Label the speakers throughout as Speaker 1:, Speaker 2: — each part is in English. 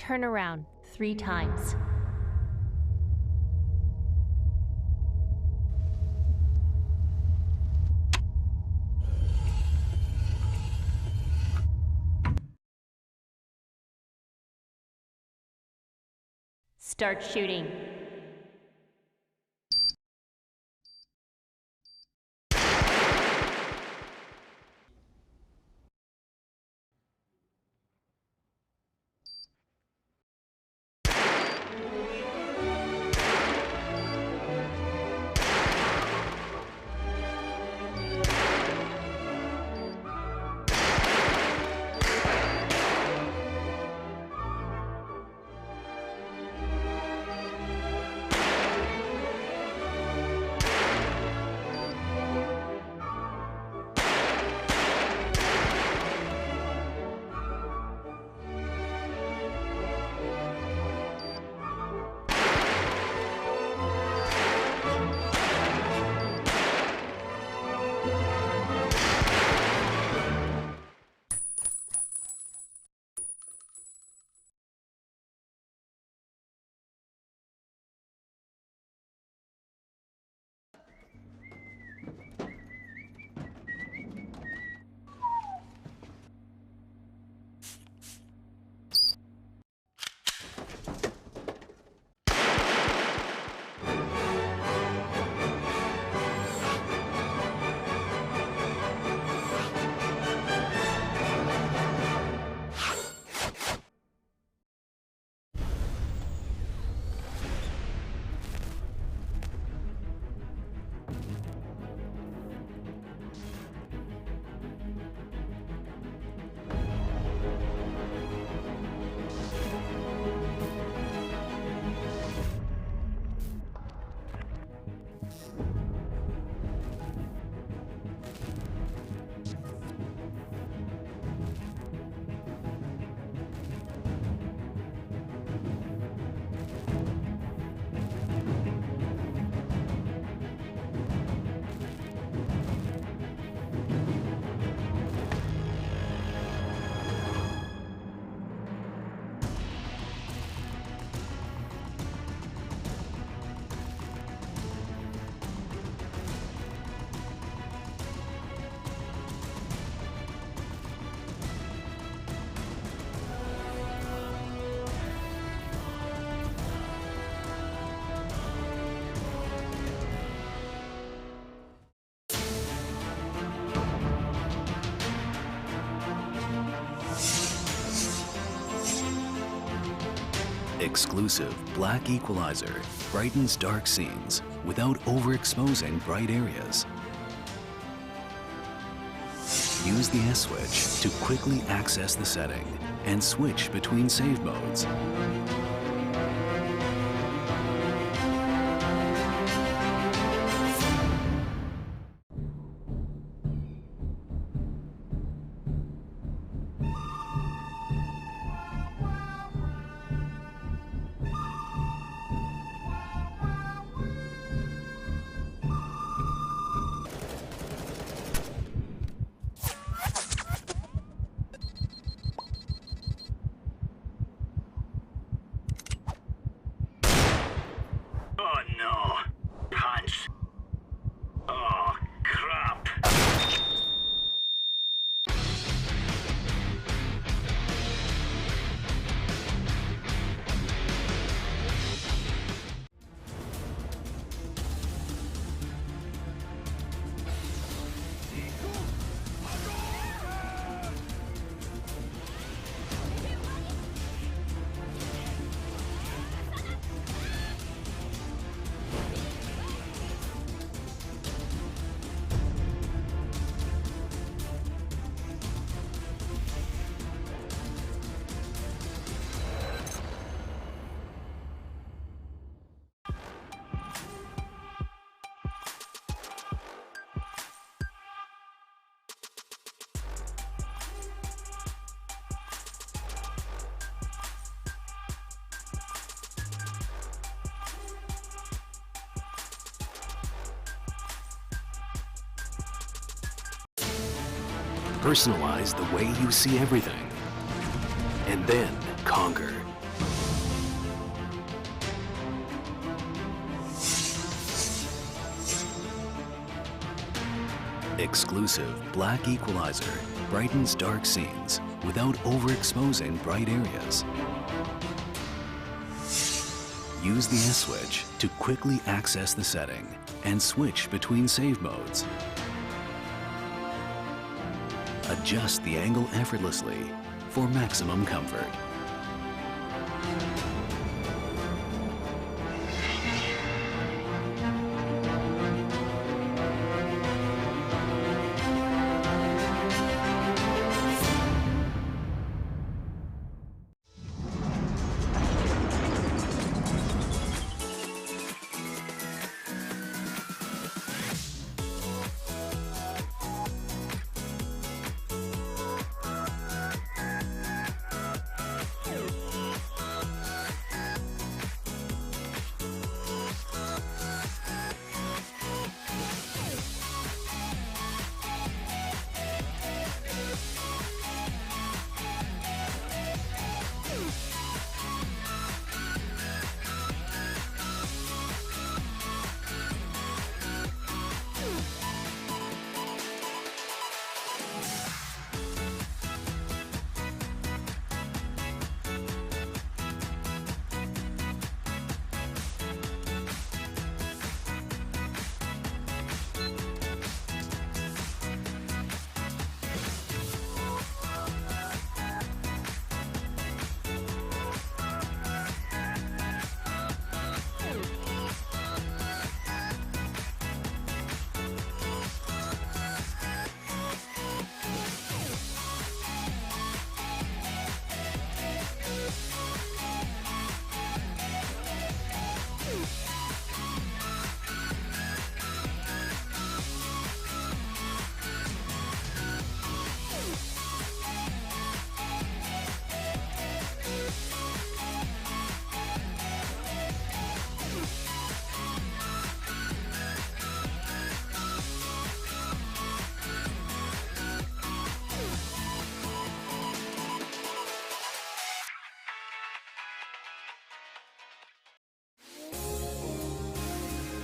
Speaker 1: turn around 3 times. Start shooting.
Speaker 2: Exclusive black equalizer brightens dark scenes without overexposing bright areas. Use the S switch to quickly access the setting and switch between save modes. Personalize the way you see everything, and then conquer. Exclusive black equalizer brightens dark scenes without overexposing bright areas. Use the S switch to quickly access the setting and switch between save modes. Adjust the angle effortlessly for maximum comfort.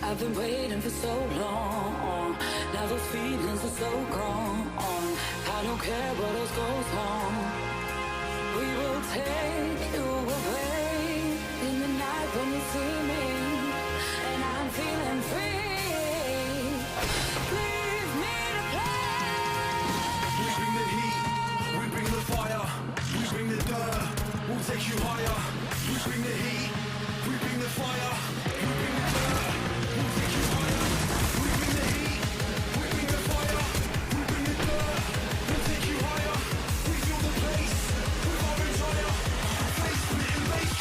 Speaker 3: I've been waiting for so long. Now those feelings are so gone. I don't care what else goes on. We will take you away in the night when you see me, and I'm feeling free. Leave me to play.
Speaker 4: We bring the heat, we bring the fire, we bring the dirt, we'll take you higher. We bring the heat, we bring the fire, we bring the dirt, we'll take you higher. We bring the heat, we bring the fire, we bring the dirt, we'll take you higher. We feel the bass with our desire, face split and bass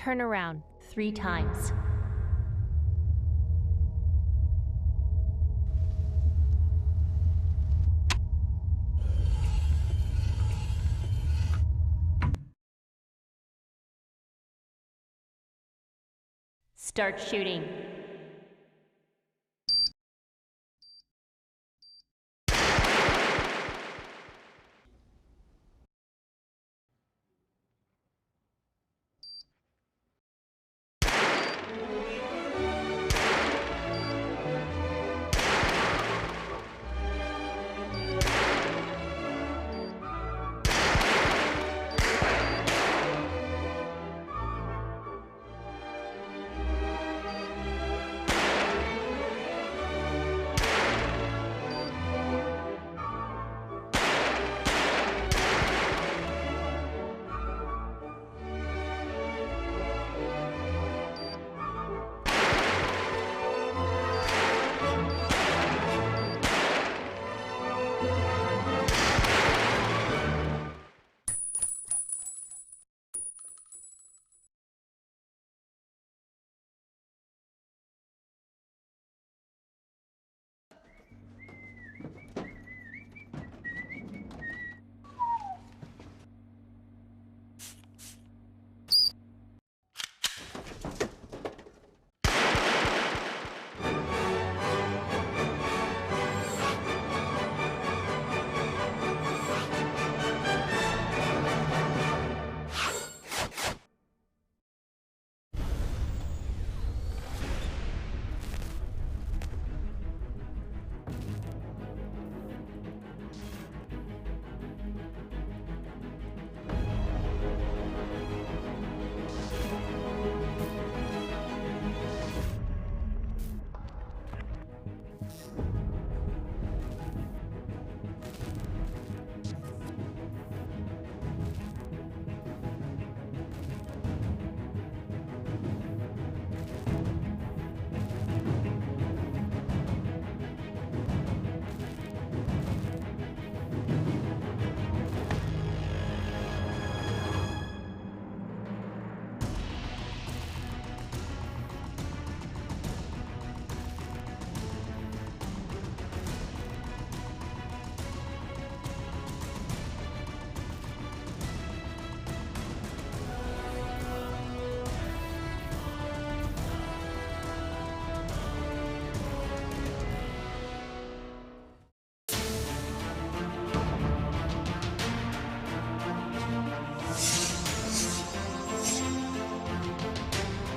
Speaker 1: Turn around 3 times. Start shooting.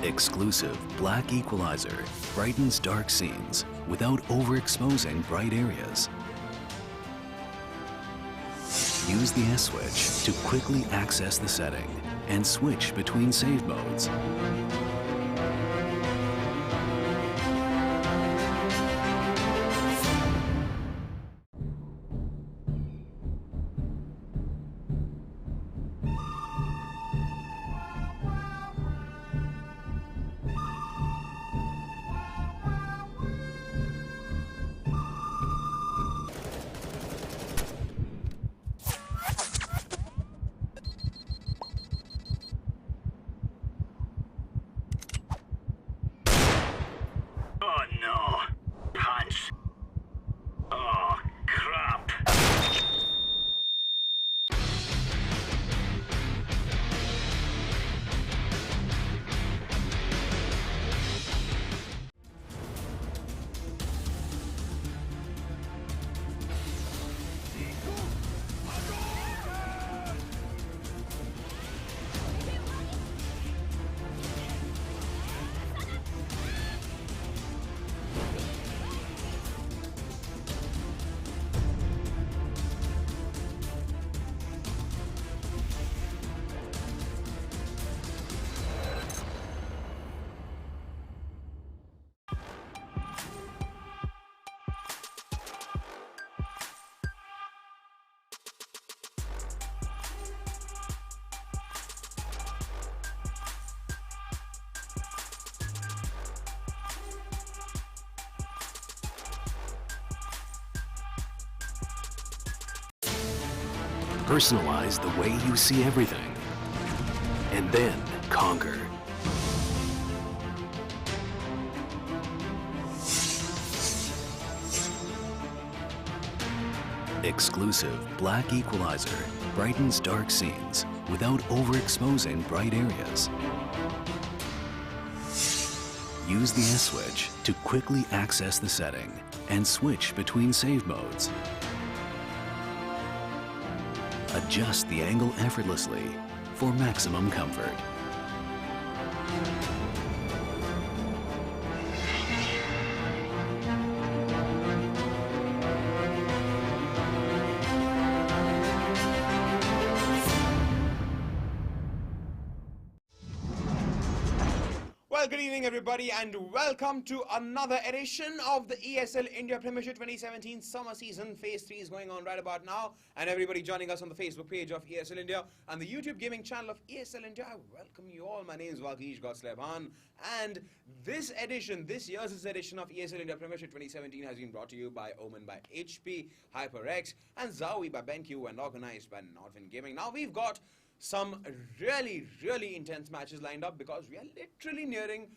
Speaker 2: Exclusive black equalizer brightens dark scenes without overexposing bright areas. Use the S switch to quickly access the setting and switch between save modes.
Speaker 5: Oh no! Punch! Oh, crap!
Speaker 2: Personalize the way you see everything, and then conquer. Exclusive black equalizer brightens dark scenes without overexposing bright areas. Use the S switch to quickly access the setting and switch between save modes. Adjust the angle effortlessly for maximum comfort.
Speaker 6: Well, good evening everybody and welcome to another edition of the ESL India Premiership 2017 summer season. Phase 3 is going on right about now, and everybody joining us on the Facebook page of ESL India and the YouTube gaming channel of ESL India, I welcome you all. My name is Arpan, and this year's edition of ESL India Premiership 2017 has been brought to you by Omen by HP, HyperX and Zowie by BenQ and organized by Nordvin Gaming. Now we've got some really intense matches lined up because we are literally nearing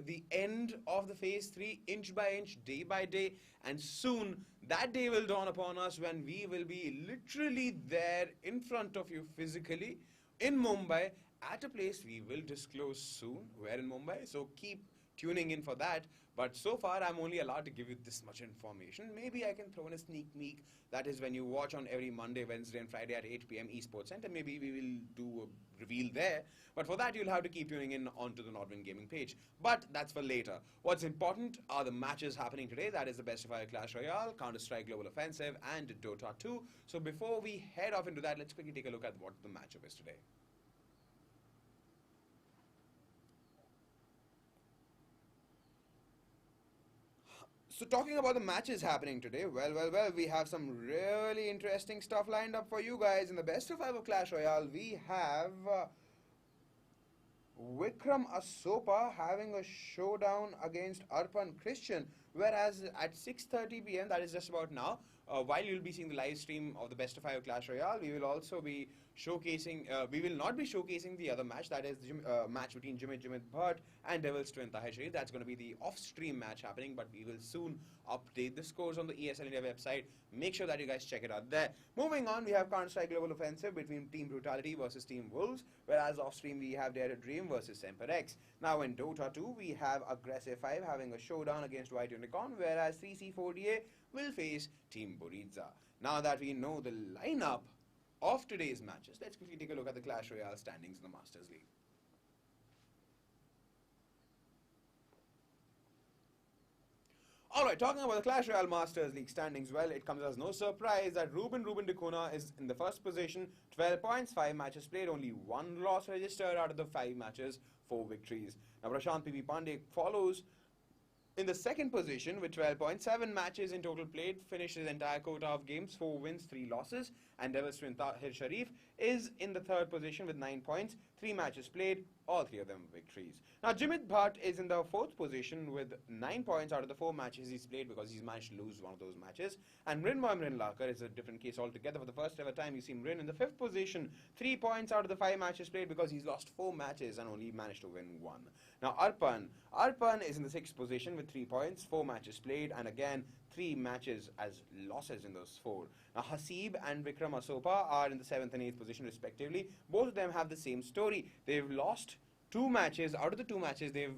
Speaker 6: the end of the phase 3 inch by inch, day by day, and soon that day will dawn upon us when we will be literally there in front of you physically in Mumbai at a place we will disclose soon. Where in Mumbai, so keep tuning in for that. But so far I'm only allowed to give you this much information. Maybe I can throw in a sneak peek. That is when you watch on every Monday, Wednesday and Friday at 8 p.m. Esports Center. Maybe we will do a reveal there. But for that you'll have to keep tuning in onto the Nordvin Gaming page. But that's for later. What's important are the matches happening today. That is the Best of 5 Clash Royale, Counter-Strike Global Offensive and Dota 2. So before we head off into that, let's quickly take a look at what the matchup is today. So talking about the matches happening today, well, we have some really interesting stuff lined up for you guys. In the Best of 5 of Clash Royale, we have Vikram Asopa having a showdown against Arpan Christian, whereas at 6:30 p.m., that is just about now, while you'll be seeing the live stream of the Best of 5 Clash Royale, we will also be showcasing, we will not be showcasing the other match, that is the match between Jimit Bhatt and Devil's Twin Tahir Sharif. That's going to be the off-stream match happening, but we will soon update the scores on the ESL India website. Make sure that you guys check it out there. Moving on, we have Counter-Strike Global Offensive between Team Brutality versus Team Wolves, whereas off-stream we have Dare to Dream versus SemperX. Now in Dota 2, we have Aggressive 5 having a showdown against White Unicorn, whereas 3C4DA will face Team Buridza. Now that we know the lineup of today's matches, let's quickly take a look at the Clash Royale standings in the Masters League. Alright, talking about the Clash Royale Masters League standings, well, it comes as no surprise that Ruben Dicona is in the first position, 12 points, 5 matches played, only 1 loss registered out of the 5 matches, 4 victories. Now Prashant P.P. Pandey follows in the second position with 12 points, 7 matches in total played, finished his entire quota of games, 4 wins, 3 losses. And Devil's Twin Tahir Sharif is in the third position with 9 points, 3 matches played, all 3 of them victories. Now Jimit Bhatt is in the fourth position with 9 points out of the 4 matches he's played because he's managed to lose one of those matches. And Mrin Lakar is a different case altogether. For the first ever time you see Mrin in the fifth position, 3 points out of the 5 matches played because he's lost 4 matches and only managed to win 1. Now Arpan is in the 6th position with 3 points, 4 matches played, and again 3 matches as losses in those 4. Now Hasib and Vikram Asopa are in the 7th and 8th position respectively. Both of them have the same story. They've lost 2 matches. Out of the 2 matches they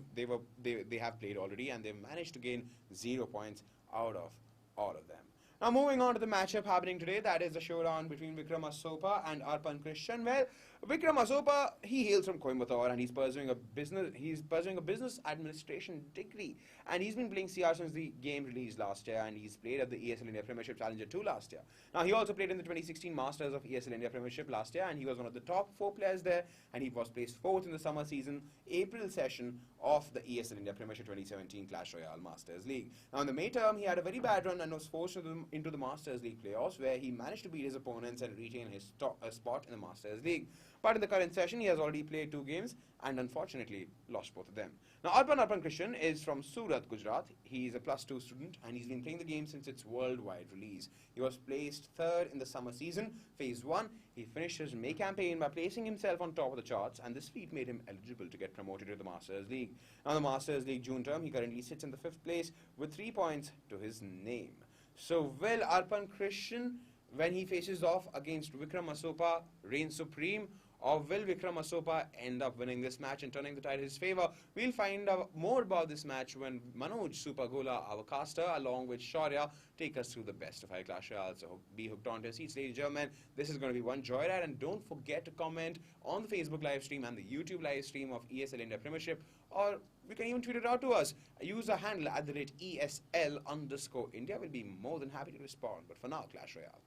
Speaker 6: have played already, and they've managed to gain 0 points out of all of them. Now moving on to the matchup happening today, that is the showdown between Vikram Asopa and Arpan Christian. Well, Vikram Asopa, he hails from Coimbatore and he's pursuing a business administration degree, and he's been playing CR since the game released last year, and he's played at the ESL India Premiership Challenger 2 last year. Now he also played in the 2016 Masters of ESL India Premiership last year, and he was one of the top 4 players there, and he was placed 4th in the summer season April session of the ESL India Premiership 2017 Clash Royale Masters League. Now in the May term, he had a very bad run and was forced into the Masters League playoffs, where he managed to beat his opponents and retain his spot in the Masters League. But in the current session, he has already played 2 games and unfortunately lost both of them. Now Arpan Christian is from Surat, Gujarat. He is a +2 student and he's been playing the game since its worldwide release. He was placed 3rd in the summer season, phase 1. He finished his May campaign by placing himself on top of the charts, and this feat made him eligible to get promoted to the Masters League. Now the Masters League June term, he currently sits in the 5th place with 3 points to his name. So will Arpan Christian, when he faces off against Vikram Asopa, reign supreme? Or will Vikram Asopa end up winning this match and turning the tide in his favor? We'll find out more about this match when Manoj Supergola, our caster, along with Shaurya, take us through the best of Clash Royale. So be hooked on to your seats, ladies and gentlemen. This is going to be one joyride, and don't forget to comment on the Facebook live stream and the YouTube live stream of ESL India Premiership, or you can even tweet it out to us. Use our handle at @ESL_India. We'll be more than happy to respond. But for now, Clash Royale.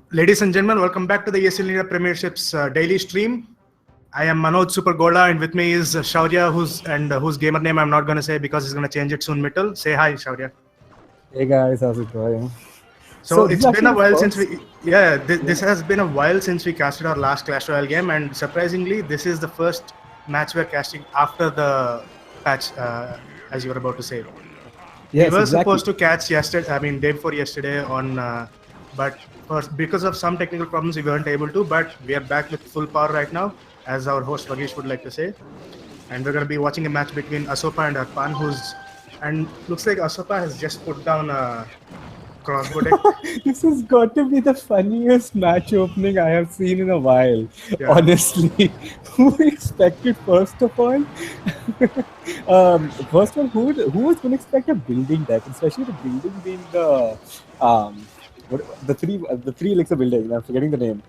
Speaker 7: Ladies and gentlemen, welcome back to the ESL India Premiership's daily stream. I am Manoj Supergola, and with me is Shaurya, whose gamer name I'm not going to say because he's going to change it soon. Mittal, say hi, Shaurya.
Speaker 8: Hey guys, how's it going?
Speaker 7: So it's been a while since this has been a while since we casted our last Clash Royale game, and surprisingly, this is the first match we're casting after the patch, as you were about to say.
Speaker 8: Yes,
Speaker 7: we were supposed to catch day before yesterday but because of some technical problems, we weren't able to. But we are back with full power right now, as our host Vagish would like to say. And we're going to be watching a match between Asopa and Arpan, and looks like Asopa has just put down a crossbow deck.
Speaker 8: This has got to be the funniest match opening I have seen in a while. Yeah. Honestly, who expected first of all? Who was going to expect a building deck, especially the building being the three legs of building? I'm forgetting the name.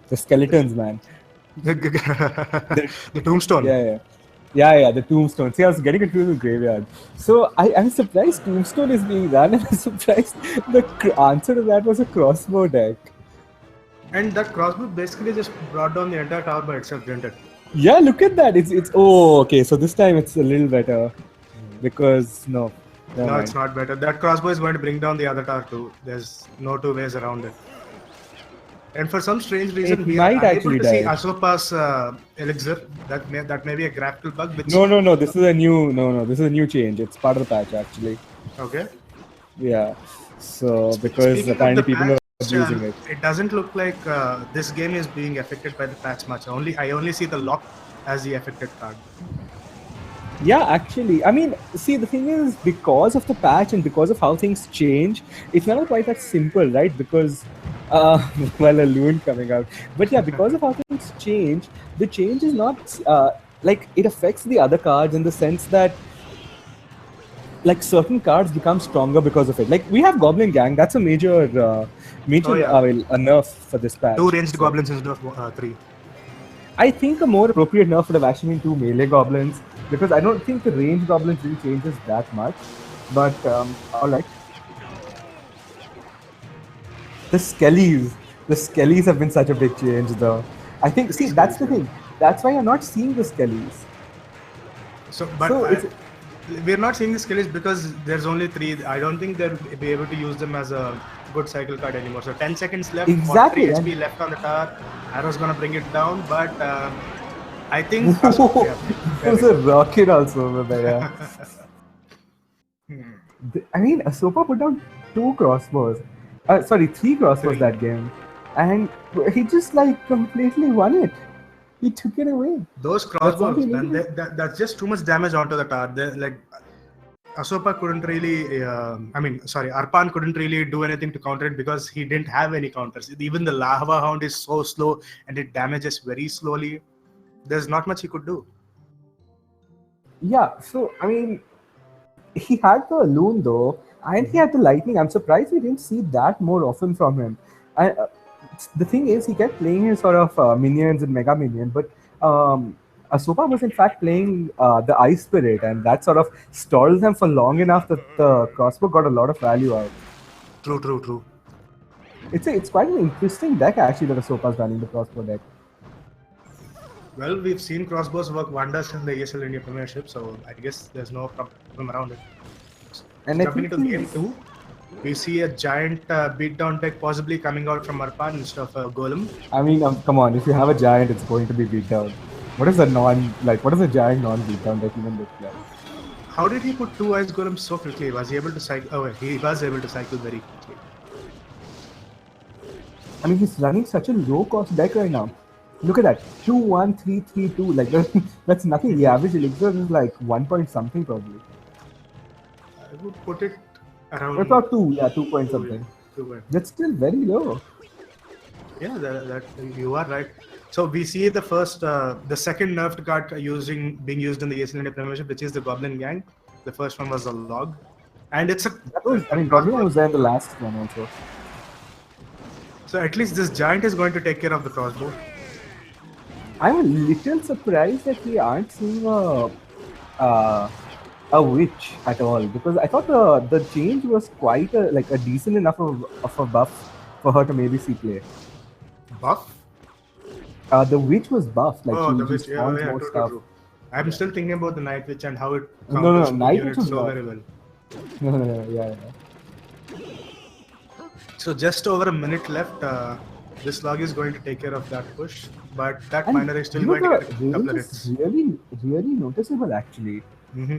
Speaker 8: The skeletons, man.
Speaker 7: The tombstone.
Speaker 8: Yeah, the tombstone. See, I was getting confused with graveyard. So I'm surprised tombstone is being run, and I'm surprised the answer to that was a crossbow deck.
Speaker 7: And that crossbow basically just brought down the entire tower by itself, didn't it?
Speaker 8: Yeah, look at that. It's okay. So this time it's a little better because no,
Speaker 7: it's not better. That crossbow is going to bring down the other tower too. There's no two ways around it. And for some strange reason, we are able to see Asopa's elixir. That may be a graphical bug.
Speaker 8: No. This is a new change. It's part of the patch actually.
Speaker 7: Okay.
Speaker 8: Yeah. So because apparently people are using it.
Speaker 7: It doesn't look like this game is being affected by the patch much. I only see the lock as the affected card.
Speaker 8: Yeah, actually, I mean, see, the thing is, because of the patch and because of how things change, it's never quite that simple, right? Because, a loon coming out. But yeah, because of how things change, the change is not, it affects the other cards in the sense that, certain cards become stronger because of it. Like, we have Goblin Gang, that's a major a nerf for this patch.
Speaker 7: 2 ranged goblins instead of 3.
Speaker 8: I think a more appropriate nerf would have actually been 2 melee goblins, because I don't think the range goblins really changes that much. But alright. The skellies have been such a big change though. I think, see, that's the thing. That's why you're not seeing the skellies.
Speaker 7: We're not seeing the skellies because there's only 3. I don't think they'll be able to use them as a good cycle card anymore. So 10 seconds left,
Speaker 8: exactly,
Speaker 7: 3 HP left on the tower. Arrow's gonna bring it down, but I think
Speaker 8: there's a rocket also over there. I mean, Asopa put down 2 crossbows. 3 crossbows that game, and he just completely won it. He took it away.
Speaker 7: Those crossbows, man, that's just too much damage onto the tower. Asopa couldn't really, Arpan couldn't really do anything to counter it because he didn't have any counters. Even the Lava Hound is so slow and it damages very slowly. There's not much he could do.
Speaker 8: Yeah, so I mean, he had the loon though, and he had the lightning. I'm surprised we didn't see that more often from him. The thing is, he kept playing his sort of minions and mega minion, but Asopa was in fact playing the ice spirit, and that sort of stalled them for long enough that the crossbow got a lot of value out.
Speaker 7: True.
Speaker 8: It's quite an interesting deck actually that Asopa's running, the crossbow deck.
Speaker 7: Well, we've seen crossbows work wonders in the ESL India Premiership, so I guess there's no problem around it.
Speaker 8: And
Speaker 7: Jumping into game 2, we see a giant beatdown deck possibly coming out from Arpan instead of a golem.
Speaker 8: I mean, come on, if you have a giant, it's going to be beatdown. What is a giant non-beatdown deck even look like?
Speaker 7: How did he put 2 ice golems so quickly? Was he able to cycle? Oh, he was able to cycle very quickly.
Speaker 8: I mean, he's running such a low-cost deck right now. Look at that, 2-1-3-3-2. Like that's nothing. The average elixir is like 1 point something probably.
Speaker 7: I would put it around.
Speaker 8: What about 2? Yeah, 2 point something.
Speaker 7: 2 point.
Speaker 8: That's still very low.
Speaker 7: Yeah, that you are right. So we see the second nerfed card being used in the ESL India Premiership, which is the Goblin Gang. The first one was the log, and it's a.
Speaker 8: Goblin was there in the last one also.
Speaker 7: So at least this giant is going to take care of the crossbow.
Speaker 8: I'm a little surprised that we aren't seeing a witch at all, because I thought the change was quite a decent enough of a buff for her to maybe see play.
Speaker 7: Buff?
Speaker 8: The witch was buffed. Like
Speaker 7: the witch.
Speaker 8: True.
Speaker 7: I'm still thinking about the night witch and how it
Speaker 8: counters night witch was
Speaker 7: so very well.
Speaker 8: Yeah.
Speaker 7: So just over a minute left. This log is going to take care of that push, but that miner is still going to get a couple of hits.
Speaker 8: Really noticeable actually.
Speaker 7: Mm-hmm.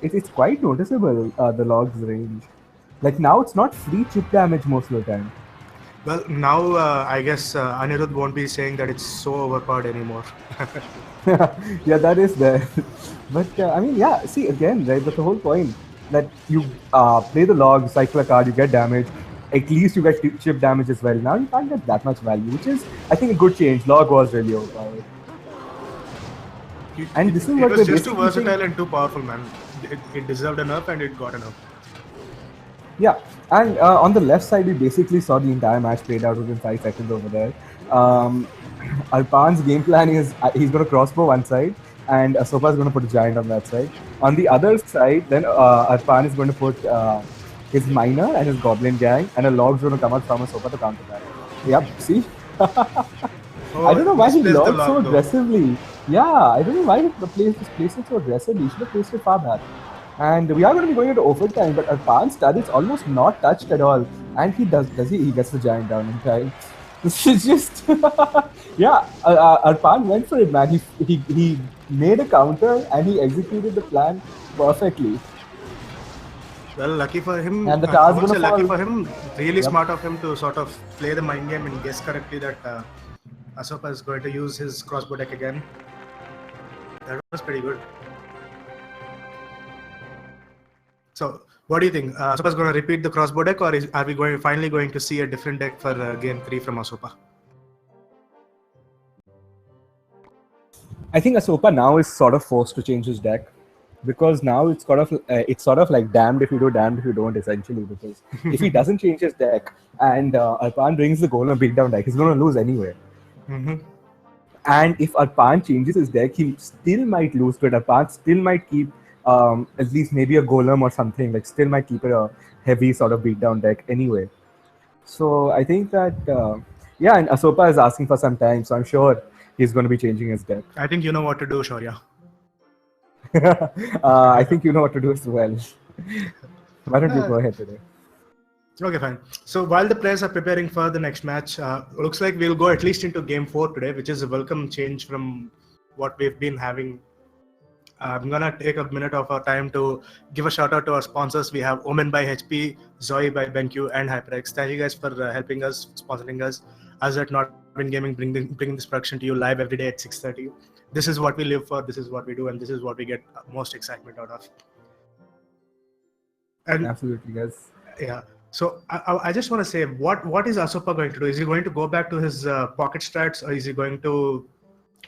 Speaker 8: It's quite noticeable, the log's range. Like now it's not free chip damage most of the time.
Speaker 7: Well, now I guess Anirudh won't be saying that it's so overpowered anymore.
Speaker 8: Yeah, that is there. But I mean, yeah, see again, right, that's the whole point. That you play the log, cycle a card, you get damage. At least you get chip damage as well. Now you can't get that much value, which is, I think, a good change. Log was really overpowered. And this is what
Speaker 7: it was just too versatile and too powerful, man. It deserved an up and it got an up.
Speaker 8: Yeah, and on the left side, we basically saw the entire match played out within 5 seconds over there. Arpan's game plan is he's going to crossbow one side, and Asopa is going to put a giant on that side. On the other side, then Arpan is going to put his miner and his goblin gang, and a log's going to come out from Asopa to counter that. Yep, see? I don't know why he logged so aggressively. Yeah, I don't know why he placed it so aggressively. He should have placed it far back. And we are going to be going into overtime, but Arpan's stud is almost not touched at all. And he he gets the giant down in time. This is just... yeah, Arpan went for it, man. He made a counter and he executed the plan perfectly.
Speaker 7: Well, lucky for him.
Speaker 8: And the car's going to fall.
Speaker 7: Lucky for him, really smart of him to sort of play the mind game and guess correctly that Asopa is going to use his crossbow deck again. That was pretty good. So, what do you think? Asopa is going to repeat the crossbow deck, or are we finally going to see a different deck for game 3 from Asopa?
Speaker 8: I think Asopa now is sort of forced to change his deck, because now it's sort of like damned if you do, damned if you don't, essentially. Because if he doesn't change his deck and Arpan brings the golem beatdown deck, he's going to lose anyway.
Speaker 7: Mm-hmm.
Speaker 8: And if Arpan changes his deck, he still might lose, but Arpan still might keep at least maybe a golem or something, like still might keep a heavy sort of beatdown deck anyway. So I think that, and Asopa is asking for some time, so I'm sure he's going to be changing his deck.
Speaker 7: I think you know what to do, Shaurya.
Speaker 8: I think you know what to do as well. Why don't you go ahead today?
Speaker 7: Okay, fine. So while the players are preparing for the next match, looks like we'll go at least into game 4 today, which is a welcome change from what we've been having. I'm gonna take a minute of our time to give a shout out to our sponsors. We have Omen by HP, Zoe by BenQ, and HyperX. Thank you guys for helping us, sponsoring us. As at Not Been Gaming, bringing this production to you live every day at 6:30. This is what we live for. This is what we do, and this is what we get most excitement out of. And
Speaker 8: Absolutely, guys.
Speaker 7: yeah. So I just want to say, what is Asopa going to do? Is he going to go back to his pocket strats, or is he going to?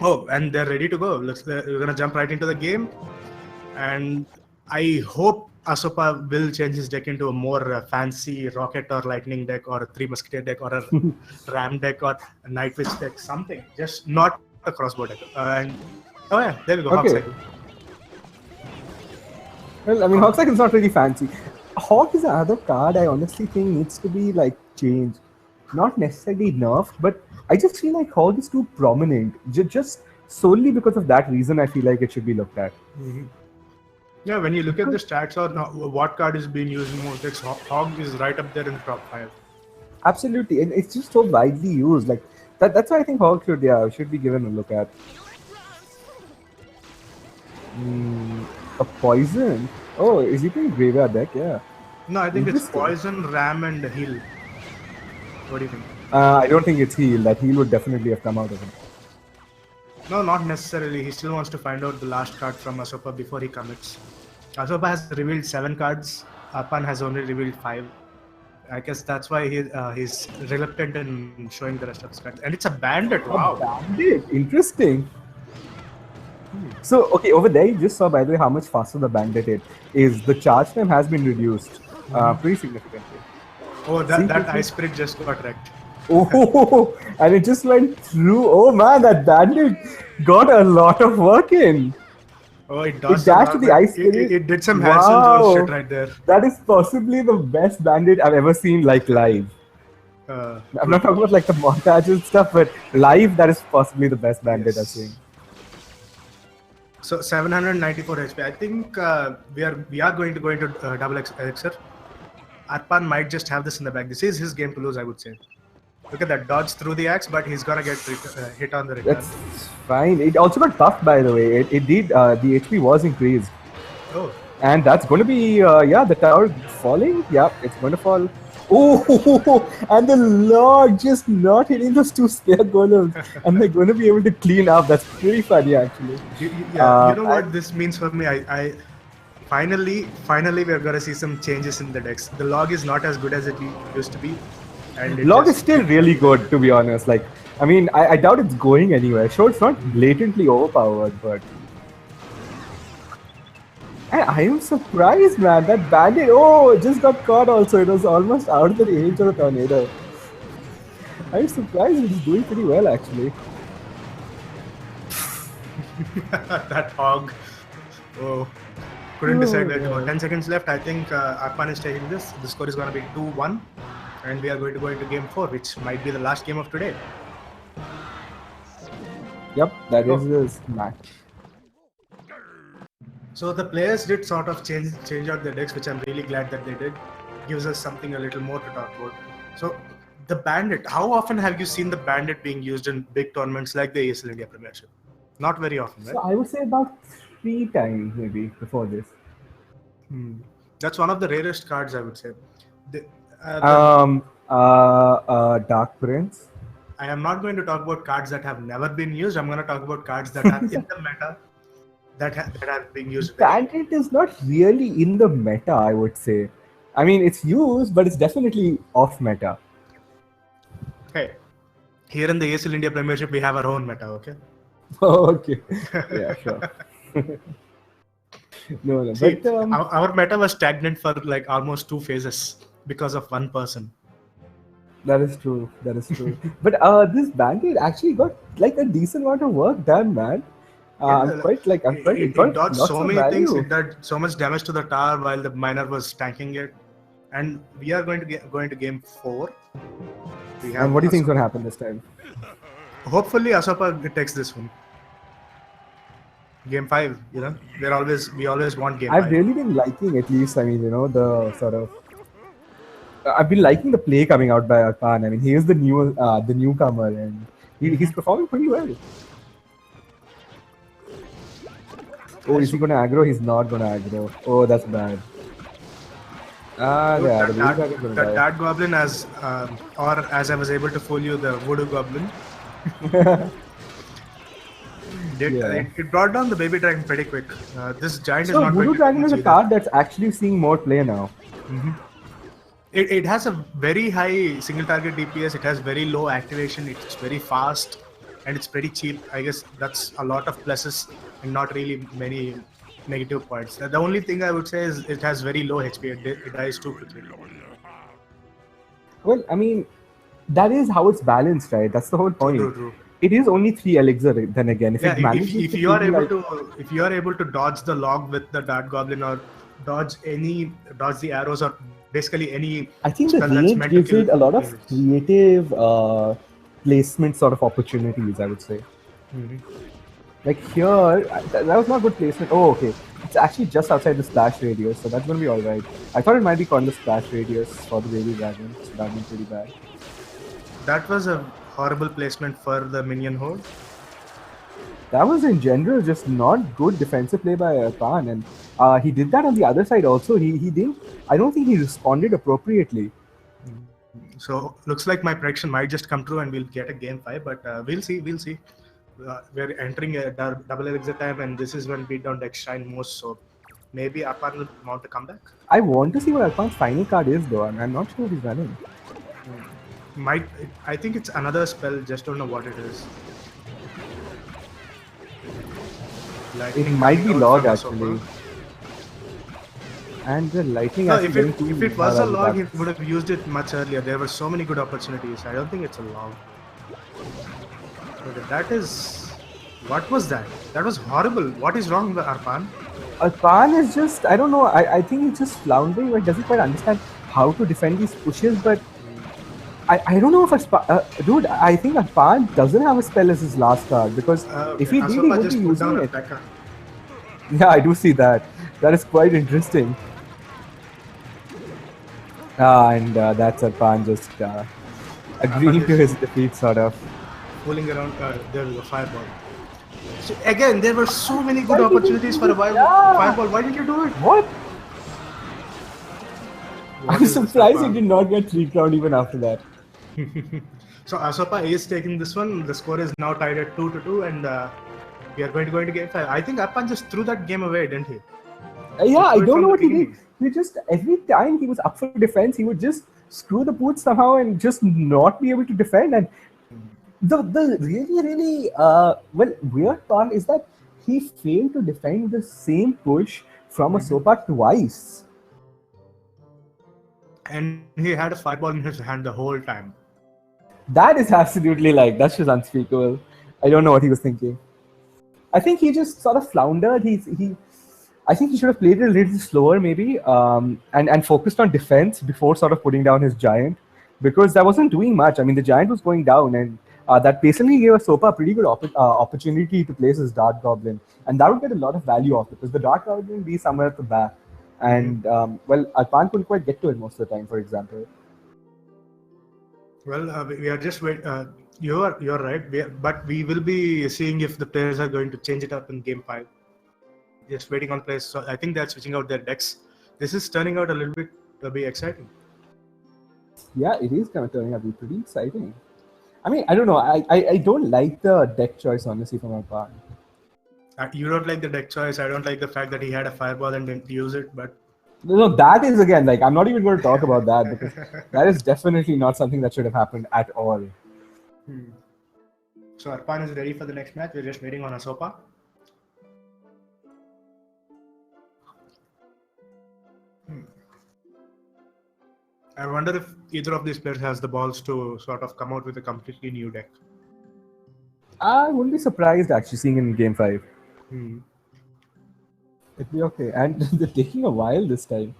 Speaker 7: Oh, and they're ready to go. We're gonna jump right into the game, and I hope Asopa will change his deck into a more fancy rocket or lightning deck, or a three musketeer deck, or a ram deck, or a night witch deck, something. Just not a crossbow deck. And oh yeah, there we go. Hawk
Speaker 8: Okay.
Speaker 7: cycle.
Speaker 8: Well, I mean, Hawk Cycle is not really fancy. Hawk is another card I honestly think needs to be like changed. Not necessarily nerfed, but I just feel like Hawk is too prominent. Just solely because of that reason, I feel like it should be looked at.
Speaker 7: Yeah, when you look at the stats or what card is being used in most decks, Hog is right up there in the top 5.
Speaker 8: Absolutely, and it's just so widely used. Like that's why I think Hawk should be given a look at. A poison. Oh, is he playing graveyard deck? Yeah.
Speaker 7: No, I think it's
Speaker 8: Interesting.
Speaker 7: poison, ram, and heal. What do you think?
Speaker 8: I don't think it's heal. That heal would definitely have come out of him.
Speaker 7: No, not necessarily. He still wants to find out the last card from Asopa before he commits. Asopa has revealed 7 cards. Arpan has only revealed 5. I guess that's why he's reluctant in showing the rest of his cards. And it's a bandit. Wow.
Speaker 8: Bandit. Interesting. So, okay, over there you just saw, by the way, how much faster the bandit is. The charge time has been reduced pretty significantly.
Speaker 7: Oh,
Speaker 8: See,
Speaker 7: that ice spirit just got wrecked.
Speaker 8: Oh, and it just went through. Oh man, that bandit got a lot of work in.
Speaker 7: Oh, it does.
Speaker 8: It dashed to the ice
Speaker 7: It
Speaker 8: spirit.
Speaker 7: did some Hanson Jones shit right there.
Speaker 8: That is possibly the best bandit I've ever seen, like live. I'm not talking about like the montage and stuff, but live, that is possibly the best bandit I've seen.
Speaker 7: So 794 HP. I think we are going to go into double elixir. Arpan might just have this in the back. This is his game to lose, I would say. Look at that dodge through the axe, but he's gonna get hit on the return.
Speaker 8: That's fine. It also got buffed, by the way. It did. The HP was increased.
Speaker 7: Oh,
Speaker 8: And that's going to be, the tower falling. Yeah, it's going to fall. Oh, and the log just not hitting those 2 spare golems. And they're going to be able to clean up. That's pretty funny, actually.
Speaker 7: you know what this means for me? I finally we're gonna see some changes in the decks. The log is not as good as it used to be. And
Speaker 8: Log is still really good, to be honest. Like, I mean, I doubt it's going anywhere. Sure, it's not blatantly overpowered, but... And I am surprised, man. That bandit, it just got caught also. It was almost out of the range of the tornado. I'm surprised it's doing pretty well, actually.
Speaker 7: that hog. Oh, couldn't decide where to go. 10 seconds left. I think Arpan is taking this. The score is going to be 2-1. And we are going to go into game 4, which might be the last game of today.
Speaker 8: Yep, that is this match.
Speaker 7: So the players did sort of change out their decks, which I'm really glad that they did. Gives us something a little more to talk about. So the bandit, how often have you seen the bandit being used in big tournaments like the ESL India Premiership? Not very often, right?
Speaker 8: So I would say about 3 times maybe before this.
Speaker 7: That's one of the rarest cards, I would say.
Speaker 8: Dark Prince.
Speaker 7: I am not going to talk about cards that have never been used. I'm going to talk about cards that are in the meta that are being used.
Speaker 8: Bandit is not really in the meta, I would say. I mean, it's used, but it's definitely off meta.
Speaker 7: Hey, here in the ESL India Premiership, we have our own meta, okay?
Speaker 8: Oh, okay. Yeah, sure. No,
Speaker 7: See,
Speaker 8: but
Speaker 7: our meta was stagnant for like almost 2 phases because of one person.
Speaker 8: that is true. That is true. But this bandit actually got like a decent amount of work done, man. I'm quite
Speaker 7: It dodged so many things. It did so much damage to the tower while the miner was tanking it. And we are going to go into game 4.
Speaker 8: And what do you think is going to happen this time?
Speaker 7: Hopefully, Asopa takes this one. Game 5, you know, we always want game 5.
Speaker 8: I've really been liking, at least, I mean, you know, the sort of... I've been liking the play coming out by Arpan. I mean, he is the newcomer, and he's performing pretty well. Oh, is he going to aggro? He's not going to aggro. Oh, that's bad.
Speaker 7: That goblin, as I was able to fool you, the voodoo goblin. It brought down the baby dragon pretty quick. This giant is not
Speaker 8: Voodoo
Speaker 7: going to
Speaker 8: Dragon is a
Speaker 7: either.
Speaker 8: card that's actually seeing more play now.
Speaker 7: It has a very high single target DPS. It has very low activation. It's very fast, and it's pretty cheap. I guess that's a lot of pluses and not really many negative points. The only thing I would say is it has very low HP. It dies too quickly.
Speaker 8: Well, I mean, that is how it's balanced, right? That's the whole point.
Speaker 7: True.
Speaker 8: It is only 3 elixir. Then again, if it manages
Speaker 7: if
Speaker 8: to
Speaker 7: you are
Speaker 8: keep
Speaker 7: able
Speaker 8: like-
Speaker 7: if you are able to dodge the log with the Dart Goblin or dodge the arrows or basically any.
Speaker 8: I think the
Speaker 7: spell that's
Speaker 8: range
Speaker 7: meant to
Speaker 8: gives
Speaker 7: kill
Speaker 8: it a lot of
Speaker 7: enemies.
Speaker 8: creative placement sort of opportunities, I would say. Like here, that was not good placement. Oh, okay. It's actually just outside the splash radius, so that's going to be alright. I thought it might be called the splash radius for the baby dragon, so that would be pretty bad.
Speaker 7: That was a horrible placement for the minion horde.
Speaker 8: That was in general just not good defensive play by Arpan, and he did that on the other side also. He didn't. I don't think he responded appropriately.
Speaker 7: So looks like my prediction might just come true and we'll get a game 5, but we'll see. We're entering a double elixir time, and this is when beatdown decks shine most. So maybe Arpan will mount a comeback.
Speaker 8: I want to see what Arpan's final card is, though. I'm not sure what he's running.
Speaker 7: I think it's another spell. Just don't know what it is.
Speaker 8: It
Speaker 7: Lightning
Speaker 8: might be
Speaker 7: coming out
Speaker 8: log
Speaker 7: from
Speaker 8: actually.
Speaker 7: Asopa.
Speaker 8: And the lightning
Speaker 7: No,
Speaker 8: actually
Speaker 7: if
Speaker 8: going to
Speaker 7: it was a
Speaker 8: have
Speaker 7: log,
Speaker 8: that.
Speaker 7: he would have used it much earlier. There were so many good opportunities. I don't think it's a log. Okay, that is. What was that? That was horrible. What is wrong with Arpan?
Speaker 8: Arpan is just, I don't know, I think he's just floundering, like doesn't quite understand how to defend these pushes, but I don't know if dude, I think Arpan doesn't have a spell as his last card, because if he did, he
Speaker 7: Asopa
Speaker 8: would
Speaker 7: just
Speaker 8: be
Speaker 7: put
Speaker 8: using
Speaker 7: down a
Speaker 8: it.
Speaker 7: P.E.K.K.A.
Speaker 8: Yeah, I do see that. That is quite interesting. And that's Arpan just agreeing to his defeat, sort of.
Speaker 7: Fooling around, there was a fireball. So again, there were so many good opportunities for a fireball. Why didn't you do it?
Speaker 8: What?
Speaker 7: What
Speaker 8: I'm
Speaker 7: is this,
Speaker 8: surprised he
Speaker 7: Arpan?
Speaker 8: did not get 3 crown even after that.
Speaker 7: So Asopa is taking this one. The score is now tied at 2-2, and we are going to go into game 5. I think Arpan just threw that game away, didn't he?
Speaker 8: Yeah, I
Speaker 7: threw it
Speaker 8: don't
Speaker 7: from
Speaker 8: know
Speaker 7: the
Speaker 8: what he did.
Speaker 7: beginning.
Speaker 8: He just, every time he was up for defense, he would just screw the boots somehow and just not be able to defend. And the really weird part is that he failed to defend the same push from Asopa twice.
Speaker 7: And he had a fireball in his hand the whole time.
Speaker 8: That is absolutely like, that's just unspeakable. I don't know what he was thinking. I think he just sort of floundered. I think he should have played it a little slower maybe, and focused on defense before sort of putting down his giant, because that wasn't doing much. I mean, the giant was going down, and that basically gave Asopa a pretty good opportunity to place his Dart Goblin, and that would get a lot of value off it, because the Dart Goblin would be somewhere at the back, and Arpan couldn't quite get to it most of the time, for example.
Speaker 7: Well, we are just wait. You're right, but we will be seeing if the players are going to change it up in game 5. Just waiting on players. So I think they're switching out their decks. This is turning out a little bit to be exciting.
Speaker 8: Yeah, it is kind of turning out to be pretty exciting. I mean, I don't know. I don't like the deck choice, honestly, from Arpan.
Speaker 7: You don't like the deck choice. I don't like the fact that he had a fireball and didn't use it. But
Speaker 8: No, that is again, like, I'm not even going to talk about that, because that is definitely not something that should have happened at all.
Speaker 7: So Arpan is ready for the next match. We're just waiting on Asopa. I wonder if either of these players has the balls to sort of come out with a completely new deck.
Speaker 8: I wouldn't be surprised actually seeing in game 5. It'd be okay. And they're taking a while this time.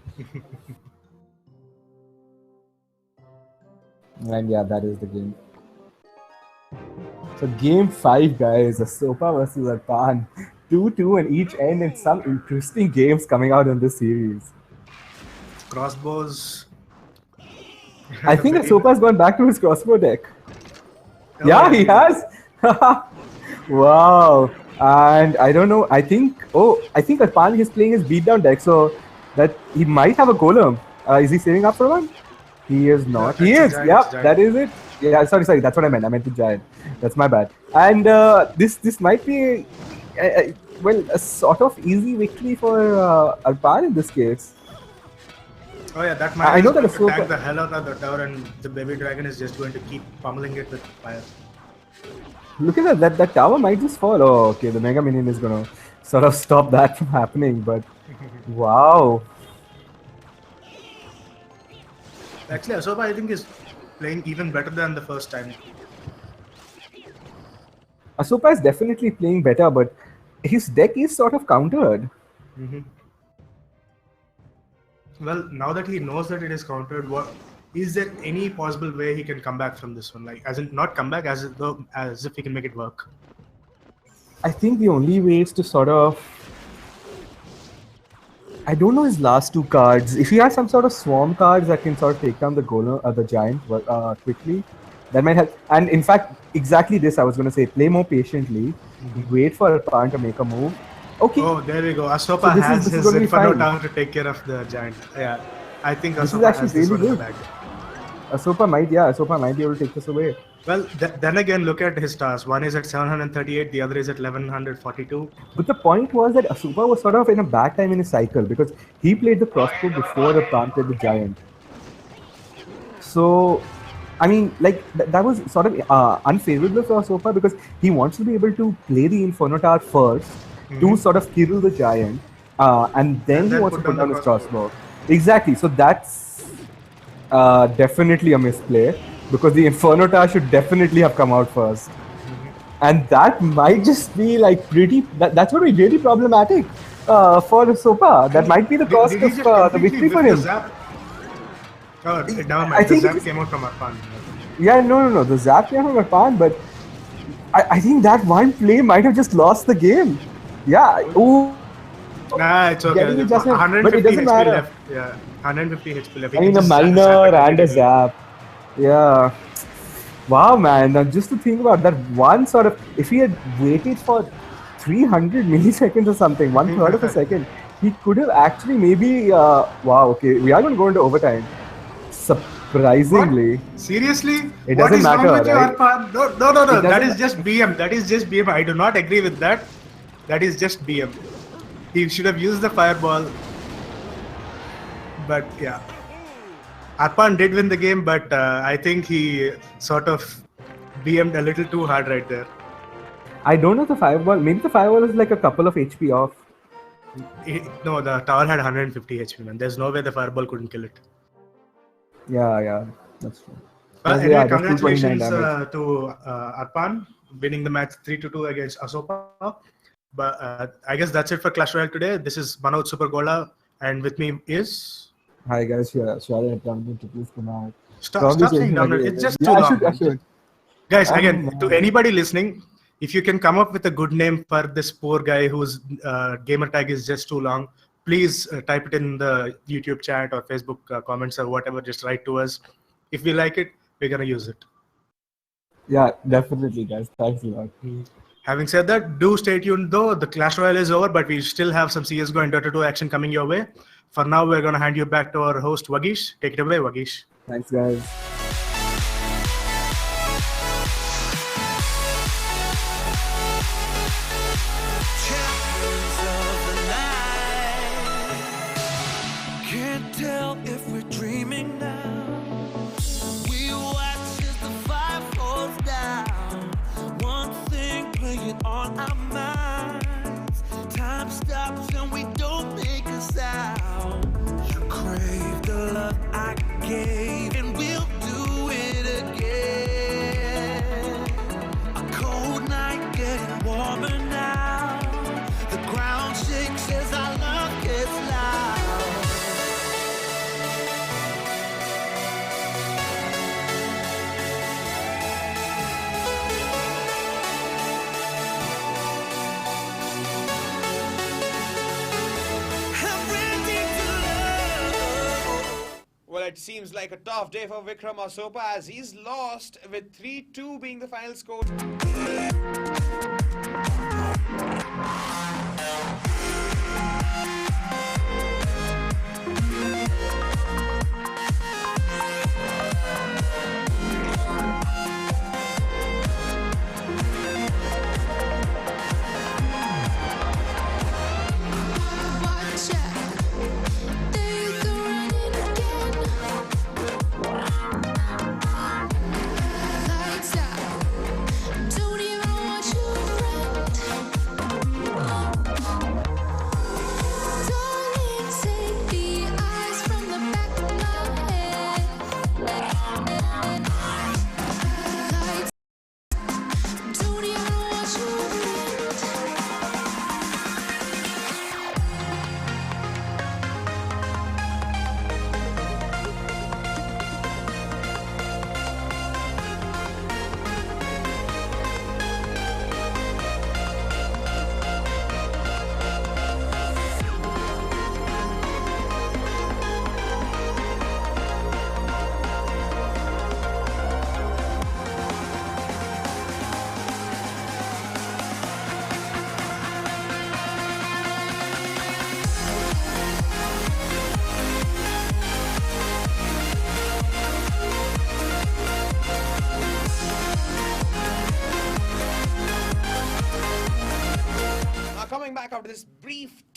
Speaker 8: And yeah, that is the game. So game 5, guys. Asopa versus Arpan. 2-2 on each end, and some interesting games coming out in this series.
Speaker 7: Crossbows.
Speaker 8: I think Asopa's gone back to his crossbow deck. Yeah, he has. Wow. And I don't know. I think Arpan is playing his beatdown deck, so that he might have a golem. Is he saving up for one? He is not. He is.
Speaker 7: Giant,
Speaker 8: Yeah,
Speaker 7: giant.
Speaker 8: that is it. Yeah, sorry. That's what I meant. I meant the giant. That's my bad. And this might be a sort of easy victory for Arpan in this case.
Speaker 7: Oh yeah, that
Speaker 8: I
Speaker 7: mine
Speaker 8: know
Speaker 7: is
Speaker 8: that
Speaker 7: going to
Speaker 8: Asopa-
Speaker 7: tag the hell out of the tower, and the baby dragon is just going to keep pummeling it with fire.
Speaker 8: Look at that tower might just fall. Oh, okay, the Mega Minion is gonna sort of stop that from happening, but wow.
Speaker 7: Actually, Asopa I think is playing even better than the first time.
Speaker 8: Asopa is definitely playing better, but his deck is sort of countered.
Speaker 7: Well, now that he knows that it is countered, what is there any possible way he can come back from this one? Like, as in not come back, as if he can make it work.
Speaker 8: I think the only way is to sort of. I don't know his last two cards. If he has some sort of swarm cards that can sort of take down the golem, the giant quickly, that might help. And in fact, exactly this I was going to say: play more patiently, wait for Arpan to make a move. Okay.
Speaker 7: Oh, there we go. Asopa
Speaker 8: So
Speaker 7: has
Speaker 8: this is
Speaker 7: his
Speaker 8: gonna be
Speaker 7: Inferno
Speaker 8: fine.
Speaker 7: Tower to take care of the giant. Yeah, I think
Speaker 8: This is
Speaker 7: Asopa
Speaker 8: actually
Speaker 7: has this
Speaker 8: really
Speaker 7: one in the
Speaker 8: good.
Speaker 7: bag.
Speaker 8: Asopa might be able to take this away.
Speaker 7: Well, then again, look at his stars. One is at 738, the other is at 1142.
Speaker 8: But the point was that Asopa was sort of in a bad time in his cycle because he played the crossbow before the Arpan played the giant. So, I mean, like that was sort of unfavorable for Asopa because he wants to be able to play the Inferno Tower first to sort of kill the giant, and then he wants to put down his crossbow. Exactly. So that's definitely a misplay because the Inferno Tower should definitely have come out first. And that might just be like pretty. That's going to be really problematic for Asopa. That might be the cost
Speaker 7: Did he
Speaker 8: of
Speaker 7: just
Speaker 8: the
Speaker 7: completely
Speaker 8: victory for
Speaker 7: whiff
Speaker 8: him.
Speaker 7: the zap? Oh, never
Speaker 8: I
Speaker 7: mind. The
Speaker 8: think
Speaker 7: zap
Speaker 8: it's-
Speaker 7: came out from Arpan.
Speaker 8: Yeah, no. The zap came from Arpan, but I think that one play might have just lost the game. Yeah. Ooh.
Speaker 7: Nah, it's okay.
Speaker 8: Getting adjustment,
Speaker 7: 150
Speaker 8: but it doesn't
Speaker 7: HP
Speaker 8: matter.
Speaker 7: left. Yeah, 150 HP left. He
Speaker 8: I mean,
Speaker 7: can
Speaker 8: a
Speaker 7: just zap
Speaker 8: minor
Speaker 7: it
Speaker 8: and a
Speaker 7: immediately.
Speaker 8: zap. Yeah. Wow, man. Now, just to think about that one sort of, if he had waited for 300 milliseconds or something, 1/3 of a second, he could have actually maybe. Wow, okay. We are going to go into overtime. Surprisingly.
Speaker 7: What? Seriously?
Speaker 8: It
Speaker 7: What
Speaker 8: doesn't
Speaker 7: is
Speaker 8: matter,
Speaker 7: wrong with you,
Speaker 8: right?
Speaker 7: Arpan? No.
Speaker 8: It
Speaker 7: That
Speaker 8: doesn't-
Speaker 7: is just BM. That is just BM. I do not agree with that. That is just BM. He should have used the fireball. But yeah. Arpan did win the game, but I think he sort of BM'd a little too hard right there.
Speaker 8: I don't know the fireball. Maybe the fireball is like a couple of HP off.
Speaker 7: No, the tower had 150 HP, man. There's no way the fireball couldn't kill it.
Speaker 8: Yeah, that's true.
Speaker 7: Anyway,
Speaker 8: Yeah, that's 229
Speaker 7: congratulations
Speaker 8: damage.
Speaker 7: to Arpan winning the match 3-2 against Asopa. But I guess that's it for Clash Royale today. This is Manoj Supergola, and with me is.
Speaker 8: Hi guys, sorry I can't introduce them out.
Speaker 7: Stop saying dominant. It's just too
Speaker 8: I
Speaker 7: long.
Speaker 8: should.
Speaker 7: Guys, again, to anybody listening, if you can come up with a good name for this poor guy whose gamer tag is just too long, please type it in the YouTube chat or Facebook comments or whatever. Just write to us. If we like it, we're gonna use it.
Speaker 8: Yeah, definitely, guys. Thanks a lot.
Speaker 7: Having said that, do stay tuned though. The Clash Royale is over, but we still have some CSGO and Dota 2 action coming your way. For now, we're going to hand you back to our host, Vagish. Take it away, Vagish.
Speaker 8: Thanks, guys.
Speaker 4: Can't tell if we're dreaming now. We watch as the fire falls down. One thing playing on our minds. Time stops and we don't make a sound. You crave the love I gave, and we'll do it again. A cold night getting warmer now. The ground shakes as our love gets loud.
Speaker 6: Well, it seems like a tough day for Vikram Asopa as he's lost with 3-2 being the final score.
Speaker 9: Watch out, they go running again.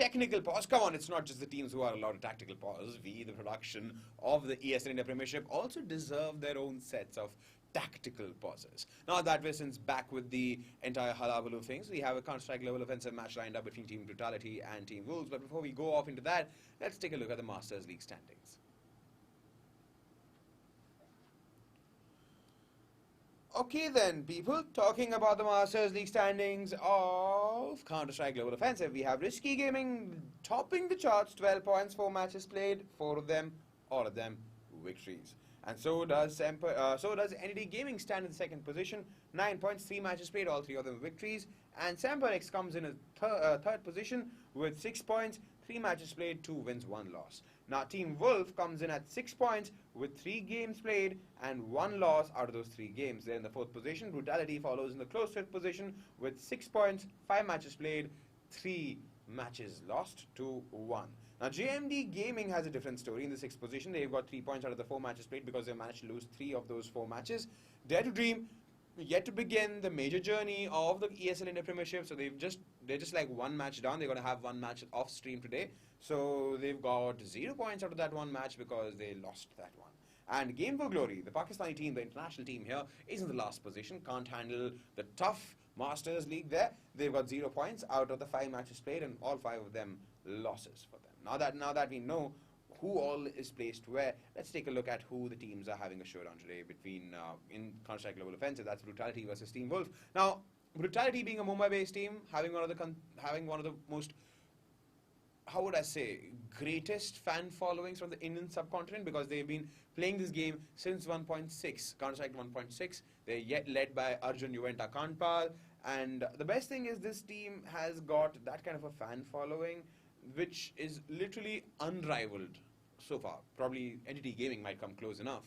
Speaker 6: technical pause. Come on, it's not just the teams who are allowed a tactical pause. We, the production of the ESL India Premiership, also deserve their own sets of tactical pauses. Now that we're since back with the entire hullabaloo of things, we have a Counter-Strike Global Offensive match lined up between Team Brutality and Team Wolves. But before we go off into that, let's take a look at the Masters League standings. Okay then, people, talking about the Masters League standings of Counter-Strike Global Offensive, we have Risky Gaming topping the charts, 12 points, 4 matches played, 4 of them, all of them, victories. And so does NED Gaming stand in the second position, 9 points, 3 matches played, all 3 of them victories. And Semperx comes in a third position with 6 points, 3 matches played, 2 wins, 1 loss. Now Team Wolf comes in at 6 points with 3 games played and 1 loss out of those 3 games. They're in the 4th position. Brutality follows in the close 5th position with 6 points, 5 matches played, 3 matches lost to 1. Now JMD Gaming has a different story in the 6th position. They've got 3 points out of the 4 matches played because they managed to lose 3 of those 4 matches. Dare to Dream yet to begin the major journey of the ESL India Premiership. So they're just like 1 match down. They're going to have 1 match off stream today. So they've got 0 points out of that 1 match because they lost that one. And Game for Glory, the Pakistani team, the international team here, is in the last position. Can't handle the tough Masters League there. They've got 0 points out of the 5 matches played, and all 5 of them losses for them. Now that we know who all is placed where, let's take a look at who the teams are having a showdown today between in Counter-Strike Global Offensive. That's Brutality versus Team Wolf. Now, Brutality being a Mumbai-based team, having one of the most, how would I say, greatest fan followings from the Indian subcontinent, because they've been playing this game since 1.6, Counter-Strike 1.6. They're yet led by Arjun Juventa Kanpal, and the best thing is this team has got that kind of a fan following which is literally unrivaled so far. Probably NTT Gaming might come close enough,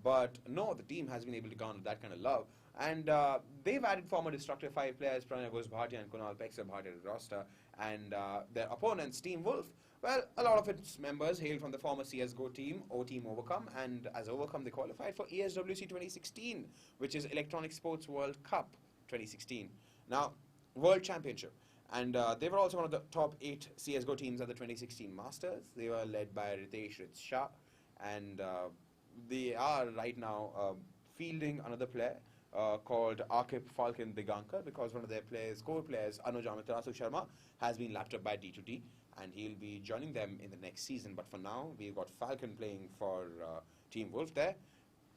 Speaker 6: but no, the team has been able to garner that kind of love. And they've added former Destructive 5 players, Pranay Ghosh Bhatia and Kunal Peksa Bhatia to the roster, and their opponents, Team Wolf, well, a lot of its members hail from the former CSGO team, or Team Overcome, and as Overcome they qualified for ESWC 2016, which is Electronic Sports World Cup 2016. Now, World Championship. And they were also one of the top 8 CSGO teams at the 2016 Masters. They were led by Ritesh Shah, and they are right now fielding another player called Akib Falcon Digankar, because one of their core players, Anuj Amitarasu Sharma, has been lapped up by D2T, and he'll be joining them in the next season. But for now, we've got Falcon playing for Team Wolf there,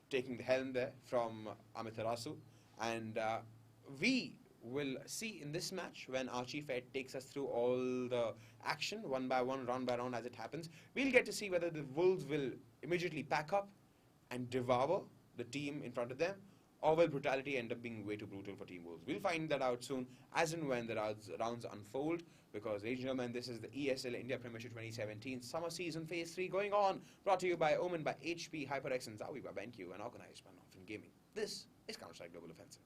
Speaker 6: taking the helm there from Amitarasu, and we will see in this match, when our chief ed takes us through all the action one by one, round by round as it happens, we'll get to see whether the Wolves will immediately pack up and devour the team in front of them, or will Brutality end up being way too brutal for Team Wolves. We'll find that out soon as and when the rounds unfold, because ladies and gentlemen, this is the ESL India Premiership 2017 Summer Season Phase 3 going on, brought to you by Omen, by HP, HyperX and Zawi, by BenQ, and organized by Northern Gaming. This is Counter-Strike Global Offensive.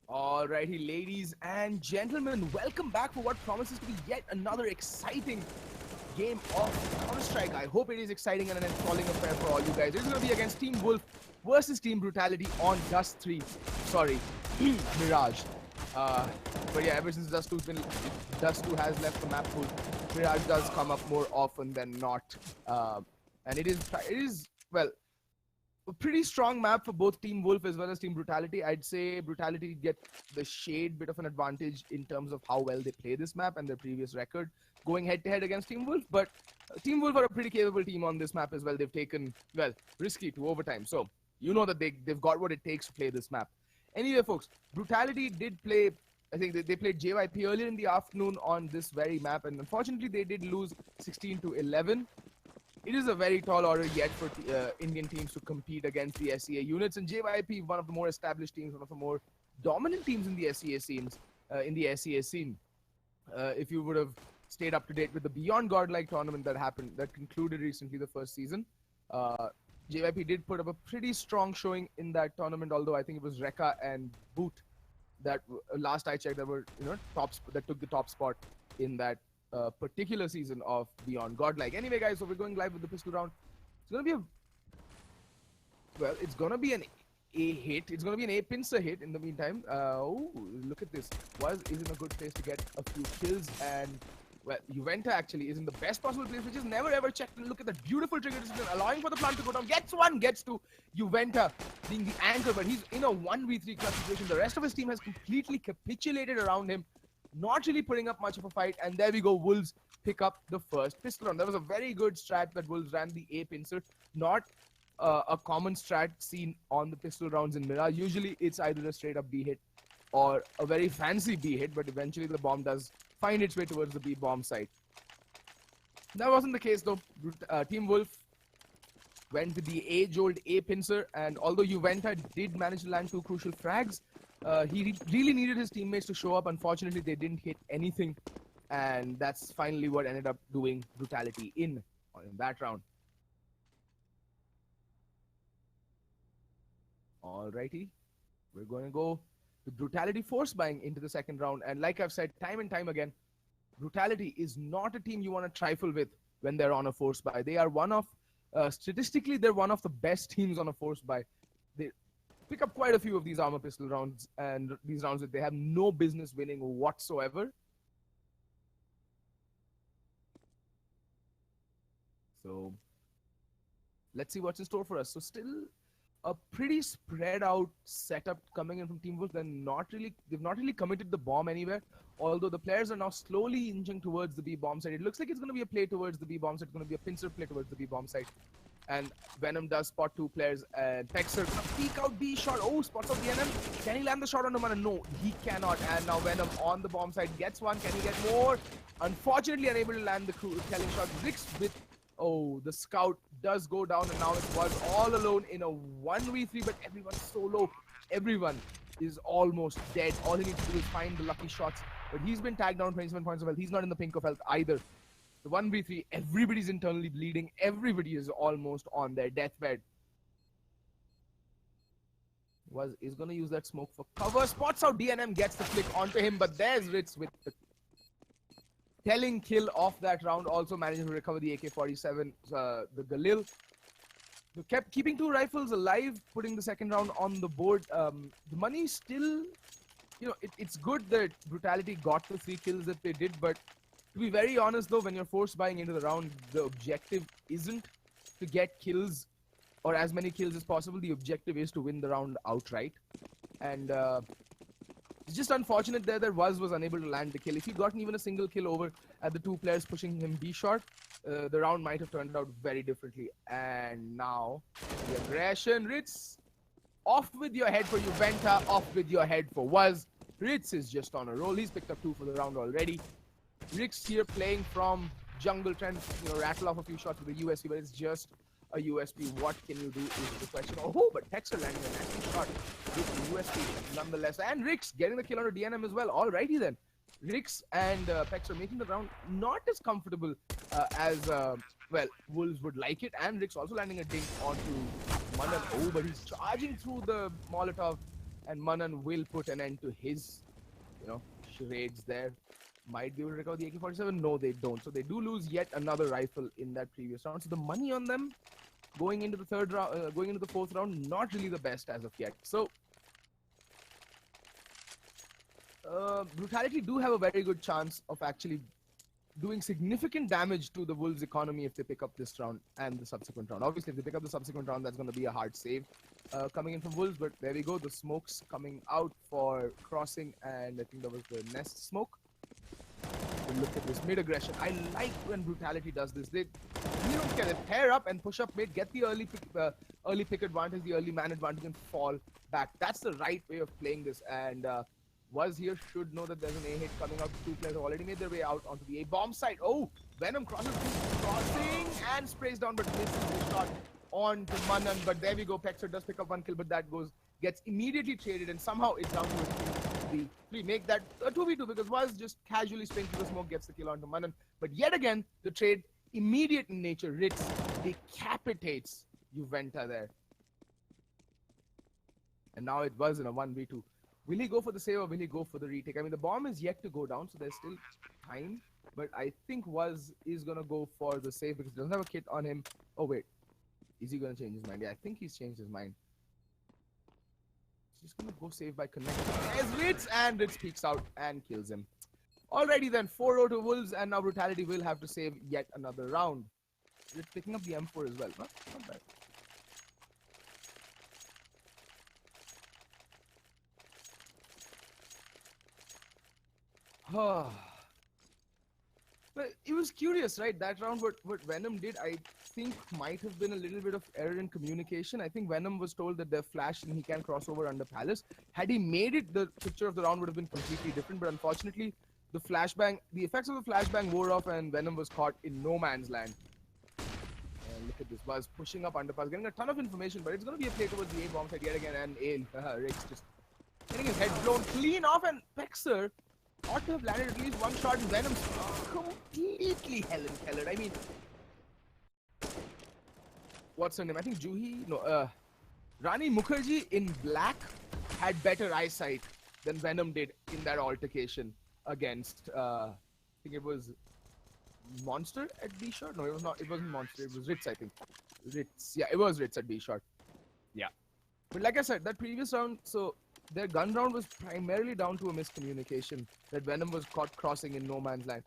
Speaker 9: Alrighty, ladies and gentlemen, welcome back for what promises to be yet another exciting game of Counter-Strike. I hope it is exciting and an enthralling affair for all you guys. It's going to be against Team Wolf versus Team Brutality on Dust 3. Sorry, Mirage. But yeah, ever since Dust 2 has left the map full, Mirage does come up more often than not. And it is, well, a pretty strong map for both Team Wolf as well as Team Brutality. I'd say Brutality get the shade bit of an advantage in terms of how well they play this map and their previous record going head-to-head against Team Wolf. But Team Wolf are a pretty capable team on this map as well. They've taken, well, risky to overtime. So you know that they've got what it takes to play this map. Anyway, folks, Brutality did play, I think they played JYP earlier in the afternoon on this very map. And unfortunately, they did lose 16-11. It is a very tall order yet for Indian teams to compete against the SEA units, and JYP, one of the more established teams, one of the more dominant teams in the SEA scenes, if you would have stayed up to date with the Beyond Godlike tournament that concluded recently the first season, JYP did put up a pretty strong showing in that tournament. Although I think it was Rekka and Boot that last I checked that were that took the top spot in that particular season of Beyond Godlike. Anyway, guys, so we're going live with the pistol round. It's gonna be it's gonna be an A hit. It's gonna be an A pincer hit in the meantime. Oh, look at this. Is in a good place to get a few kills, and well, Juventa actually is in the best possible place, which is never ever checked. And look at that beautiful trigger discipline, allowing for the plant to go down. Gets one, gets two. Juventa being the anchor, but he's in a 1v3 clutch situation. The rest of his team has completely capitulated around him, not really putting up much of a fight. And there we go, Wolves pick up the first pistol round. That was a very good strat that Wolves ran, the A pincer. Not a common strat seen on the pistol rounds in Mirage. Usually it's either a straight up B hit or a very fancy B hit, but eventually the bomb does find its way towards the B bomb site. That wasn't the case though. Team Wolf went with the age-old A pincer, and although Juventa did manage to land two crucial frags, he really needed his teammates to show up. Unfortunately, they didn't hit anything, and that's finally what ended up doing Brutality in that round. Alrighty, we're going to go with Brutality force buying into the second round, and like I've said time and time again, Brutality is not a team you want to trifle with when they're on a force buy. They are one of, statistically, they're one of the best teams on a force buy. They pick up quite a few of these armor pistol rounds, and these rounds that they have no business winning whatsoever. So let's see what's in store for us. So still a pretty spread out setup coming in from Team Wolf. They've not really committed the bomb anywhere, although the players are now slowly inching towards the B bomb site. It looks like it's going to be a play towards the B bomb site. It's going to be a pincer play towards the B bomb site. And Venom does spot two players, and Texer gonna peek out B shot. Oh, spots out the DNM. Can he land the shot on the man? No, he cannot. And now Venom on the bomb side gets one. Can he get more? Unfortunately, unable to land the telling shot. Rix with, oh, the scout does go down, and now it was all alone in a 1v3, but everyone's so low. Everyone is almost dead. All he needs to do is find the lucky shots, but he's been tagged down 27 points of health. He's not in the pink of health either. The 1v3, everybody's internally bleeding. Everybody is almost on their deathbed. Is going to use that smoke for cover. Spots out DNM, gets the flick onto him, but there's Ritz with the telling kill of that round. Also managing to recover the AK-47, the Galil. They kept keeping two rifles alive, putting the second round on the board. The money still, you know, it's good that Brutality got the 3 kills that they did, but to be very honest though, when you're force buying into the round, the objective isn't to get kills or as many kills as possible. The objective is to win the round outright. And it's just unfortunate there that was unable to land the kill. If he'd gotten even a single kill over at the two players pushing him B shot, the round might have turned out very differently. And now, the aggression, Ritz, off with your head for Juventa, off with your head for Waz. Ritz is just on a roll. He's picked up 2 for the round already. Rix here playing from jungle, trying to, you know, rattle off a few shots with a USP, but it's just a USP. What can you do is the question. Oh, but Texer landing a nasty shot with the USP nonetheless. And Rix getting the kill on a DNM as well. Alrighty then. Rix and Texer making the round not as comfortable as, well, Wolves would like it. And Rix also landing a dink onto Manan. Oh, but he's charging through the Molotov, and Manan will put an end to his, you know, charades there. might be able to recover the AK-47. No, they don't. So they do lose yet another rifle in that previous round. So the money on them going into the third round, going into the fourth round, not really the best as of yet. So Brutality do have a very good chance of actually doing significant damage to the Wolves' economy if they pick up this round and the subsequent round. Obviously, if they pick up the subsequent round, that's going to be a hard save coming in from Wolves. But there we go. The smokes coming out for crossing, and I think that was the nest smoke. Look at this mid-aggression. I like when Brutality does this. They don't care. They pair up and push up mid, get the early pick advantage, the early man advantage, and fall back. That's the right way of playing this. And Was here should know that there's an A hit coming out. Two players have already made their way out onto the A bomb site. Oh, Venom crosses crossing and sprays down, but misses the shot on to Manan. But there we go. Pexer does pick up one kill, but that gets immediately traded, and somehow it's down to a 2v3. Make that a 2v2 because Was just casually spraying through the smoke, gets the kill onto Manan. But yet again, the trade immediate in nature. Ritz decapitates Juventa there. And now it was in a 1v2. Will he go for the save or will he go for the retake? I mean, the bomb is yet to go down, so there's still time. But I think Was is going to go for the save because he doesn't have a kit on him. Oh, wait. Is he going to change his mind? Yeah, I think he's changed his mind. He's just going to go save by connecting. There's Ritz, and Ritz peeks out and kills him. Alrighty then, 4-0 to Wolves, and now Brutality will have to save yet another round. Ritz picking up the M4 as well. Not bad. But it was curious, right? That round, what Venom did, I think might have been a little bit of error in communication. I think Venom was told that they're flashed and he can cross over under Palace. Had he made it, the picture of the round would have been completely different. But unfortunately, the effects of the flashbang wore off and Venom was caught in no man's land. And look at this, Buzz pushing up underpass, getting a ton of information, but it's going to be a play towards the A bomb side yet again, and Riggs just getting his head blown clean off, and Pexer ought to have landed at least one shot, and Venom's completely Helen Kellered. I mean, what's her name? I think Rani Mukherjee in black had better eyesight than Venom did in that altercation against, I think it was Monster at B shot. No, it was not. It wasn't Monster. It was Ritz, I think. Ritz. Yeah, it was Ritz at B shot. Yeah. But like I said, that previous round, so their gun round was primarily down to a miscommunication that Venom was caught crossing in no man's land.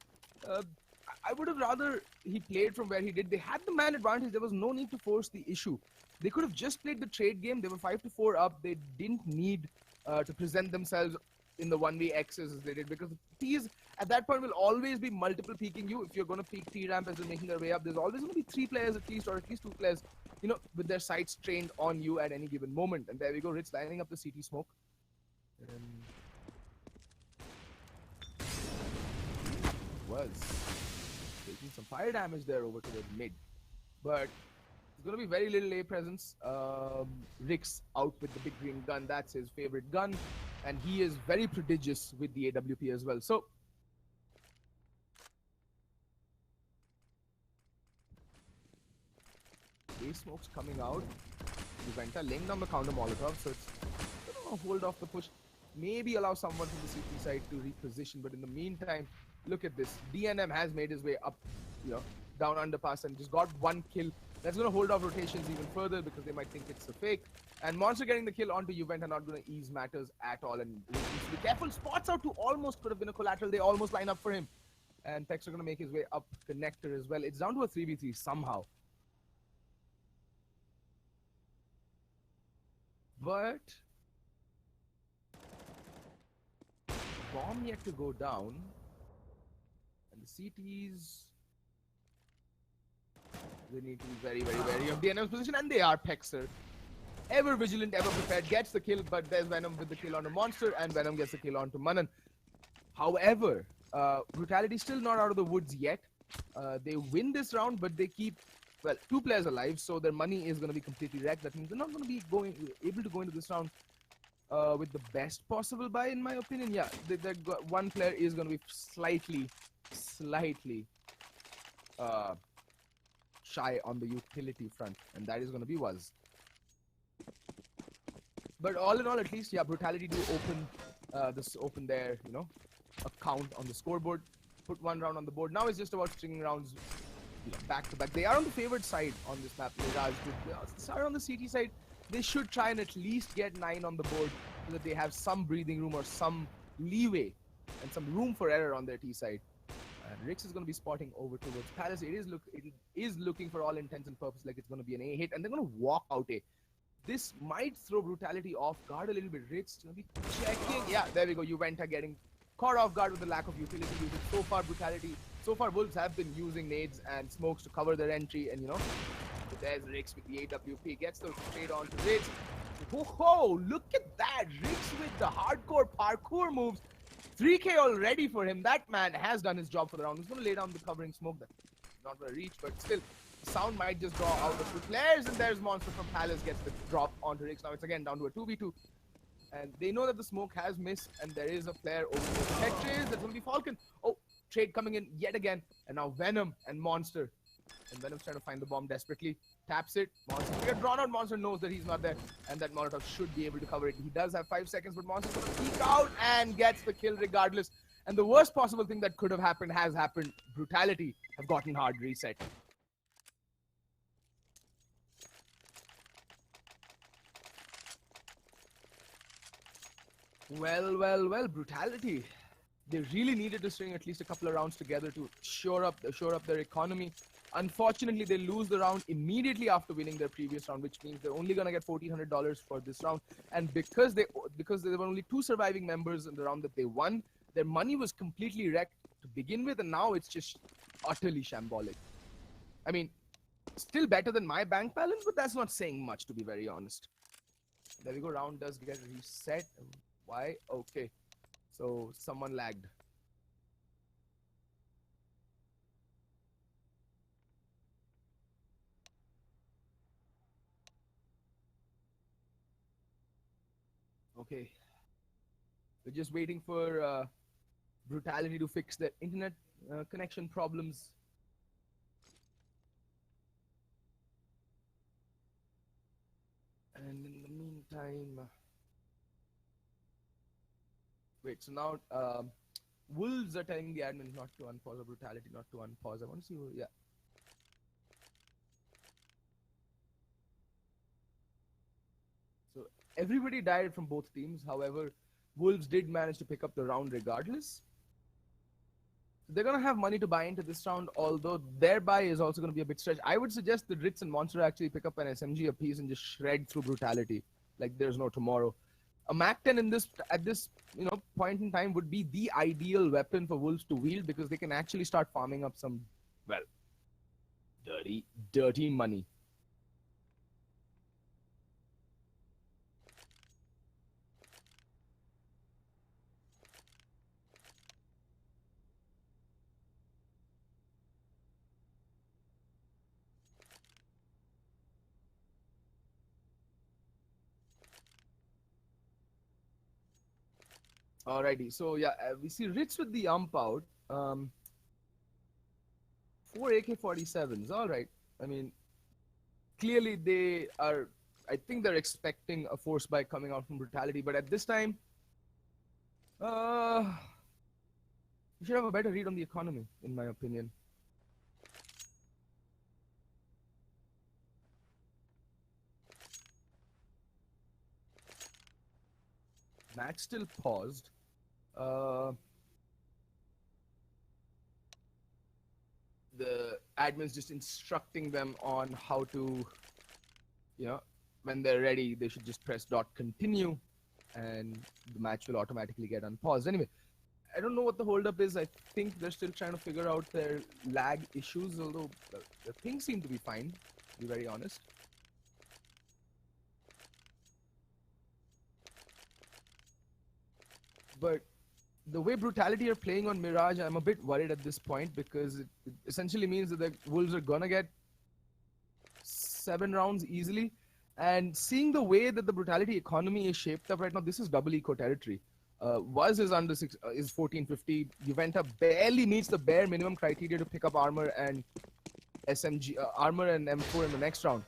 Speaker 9: I would have rather he played from where he did. They had the man advantage. There was no need to force the issue. They could have just played the trade game. They were 5-4 up. They didn't need to present themselves in the 1vXs as they did, because the T's at that point will always be multiple peeking you. If you're going to peek T-ramp as they're making their way up, there's always going to be 3 players at least, or at least 2 players, you know, with their sights trained on you at any given moment. And there we go, Ritz lining up the CT smoke. Was taking some fire damage there over to the mid, but it's going to be very little A presence. Rick's out with the big green gun. That's his favorite gun, and he is very prodigious with the AWP as well. So A smoke's coming out. Juventa laying down the counter Molotov, so it's going to hold off the push. Maybe allow someone from the CT side to reposition, but in the meantime, look at this. DNM has made his way up, you know, down underpass and just got 1 kill. That's going to hold off rotations even further because they might think it's a fake. And Monster getting the kill onto Juventa not going to ease matters at all. And needs to be careful. Spots out to almost could have been a collateral. They almost line up for him. And Pex are going to make his way up connector as well. It's down to a 3v3 somehow. But bomb yet to go down, and the CTs, they need to be very, very wary of DNM's position, and they are. Pexer, ever vigilant, ever prepared, gets the kill, but there's Venom with the kill on the Monster, and Venom gets the kill onto Manan. However, Brutality still not out of the woods yet. They win this round, but they keep, well, 2 players alive, so their money is going to be completely wrecked. That means they're not going to be able to go into this round with the best possible buy, in my opinion. Yeah, one player is going to be slightly shy on the utility front, and that is going to be Was. But all in all, at least, yeah, Brutality do open this open there, you know, a count on the scoreboard, put 1 round on the board. Now it's just about stringing rounds back to back. They are on the favored side on this map. They are on the CT side. They should try and at least get 9 on the board so that they have some breathing room or some leeway and some room for error on their T side. And Rix is going to be spotting over towards Palace. It is looking for all intents and purposes like it's going to be an A hit, and they're going to walk out A. This might throw Brutality off guard a little bit. Rix going to be checking. Yeah, there we go. Juventa getting caught off guard with the lack of utility usage. So far Wolves have been using nades and smokes to cover their entry, and there's Rix with the AWP. Gets the trade on to Rix. Whoa, look at that. Rix with the hardcore parkour moves. 3k already for him. That man has done his job for the round. He's going to lay down the covering smoke. That's not going to reach, but still, the sound might just draw out the 2 players. And there's Monster from Palace gets the drop onto Rix. Now it's again down to a 2v2. And they know that the smoke has missed, and there is a player over the Tetris. That's going to be Falcon. Oh, trade coming in yet again. And now Venom and Monster. And Venom's trying to find the bomb desperately. Taps it. Monster. We get drawn out. Monster knows that he's not there. And that Molotov should be able to cover it. He does have 5 seconds, but Monster's going to peek out and gets the kill regardless. And the worst possible thing that could have happened has happened. Brutality have gotten hard reset. Well, Brutality. They really needed to string at least a couple of rounds together to shore up their economy. Unfortunately, they lose the round immediately after winning their previous round, which means they're only gonna get $1,400 for this round. And because there were only 2 surviving members in the round that they won, their money was completely wrecked to begin with, and now it's just utterly shambolic. I mean, still better than my bank balance, but that's not saying much, to be very honest. There we go. Round does get reset. Why? Okay. So someone lagged. Okay. We're just waiting for Brutality to fix their internet connection problems. And in the meantime... Wait, so now Wolves are telling the admin not to unpause, or Brutality not to unpause. I want to see who, yeah. So everybody died from both teams. However, Wolves did manage to pick up the round regardless. They're going to have money to buy into this round, although their buy is also going to be a bit stretched. I would suggest that Ritz and Monster actually pick up an SMG apiece and just shred through Brutality like there's no tomorrow. A MAC-10 at this point in time would be the ideal weapon for Wolves to wield, because they can actually start farming up some, well, dirty money. Alrighty, so yeah, we see Ritz with the ump out. 4 AK-47s, alright. I mean, clearly they are, I think they're expecting a force buy coming out from Brutality, but at this time, you should have a better read on the economy, in my opinion. Match still paused. The admin's just instructing them on how to, when they're ready, they should just press .continue, and the match will automatically get unpaused. Anyway, I don't know what the holdup is. I think they're still trying to figure out their lag issues, although the things seem to be fine, to be very honest. But the way Brutality are playing on Mirage, I'm a bit worried at this point, because it essentially means that the Wolves are gonna get 7 rounds easily. And seeing the way that the Brutality economy is shaped up right now, this is double eco territory. Wuz is under 1450. Juventa barely meets the bare minimum criteria to pick up armor and SMG, armor and M4 in the next round.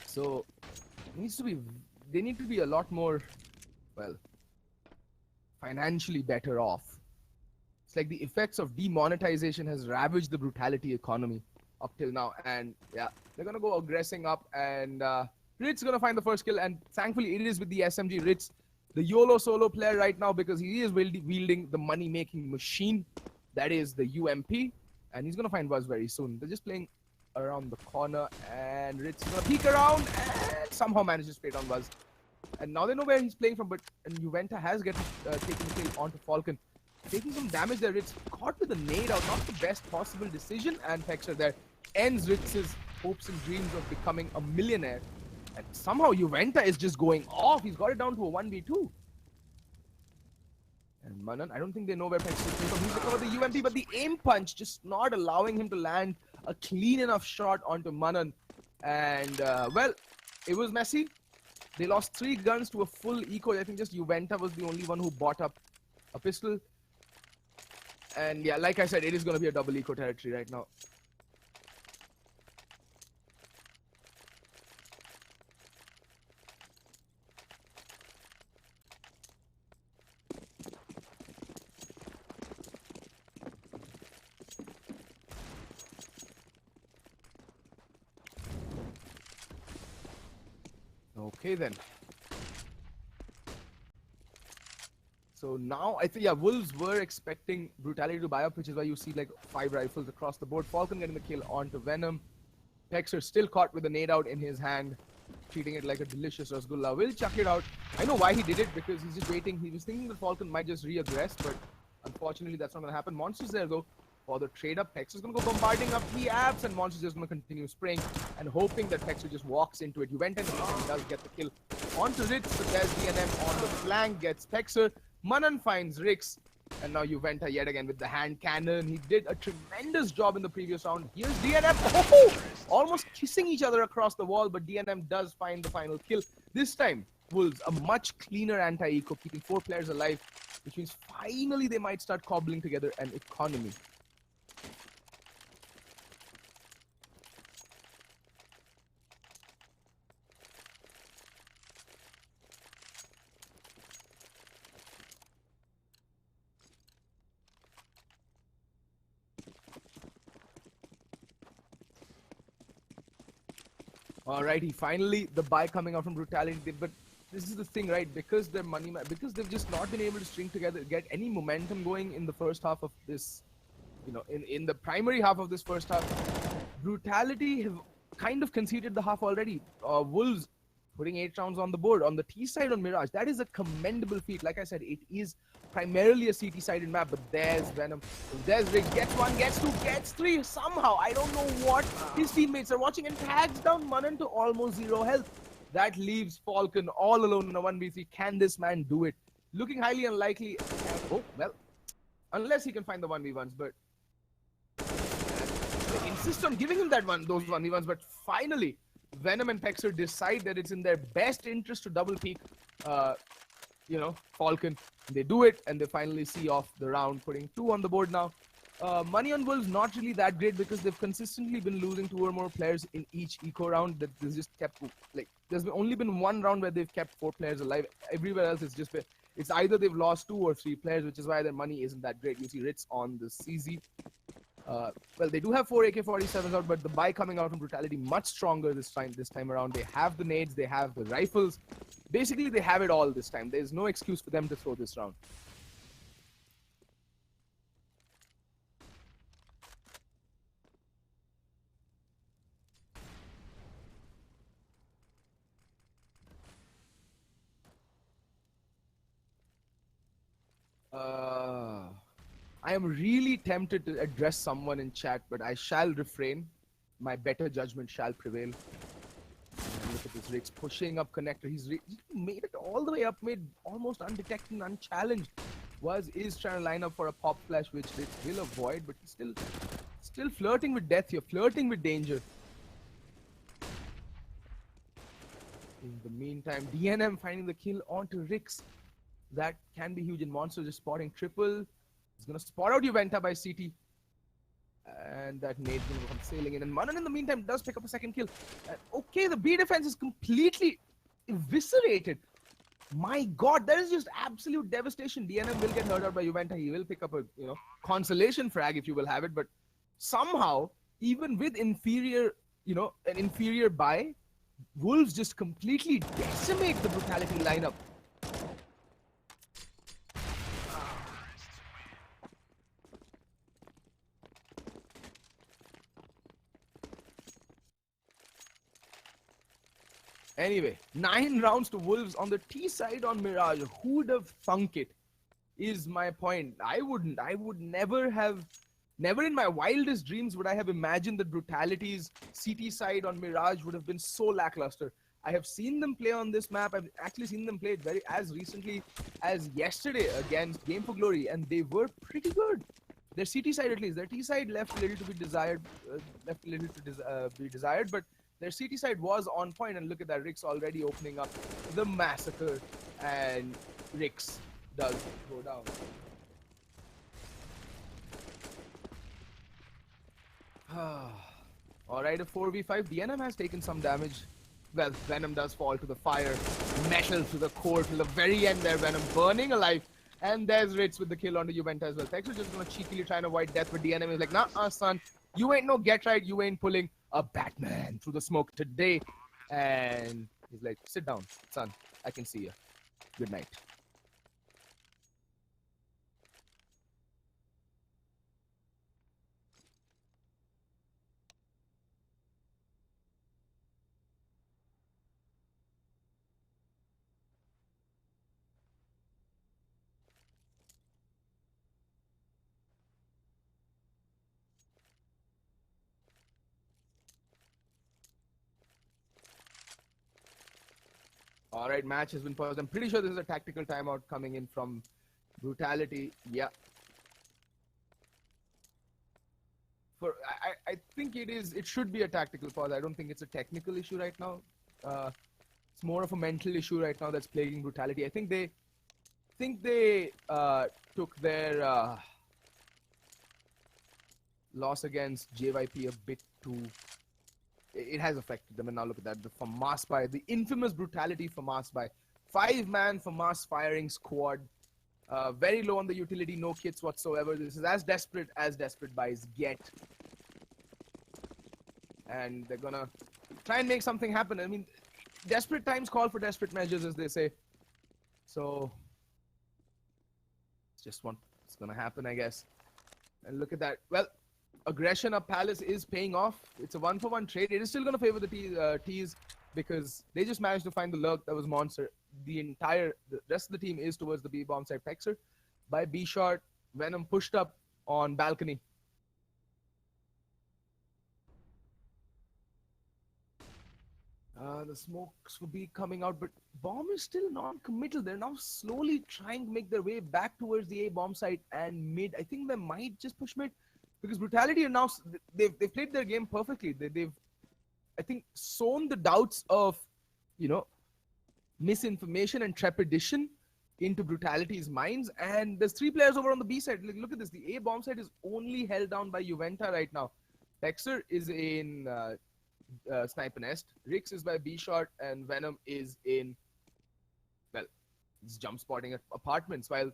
Speaker 9: So they need to be a lot more, well, financially better off. It's like the effects of demonetization has ravaged the Brutality economy up till now. And yeah, they're going to go aggressing up, and Ritz going to find the first kill. And thankfully, it is with the SMG. Ritz, the YOLO solo player right now, because he is wielding the money-making machine. That is the UMP. And he's going to find Buzz very soon. They're just playing around the corner, and Ritz is going to peek around and somehow manages to spray it on Buzz. And now they know where he's playing from, but and Juventa has taken the kill onto Falcon. Taking some damage there. Ritz caught with a nade out, not the best possible decision, and Pexer there ends Ritz's hopes and dreams of becoming a millionaire. And somehow Juventa is just going off. He's got it down to a 1v2. And Manan, I don't think they know where Pexer is playing from. He's recovered the UMP, but the aim punch just not allowing him to land a clean enough shot onto Manan. And, well, it was messy. They lost 3 guns to a full eco. I think just Juventa was the only one who bought up a pistol. And yeah, like I said, it is going to be a double eco territory right now. Okay then. So now I think, yeah, Wolves were expecting Brutality to buy up, which is why you see like 5 rifles across the board. Falcon getting the kill onto Venom. Pexer still caught with a nade out in his hand, treating it like a delicious Rasgulla. Will chuck it out. I know why he did it, because he's just waiting. He was thinking that Falcon might just re-aggress, but unfortunately that's not going to happen. Monster's there though for the trade up. Pexer's going to go bombarding up the apps, and Monster's just going to continue spraying and hoping that Pexer just walks into it. Juventa does get the kill onto Ritz, but there's DNM on the flank, gets Pexer. Manan finds Rix, and now Juventa yet again with the hand cannon. He did a tremendous job in the previous round. Here's DNM, almost kissing each other across the wall, but DNM does find the final kill. This time, Wolves, a much cleaner anti-eco, keeping 4 players alive, which means finally they might start cobbling together an economy. Alrighty, finally the buy coming out from Brutality, but this is the thing, right? Because they're because they've just not been able to string together, get any momentum going in the first half of this, you know, in the primary half of this first half. Brutality have kind of conceded the half already. Wolves putting 8 rounds on the board. On the T side on Mirage, that is a commendable feat. Like I said, it is primarily a CT-sided map, but there's Venom, there's Riggs, gets 1, gets 2, gets 3, somehow. I don't know what his teammates are watching, and tags down Manan to almost 0 health. That leaves Falcon all alone in a 1v3. Can this man do it? Looking highly unlikely. Oh, well, unless he can find the 1v1s, but they insist on giving him those 1v1s, but finally, Venom and Pexer decide that it's in their best interest to double peek, you know, Falcon. They do it, and they finally see off the round, putting 2 on the board now. Money on Wolves not really that great, because they've consistently been losing 2 or more players in each eco round. That there's just kept, like, there's only been 1 round where they've kept 4 players alive. Everywhere else it's either they've lost 2 or 3 players, which is why their money isn't that great. You see Ritz on the CZ. Well, they do have 4 AK-47s out, but the buy coming out from Brutality much stronger this time around. They have the nades, they have the rifles. Basically, they have it all this time. There's no excuse for them to throw this round. I am really tempted to address someone in chat, but I shall refrain. My better judgment shall prevail. And look at this Riggs pushing up connector. He made it all the way up mid, almost undetected and unchallenged. Is trying to line up for a pop flash, which Riggs will avoid, but he's still flirting with death here, flirting with danger. In the meantime, DNM finding the kill onto Riggs. That can be huge, and Monster just spotting triple. He's gonna spot out Juventa by CT. And that nade's gonna come sailing in. And Manan in the meantime does pick up a second kill. And okay, the B defense is completely eviscerated. My God, that is just absolute devastation. DNM will get hurt out by Juventa. He will pick up a consolation frag if you will have it, but somehow, even with inferior, an inferior buy, Wolves just completely decimate the Brutality lineup. Anyway, 9 rounds to Wolves on the T side on Mirage. Who'd have thunk it? Is my point. I would never in my wildest dreams would I have imagined that Brutality's CT side on Mirage would have been so lackluster. I have seen them play on this map. I've actually seen them play as recently as yesterday against Game for Glory, and they were pretty good. Their CT side, at least, their T side left a little to be desired, but their CT side was on point, and look at that, Rix already opening up the massacre, and Rix does go down. Alright, a 4v5. DNM has taken some damage. Well, Venom does fall to the fire. Metal to the core till the very end there. Venom burning alive. And there's Ritz with the kill onto Juventa as well. Texas just gonna cheekily try and avoid death, but DNM is like, nah, son. You ain't no get right. You ain't pulling a Batman through the smoke today. And he's like, sit down, son. I can see you. Good night. Alright, match has been paused. I'm pretty sure this is a tactical timeout coming in from Brutality. Yeah. I think it should be a tactical pause. I don't think it's a technical issue right now. It's more of a mental issue right now that's plaguing Brutality. I think they took their loss against JYP a bit too. It has affected them, and now look at that. The FAMAS buy, the infamous Brutality FAMAS buy. 5-man FAMAS firing squad. Very low on the utility, no kits whatsoever. This is as desperate buys get. And they're gonna try and make something happen. I mean, desperate times call for desperate measures, as they say. So, it's just what's gonna happen, I guess. And look at that. Well, aggression up Palace is paying off. It's a 1-for-1 trade. It is still going to favor the T's because they just managed to find the lurk that was monster. The rest of the team is towards the B bomb side. Pexer by B shot. Venom pushed up on balcony. The smokes will be coming out, but bomb is still non-committal. They're now slowly trying to make their way back towards the A bomb site and mid. I think they might just push mid. Because Brutality are now, they've played their game perfectly. They've, I think, sown the doubts of, misinformation and trepidation into Brutality's minds. And there's 3 players over on the B side. Look at this. The A bomb side is only held down by Juventa right now. Pexer is in Sniper Nest. Rix is by B shot. And Venom is in, he's jump spotting at apartments. While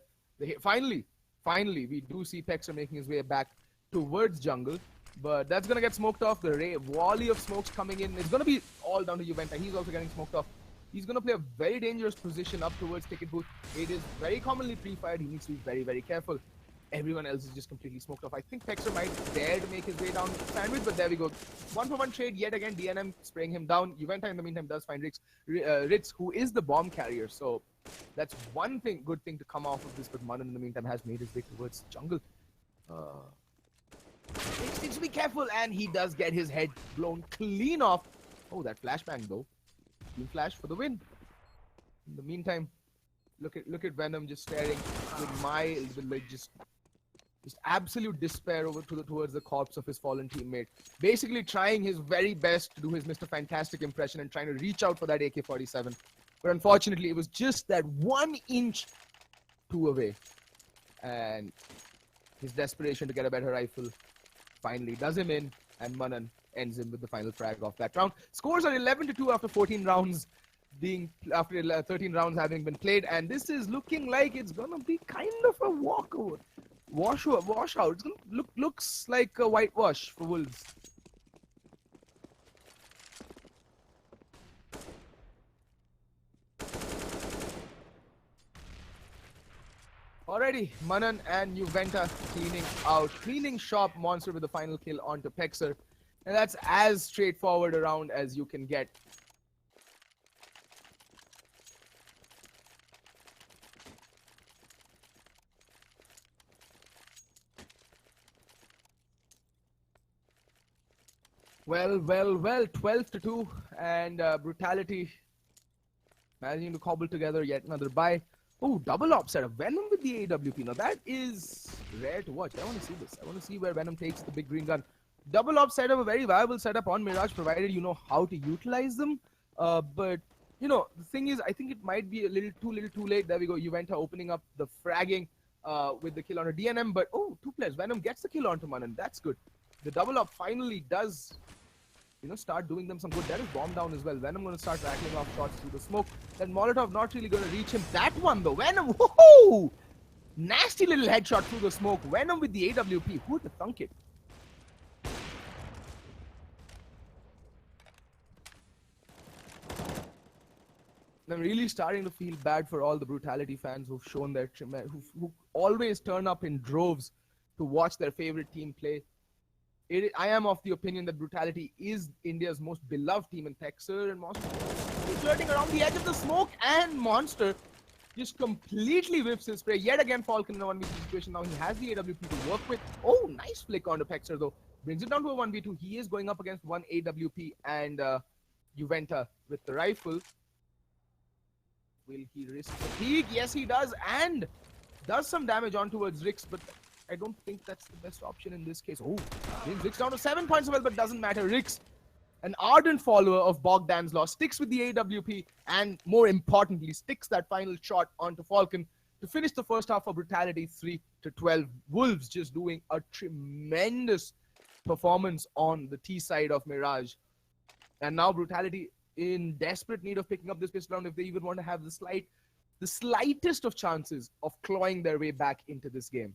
Speaker 9: finally, we do see Pexer making his way back towards jungle, but that's gonna get smoked off. The volley of smokes coming in. It's gonna be all down to Juventa. He's also getting smoked off. He's gonna play a very dangerous position up towards ticket booth. It is very commonly pre-fired. He needs to be very, very careful. Everyone else is just completely smoked off. I think Pexer might dare to make his way down sandwich, but there we go. 1-for-1 trade yet again. DNM spraying him down. Juventa in the meantime does find Ritz, who is the bomb carrier. So that's one good thing to come off of this. But Manan in the meantime has made his way towards jungle. He needs to be careful, and he does get his head blown clean off. Oh, that flashbang though. Clean flash for the win. In the meantime, look at Venom just staring with just absolute despair towards the corpse of his fallen teammate. Basically trying his very best to do his Mr. Fantastic impression and trying to reach out for that AK-47. But unfortunately, it was just that 1 inch too away. And his desperation to get a better rifle finally does him in, and Manan ends him with the final frag off that round. Scores are 11-2 after 14 rounds. being after 13 rounds having been played, and this is looking like it's gonna be kind of a washout. It's gonna looks like a whitewash for Wolves. Alrighty, Manan and Juventa cleaning shop. Monster with the final kill onto Pexer. And that's as straightforward a round as you can get. Well, 12-2, and Brutality managing to cobble together yet another buy. Oh, double op setup. Venom with the AWP. Now that is rare to watch. I want to see this. I want to see where Venom takes the big green gun. Double op setup, a very viable setup on Mirage, provided you know how to utilize them. But, you know, the thing is, I think it might be a little too late. There we go. Juventa opening up the fragging with the kill on a DNM. But, oh, 2 players. Venom gets the kill onto Manan. That's good. The double up finally does, you know, start doing them some good. That is bomb down as well. Venom going to start rattling off shots through the smoke. Then Molotov not really going to reach him. That one though, Venom, woohoo! Nasty little headshot through the smoke. Venom with the AWP. Who would have thunk it? I'm really starting to feel bad for all the Brutality fans who've shown their who always turn up in droves to watch their favorite team play. I am of the opinion that Brutality is India's most beloved team, in Pexer and Monster is flirting around the edge of the smoke, and Monster just completely whips his spray. Yet again, Falcon in a 1v2 situation. Now he has the AWP to work with. Oh, nice flick onto Pexer though. Brings it down to a 1v2. He is going up against one AWP and Juventa with the rifle. Will he risk the peak? Yes, he does, and does some damage on towards Rix, but I don't think that's the best option in this case. Oh, brings Rix down to 7 points as well, but doesn't matter. Rix, an ardent follower of Bogdan's Law, sticks with the AWP and, more importantly, sticks that final shot onto Falcon to finish the first half of Brutality 3-12. Wolves just doing a tremendous performance on the T side of Mirage. And now Brutality in desperate need of picking up this pistol round if they even want to have the slightest of chances of clawing their way back into this game.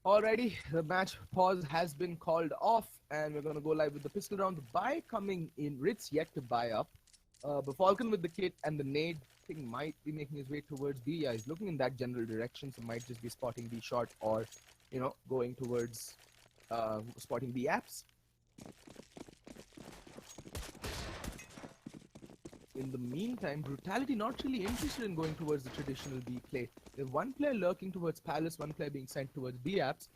Speaker 9: Alrighty, the match pause has been called off, and we're going to go live with the pistol round. The buy coming in. Ritz yet to buy up. But Falcon with the kit and the nade thing might be making his way towards B. Yeah, he's looking in that general direction, so might just be spotting B short or, you know, going towards spotting B apps. In the meantime, Brutality not really interested in going towards the traditional B play. They have one player lurking towards Palace, one player being sent towards B apps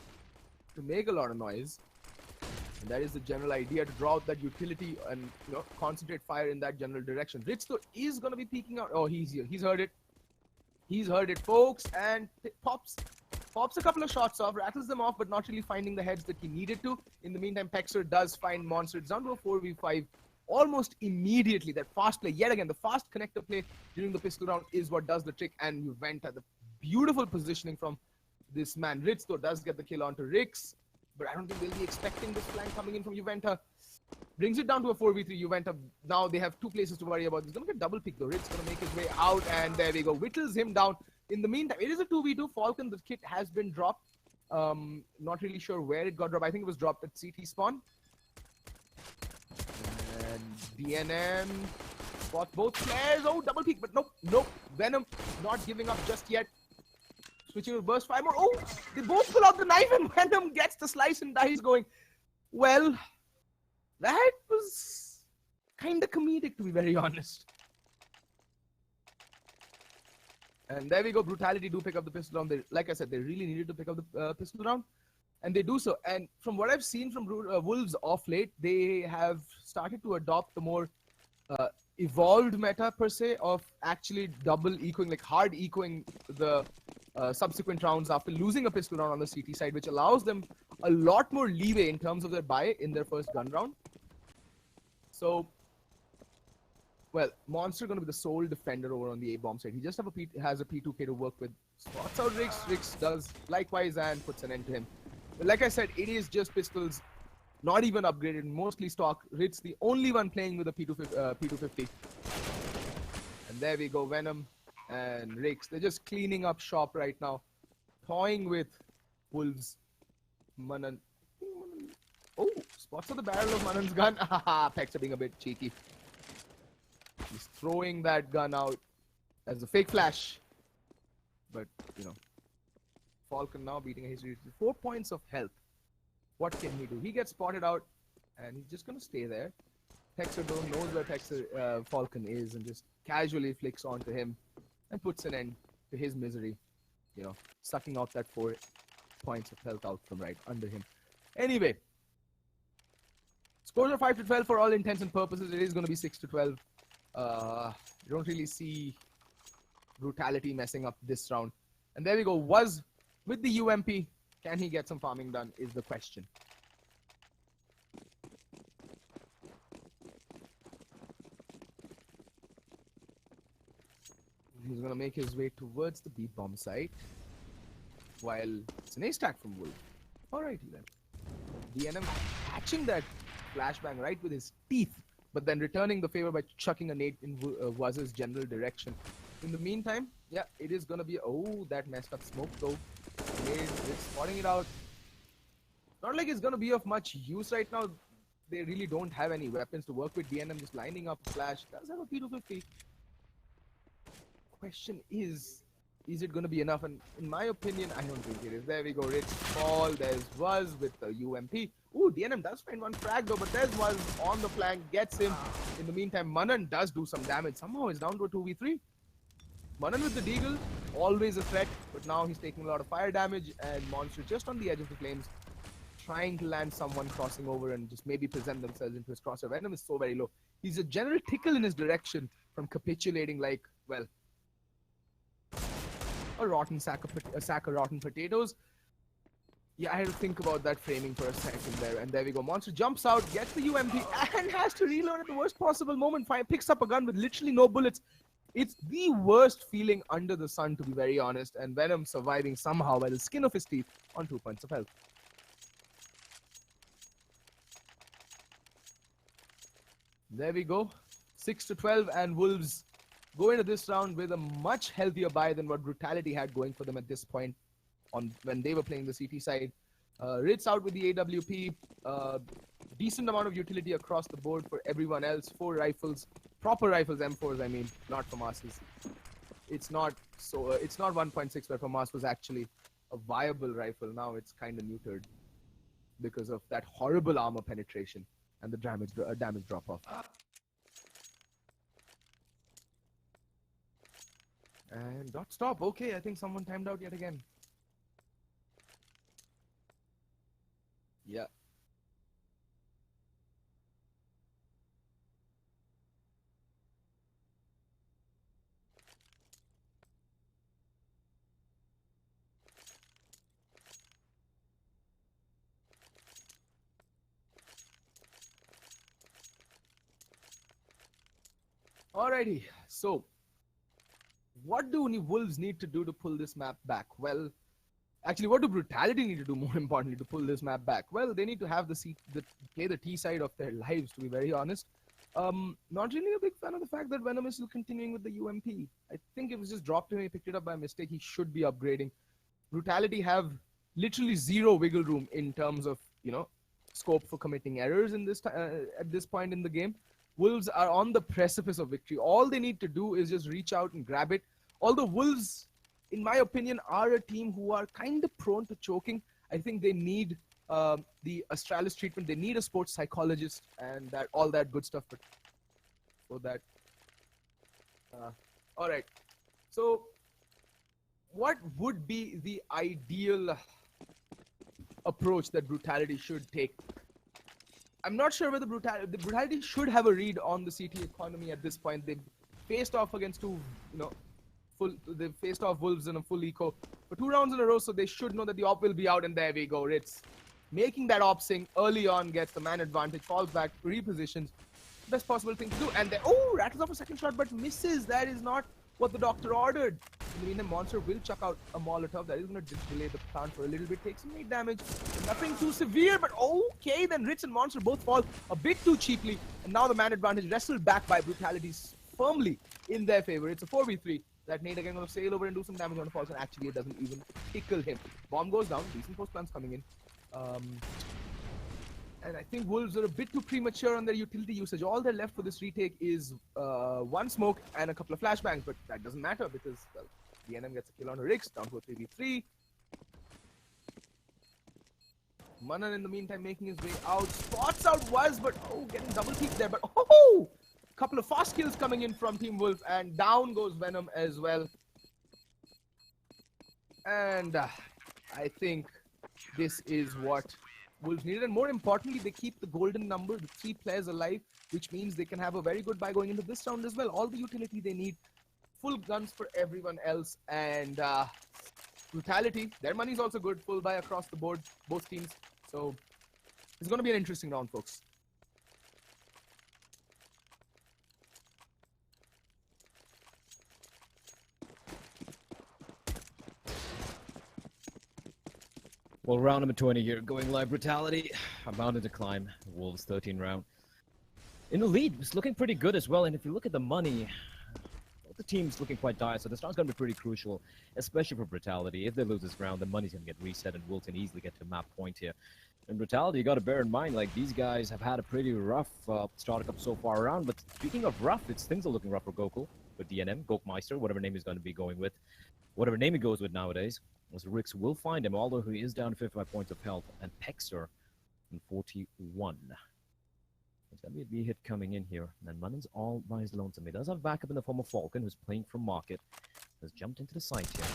Speaker 9: to make a lot of noise. And that is the general idea, to draw out that utility and, you know, concentrate fire in that general direction. Ritz though is going to be peeking out. Oh, he's here. He's heard it. He's heard it, folks, and pops a couple of shots off, rattles them off, but not really finding the heads that he needed to. In the meantime, Pexer does find Monster. It's down to a 4v5. Almost immediately, that fast play, yet again, the fast connector play during the pistol round is what does the trick, and Juventa, the beautiful positioning from this man. Ritz, though, does get the kill onto Rix, but I don't think they'll be expecting this flank coming in from Juventa. Brings it down to a 4v3. Juventa, now they have 2 places to worry about. He's going to get double pick, though. Ritz going to make his way out, and there we go. Whittles him down. In the meantime, it is a 2v2. Falcon, the kit has been dropped. Not really sure where it got dropped. I think it was dropped at CT spawn. DNM spot both players. Oh, double peek, but nope. Venom not giving up just yet. Switching to burst 5 more. Oh, they both pull out the knife, and Venom gets the slice and dice going. Well, that was kind of comedic, to be very honest. And there we go. Brutality do pick up the pistol round. Like I said, they really needed to pick up the pistol round. And they do so. And from what I've seen from Wolves off late, they have started to adopt the more evolved meta per se of actually double echoing, like hard echoing the subsequent rounds after losing a pistol round on the CT side, which allows them a lot more leeway in terms of their buy in their first gun round. So, well, Monster going to be the sole defender over on the A-bomb side. He just has a P2K to work with. Spots out Rix. Rix does likewise and puts an end to him. But like I said, it is just pistols, not even upgraded, mostly stock. Rix the only one playing with a P250. And there we go, Venom and Rix. They're just cleaning up shop right now. Toying with Wolves. Manan. Oh, spots on the barrel of Manan's gun. Haha, Pex are being a bit cheeky. He's throwing that gun out as a fake flash. But, you know, Falcon now beating his 4 points of health. What can he do? He gets spotted out and he's just going to stay there. Texador knows where Falcon is and just casually flicks onto him and puts an end to his misery. You know, sucking out that 4 points of health out from right under him. Anyway, scores are 5-12 for all intents and purposes. It is going to be 6-12. You don't really see Brutality messing up this round. And there we go. Was with the UMP. Can he get some farming done is the question. He's going to make his way towards the B-bomb site. While it's an A-stack from Wolf. Alrighty then. DNM catching that flashbang right with his teeth. But then returning the favor by chucking a nade in Waz's general direction. In the meantime, yeah, it is going to be... Oh, that messed up smoke though. It's spotting it out. Not like it's going to be of much use right now. They really don't have any weapons to work with. DNM just lining up Flash. Does have a P250. Question is it going to be enough? And in my opinion, I don't think it is. There we go. Rich fall. There's Waz with the UMP. Ooh, DNM does find one frag though, but there's Waz on the flank. Gets him. In the meantime, Manan does do some damage. Somehow he's down to a 2v3. Manan with the Deagle, always a threat, but now he's taking a lot of fire damage, and Monster just on the edge of the flames, trying to land someone crossing over and just maybe present themselves into his crosshair. Venom is so very low. He's a general tickle in his direction from capitulating like, well, a rotten sack of rotten potatoes. Yeah, I had to think about that framing for a second there, and there we go. Monster jumps out, gets the UMP, and has to reload at the worst possible moment. Picks up a gun with literally no bullets. It's the worst feeling under the sun, to be very honest, and Venom surviving somehow by the skin of his teeth on 2 points of health. There we go. 6-12, and Wolves go into this round with a much healthier buy than what Brutality had going for them at this point when they were playing the CT side. Ritz out with the AWP. Decent amount of utility across the board for everyone else. 4 rifles. Proper rifles, M4s, I mean, not FAMAS's. It's not 1.6 where FAMAS was actually a viable rifle. Now it's kind of neutered because of that horrible armor penetration and the damage drop-off. And dot stop. Okay, I think someone timed out yet again. Yeah. Alrighty, so what do Wolves need to do to pull this map back? Well, actually, what do Brutality need to do, more importantly, to pull this map back? Well, they need to have play the T side of their lives, to be very honest. Not really a big fan of the fact that Venom is still continuing with the UMP. I think it was just dropped him, he picked it up by mistake. He should be upgrading. Brutality have literally zero wiggle room in terms of, you know, scope for committing errors in this at this point in the game. Wolves are on the precipice of victory. All they need to do is just reach out and grab it. Although Wolves, in my opinion, are a team who are kind of prone to choking. I think they need the Astralis treatment. They need a sports psychologist and all that good stuff. But for that, all right. So, what would be the ideal approach that Brutality should take? I'm not sure whether Brutality should have a read on the CT economy at this point. They've faced off against two, they've faced off Wolves in a full eco for 2 rounds in a row, so they should know that the op will be out, and there we go. Ritz making that op sing early on, gets the man advantage, falls back, repositions. Best possible thing to do, and then, rattles off a second shot, but misses. That is not what the doctor ordered. In the meantime, Monster will chuck out a Molotov. That is going to delay the plant for a little bit, take some meat damage. Nothing too severe, but okay, then Ritz and Monster both fall a bit too cheaply, and now the man advantage wrestled back by Brutality firmly in their favor. It's a 4v3. That nade again going to sail over and do some damage on the falls, and actually it doesn't even tickle him. Bomb goes down, decent post plants coming in. And I think Wolves are a bit too premature on their utility usage. All they're left for this retake is 1 smoke and a couple of flashbangs, but that doesn't matter because, well, the NM gets a kill on Rix, down to a 3v3. Manan in the meantime making his way out. Spots out was, but getting double peeked there. But couple of fast kills coming in from Team Wolf, and down goes Venom as well. And I think this is what Wolves needed, and more importantly, they keep the golden number, the 3 players alive, which means they can have a very good buy going into this round as well. All the utility they need, full guns for everyone else, and Brutality, their money is also good, full buy across the board, both teams. So it's going to be an interesting round, folks.
Speaker 10: Well, round number 20 here, going live. Brutality, bound to climb. Wolves 13 round. In the lead, it's looking pretty good as well. And if you look at the money, both the team's looking quite dire. So this round's going to be pretty crucial, especially for Brutality. If they lose this round, the money's going to get reset, and Wolves can easily get to map point here. And Brutality, you got to bear in mind, like, these guys have had a pretty rough startup up so far around. But speaking of rough, things are looking rough for Gokul with DNM, Gokmeister, whatever name he's going to be going with. Whatever name he goes with nowadays. So Rix will find him, although he is down to 55 points of health, and Pexter in 41. There's going to be a B hit coming in here, and Munan's all by his lonesome. He does have backup in the form of Falcon, who's playing from Market. Has jumped into the site here,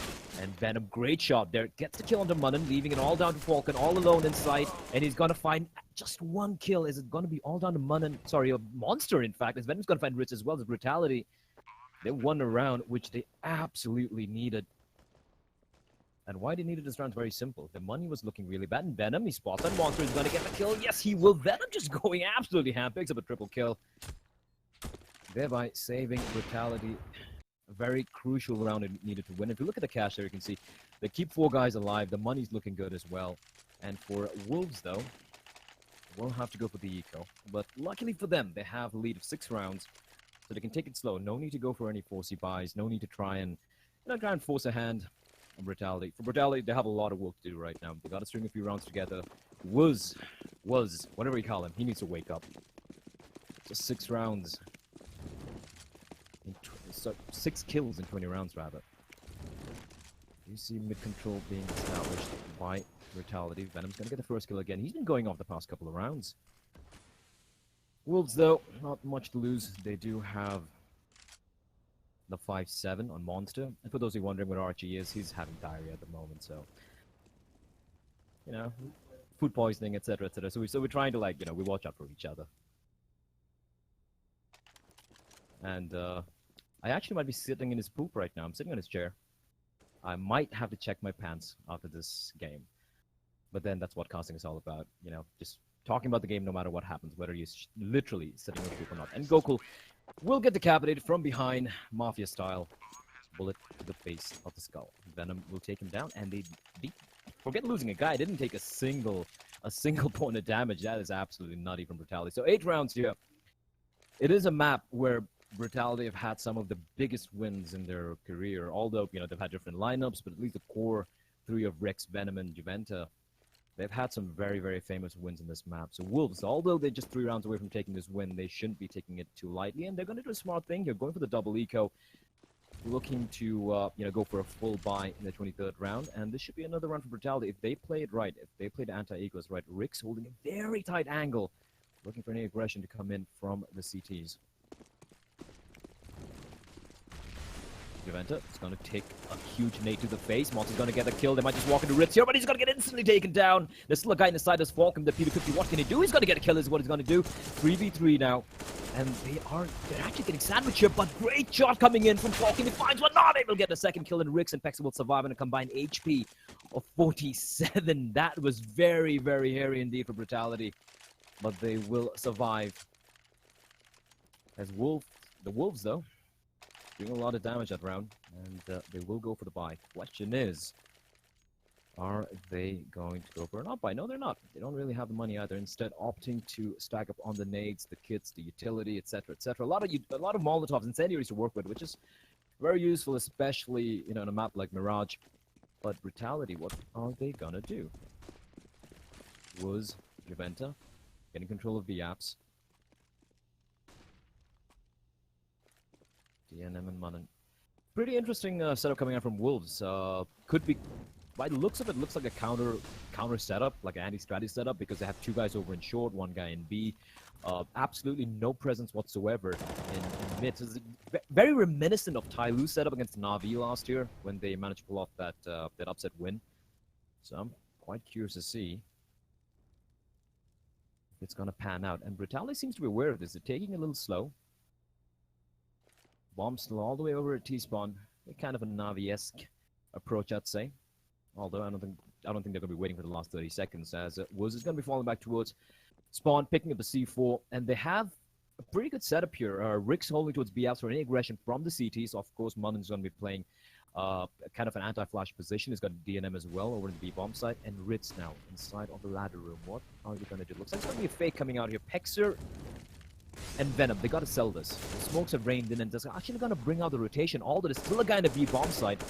Speaker 10: and Venom, great shot there, gets the kill onto Munan, leaving it all down to Falcon, all alone inside, and he's going to find just 1 kill. Is it going to be all down to Munan? Sorry, a Monster, in fact, as Venom's going to find Rich as well as Brutality. They won a round, which they absolutely needed. And why they needed this round is very simple. The money was looking really bad, and Venom, he spots that Monster, is going to get the kill. Yes, he will. Venom just going absolutely ham, picks up a triple kill, thereby saving Brutality. A very crucial round it needed to win. If you look at the cash there, you can see they keep 4 guys alive. The money's looking good as well. And for Wolves, though, we'll have to go for the eco. But luckily for them, they have a lead of 6 rounds, so they can take it slow. No need to go for any 4C buys. No need to try and force a hand. Brutality. For Brutality, they have a lot of work to do right now. They got to string a few rounds together. Was, whatever you call him, he needs to wake up. Just 6 rounds. So 6 kills in 20 rounds, rather. You see mid-control being established by Brutality. Venom's going to get the first kill again. He's been going off the past couple of rounds. Wolves, though, not much to lose. They do have the 5-7 on Monster. And for those who are wondering what Archie is, he's having diarrhea at the moment, so, you know, food poisoning, etc., etc. So we're trying to, like, you know, we watch out for each other. And I actually might be sitting in his poop right now. I'm sitting on his chair. I might have to check my pants after this game. But then that's what casting is all about, you know, just talking about the game no matter what happens, whether you're literally sitting on poop or not. And Gokul will get decapitated from behind, Mafia style. Bullet to the face of the skull. Venom will take him down, and they forget losing a guy. Didn't take a single point of damage. That is absolutely nutty from Brutality. So 8 rounds here. It is a map where Brutality have had some of the biggest wins in their career. Although, you know, they've had different lineups, but at least the core 3 of Rex, Venom, and Juventa, they've had some very, very famous wins in this map. So Wolves, although they're just 3 rounds away from taking this win, they shouldn't be taking it too lightly. And they're going to do a smart thing here, going for the double eco, looking to, you know, go for a full buy in the 23rd round. And this should be another run for Brutality. If they play it right, if they play the anti-ecos right, Rick's holding a very tight angle, looking for any aggression to come in from the CTs. Juventa is going to take a huge nade to the face. Monster's going to get a kill. They might just walk into Ritz here, but he's going to get instantly taken down. There's still a guy in the side that's Falcon, the P250. What can he do? He's going to get a kill is what he's going to do. 3v3 now. And they're actually getting sandwiched here, but great shot coming in from Falcon. He finds one, not able to get a second kill, and Rix and Pexa will survive in a combined HP of 47. That was very, very hairy indeed for Brutality. But they will survive. As the Wolves, though, doing a lot of damage that round, and they will go for the buy. Question is, are they going to go for an up buy? No, they're not. They don't really have the money either. Instead, opting to stack up on the nades, the kits, the utility, etc., etc. A lot of Molotovs, incendiaries to work with, which is very useful, especially in a map like Mirage. But Brutality, what are they gonna do? Was Juventa getting control of the apps? DNM and Munnan. Pretty interesting setup coming out from Wolves. Could be, by the looks of it, looks like a counter setup, like an anti-strategy setup, because they have two guys over in short, one guy in B. Absolutely no presence whatsoever in mid. It's very reminiscent of Tai Lu's setup against Na'Vi last year when they managed to pull off that upset win. So I'm quite curious to see if it's going to pan out. And Brutality seems to be aware of this. They're taking it a little slow. Bomb still all the way over at T-spawn. Kind of a Na'Vi-esque approach, I'd say. Although I don't think they're going to be waiting for the last 30 seconds, as Wooz is going to be falling back towards spawn, picking up the C4, and they have a pretty good setup here. Rick's holding towards B apps for any aggression from the CT, so of course Munnan's going to be playing kind of an anti-flash position. He's got DNM as well over in the B bomb site, and Ritz now inside of the ladder room. What are they going to do? Looks like it's going to be a fake coming out here. Pexer and Venom, they got to sell this. The smokes have rained in, and they're actually going to bring out the rotation. Although there's still a guy in the B bomb site,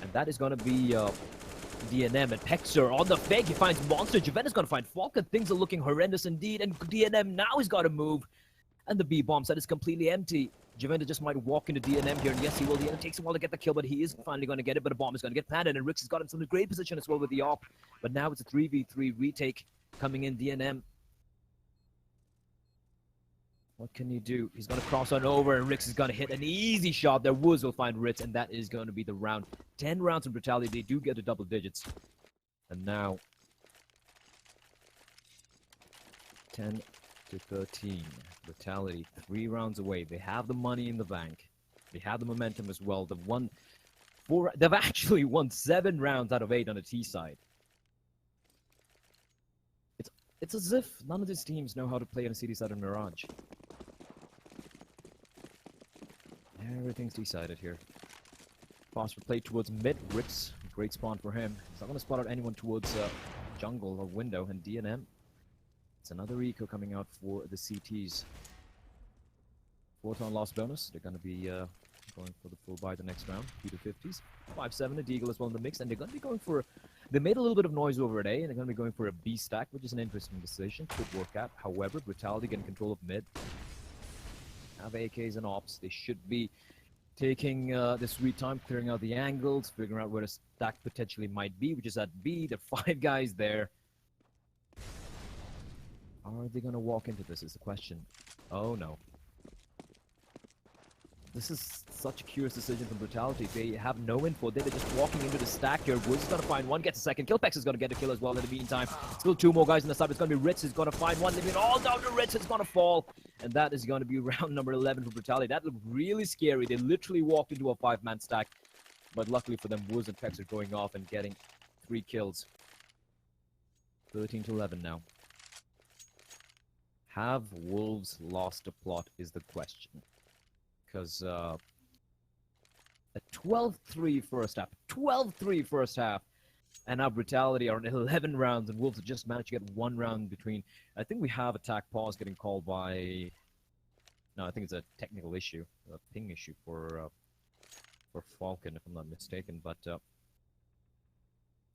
Speaker 10: and that is going to be DNM. And Pexer on the fake, he finds Monster. Juventa's going to find Falcon. Things are looking horrendous indeed, and DNM now has got to move. And the B bomb site is completely empty. Juventa just might walk into DNM here, and yes, he will. DNM takes a while to get the kill, but he is finally going to get it. But a bomb is going to get planted, and Rix has got himself in a great position as well with the AWP. But now it's a 3v3 retake coming in. DNM, what can you do? He's going to cross on over, and Rix is going to hit an easy shot there. Woods will find Ritz, and that is going to be the round. 10 rounds in Brutality. They do get to double digits. And now 10 to 13. Brutality, 3 rounds away. They have the money in the bank. They have the momentum as well. They've actually won 7 rounds out of 8 on the T side. It's as if none of these teams know how to play on a CD side of Mirage. Everything's decided here. Faster play towards mid. Ritz, great spawn for him. He's not going to spot out anyone towards jungle or window. And DNM, it's another eco coming out for the CTs. 4-ton loss bonus. They're going to be going for the full buy the next round. P250s. 5-7, a Deagle as well in the mix. And they're going to be going for... They made a little bit of noise over at A, and they're going to be going for a B stack, which is an interesting decision. Could work out. However, Brutality getting control of mid. Have AKs and ops. They should be taking this sweet time, clearing out the angles, figuring out where the stack potentially might be, which is at B. There are 5 guys there. Are they going to walk into this is the question. Oh no. This is such a curious decision from Brutality. They have no info. They're just walking into the stack here. Woods is going to find one, gets a second kill. Pex is going to get a kill as well in the meantime. Still 2 more guys on the side. It's going to be Ritz. Is going to find one. Leaving it all down to Ritz. It's going to fall. And that is going to be round number 11 for Brutality. That looked really scary. They literally walked into a 5-man stack. But luckily for them, Woods and Pex are going off and getting 3 kills. 13 to 11 now. Have Wolves lost a plot is the question. Because a 12-3 first half. 12-3 first half. And now Brutality are on 11 rounds, and Wolves have just managed to get 1 round between. I think we have attack pause getting called by... No, I think it's a technical issue. A ping issue for Falcon, if I'm not mistaken. But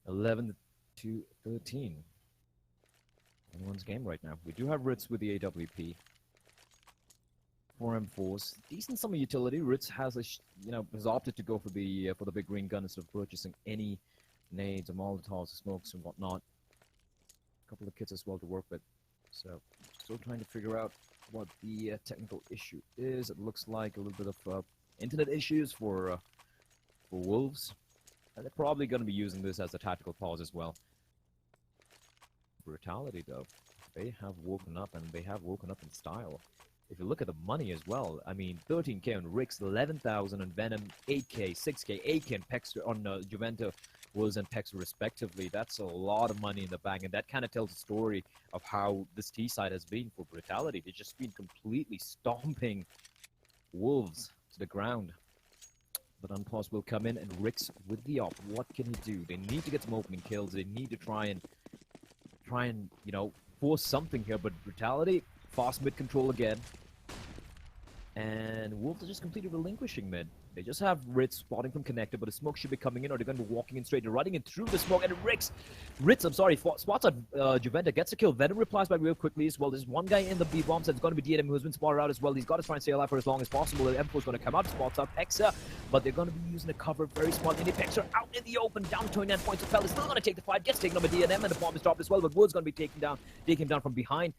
Speaker 10: 11 to 13. Anyone's game right now. We do have Ritz with the AWP. 4 M4s, decent summer utility. Ritz has has opted to go for the big green gun instead of purchasing any nades or molotovs, smokes and whatnot. A couple of kits as well to work with. So still trying to figure out what the technical issue is. It looks like a little bit of internet issues for for Wolves. And they're probably going to be using this as a tactical pause as well. Brutality, though. They have woken up, and they have woken up in style. If you look at the money as well, I mean, 13k on Rix, 11,000 on Venom, 8k, 6k, 8k on Pex on Juventa, Wolves and Pex respectively. That's a lot of money in the bank, and that kind of tells the story of how this T side has been for Brutality. They've just been completely stomping Wolves to the ground. But Unpause will come in, and Rix with the op. What can he do? They need to get some opening kills. They need to try and you know, force something here. But Brutality, fast mid control again. And Wolves are just completely relinquishing mid. They just have Ritz spotting from connector, but the smoke should be coming in, or they're going to be walking in straight and running in through the smoke. And Ritz, spots on Juventa, gets a kill. Venom replies back real quickly as well. There's one guy in the B bomb, so it's going to be DNM who has been spotted out as well. He's got to try and stay alive for as long as possible. The M4 is going to come out, spots out Hexa, but they're going to be using a cover very smartly. Pexa out in the open, down 29 points. So Fell is still going to take the fight, gets taken over DNM, and the bomb is dropped as well. But Wood's going to be taking him down from behind.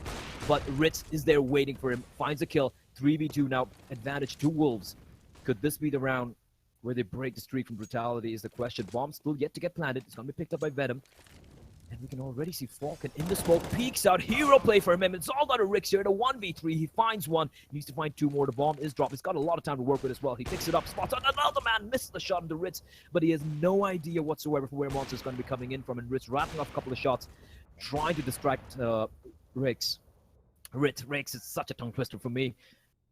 Speaker 10: But Ritz is there waiting for him, finds a kill. 3v2 now, advantage to Wolves. Could this be the round where they break the streak from Brutality is the question. Bomb still yet to get planted. It's going to be picked up by Venom. And we can already see Falcon in the smoke. Peeks out. Hero play for him. It's all out of Rix here. The 1v3. He finds one. He needs to find two more. The bomb is dropped. He's got a lot of time to work with as well. He picks it up. Spots out another man. Misses the shot into Ritz. But he has no idea whatsoever for where Monster's going to be coming in from. And Ritz rattling off a couple of shots. Trying to distract Rix. Rix is such a tongue twister for me.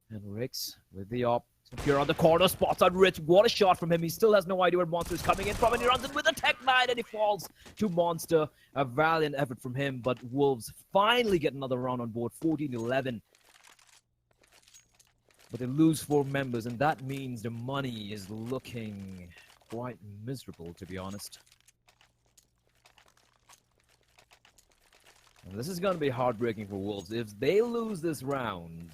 Speaker 10: And Rix with the op. Here on the corner, spots on Rich. What a shot from him. He still has no idea where Monster is coming in from, and he runs in with a Tech 9, and he falls to Monster. A valiant effort from him, but Wolves finally get another round on board, 14-11. But they lose 4 members, and that means the money is looking quite miserable, to be honest. And this is going to be heartbreaking for Wolves. If they lose this round,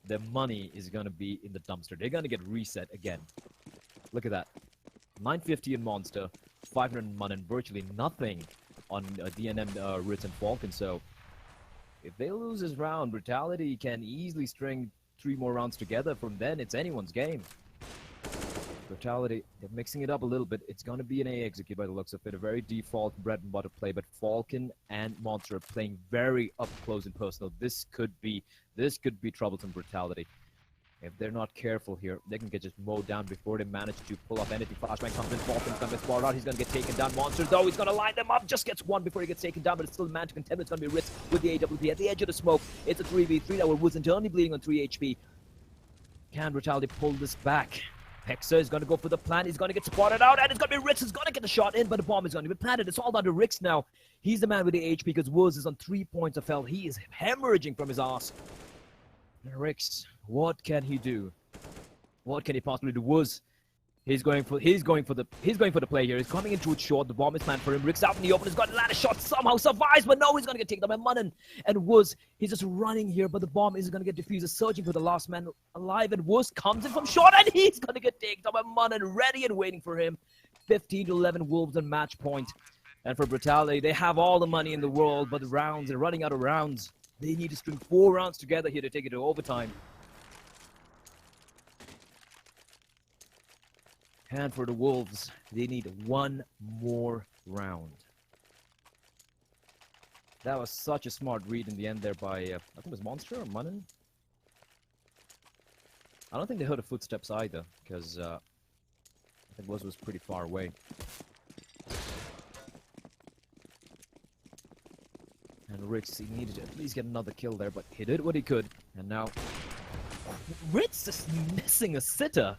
Speaker 10: their money is going to be in the dumpster. They're going to get reset again. Look at that. 950 in Monster, 500 in Mun, and virtually nothing on DNM, Ritz, and Falcon. So, if they lose this round, Brutality can easily string 3 more rounds together. From then, it's anyone's game. Brutality, they're mixing it up a little bit. It's going to be an A execute by the looks of it. A very default bread and butter play, but Falcon and Monster are playing very up close and personal. This could be troublesome Brutality. If they're not careful here, they can get just mowed down before they manage to pull off anything. Flashbang comes in, Falcon's going to get spotted out. He's going to get taken down. Monster, though, he's going to line them up. Just gets one before he gets taken down, but it's still a man to contend. It's going to be Ritz with the AWP at the edge of the smoke. It's a 3v3 that was internally bleeding on 3 HP. Can Brutality pull this back? Hexa is going to go for the plant. He's going to get spotted out, and it's going to be Rix who's going to get the shot in, but the bomb is going to be planted. It's all down to Rix now. He's the man with the HP because Woods is on 3 points of health. He is hemorrhaging from his ass. Rix, what can he do? What can he possibly do? Woods, he's going for the play here. He's coming into it short. The bomb is planned for him. Rix out in the open. He's got a land of shots. Somehow survives, but no, he's going to get taken down by Munnan. And Woods, he's just running here, but the bomb is going to get defused. He's searching for the last man alive, and Woods comes in from short, and he's going to get taken down by Munnan, ready and waiting for him. 15-11 Wolves on match point. And for Brutality, they have all the money in the world, but the rounds, they're running out of rounds. They need to string 4 rounds together here to take it to overtime. And for the Wolves, they need 1 more round. That was such a smart read in the end there by, I think it was Monster or Munnan? I don't think they heard the footsteps either, because I think Woods was pretty far away. And Ritz, he needed to at least get another kill there, but he did what he could. And now, Ritz is missing a sitter.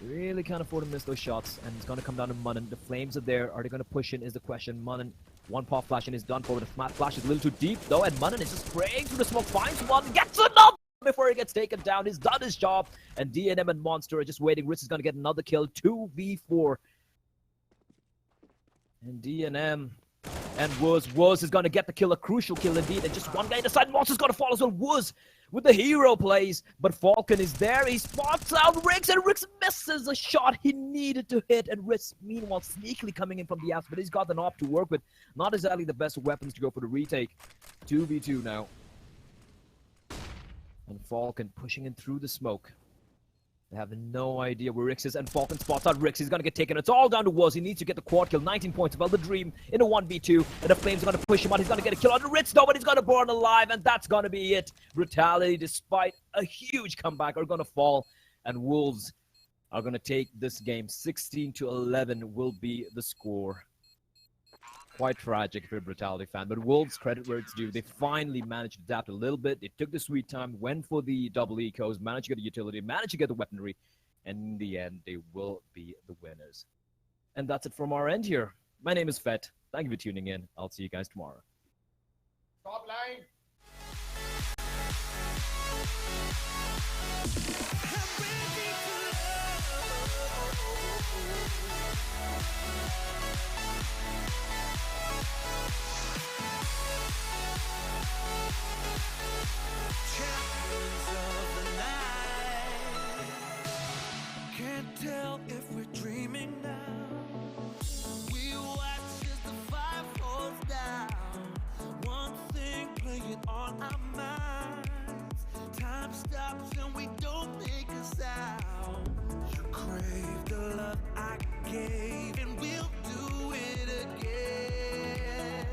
Speaker 10: Really can't afford to miss those shots, and it's going to come down to Munnan. The flames are there. Are they going to push in is the question. Munnan, 1 pop flash and is done for. The flash is a little too deep, though, and Munnan is just spraying through the smoke, finds one, gets another before he gets taken down. He's done his job, and DNM and Monster are just waiting. Ritz is going to get another kill, 2v4. And DNM and Wooz is going to get the kill, a crucial kill indeed, and just one guy inside. Monster's going to fall as well. Wooz with the hero plays, but Falcon is there. He spots out Rix, and Rix misses a shot he needed to hit, and Rix, meanwhile, sneakily coming in from the outs, but he's got an op to work with. Not exactly the best weapons to go for the retake. 2v2 now. And Falcon pushing in through the smoke. They have no idea where Rix is, and Falcon spots out Rix. He's gonna get taken. It's all down to Wuz. He needs to get the quad kill. 19 points. Well, the Dream in a 1v2, and the Flames are gonna push him out. He's gonna get a kill on the Ritz, though, but he's gonna burn alive, and that's gonna be it. Brutality, despite a huge comeback, are gonna fall, and Wolves are gonna take this game. 16-11 will be the score. Quite tragic if you're a Brutality fan, but Wolves, credit where it's due. They finally managed to adapt a little bit. They took the sweet time, went for the double ecos, managed to get a utility, managed to get the weaponry, and in the end, they will be the winners. And that's it from our end here. My name is Fett. Thank you for tuning in. I'll see you guys tomorrow.
Speaker 9: Top line.
Speaker 4: Can't tell if we're dreaming now. We watch as the fire falls down. One thing playing on our minds. Time stops and we don't make a sound. You crave the love I gave, and we'll do it again.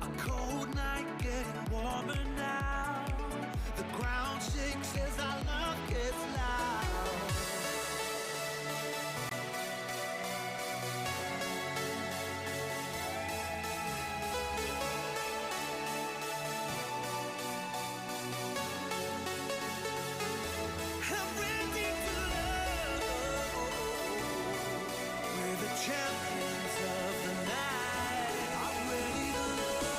Speaker 4: A cold night getting warmer now. The ground shakes as our love gets loud. I'm ready to love. We're the champions of the night. I'm ready to love.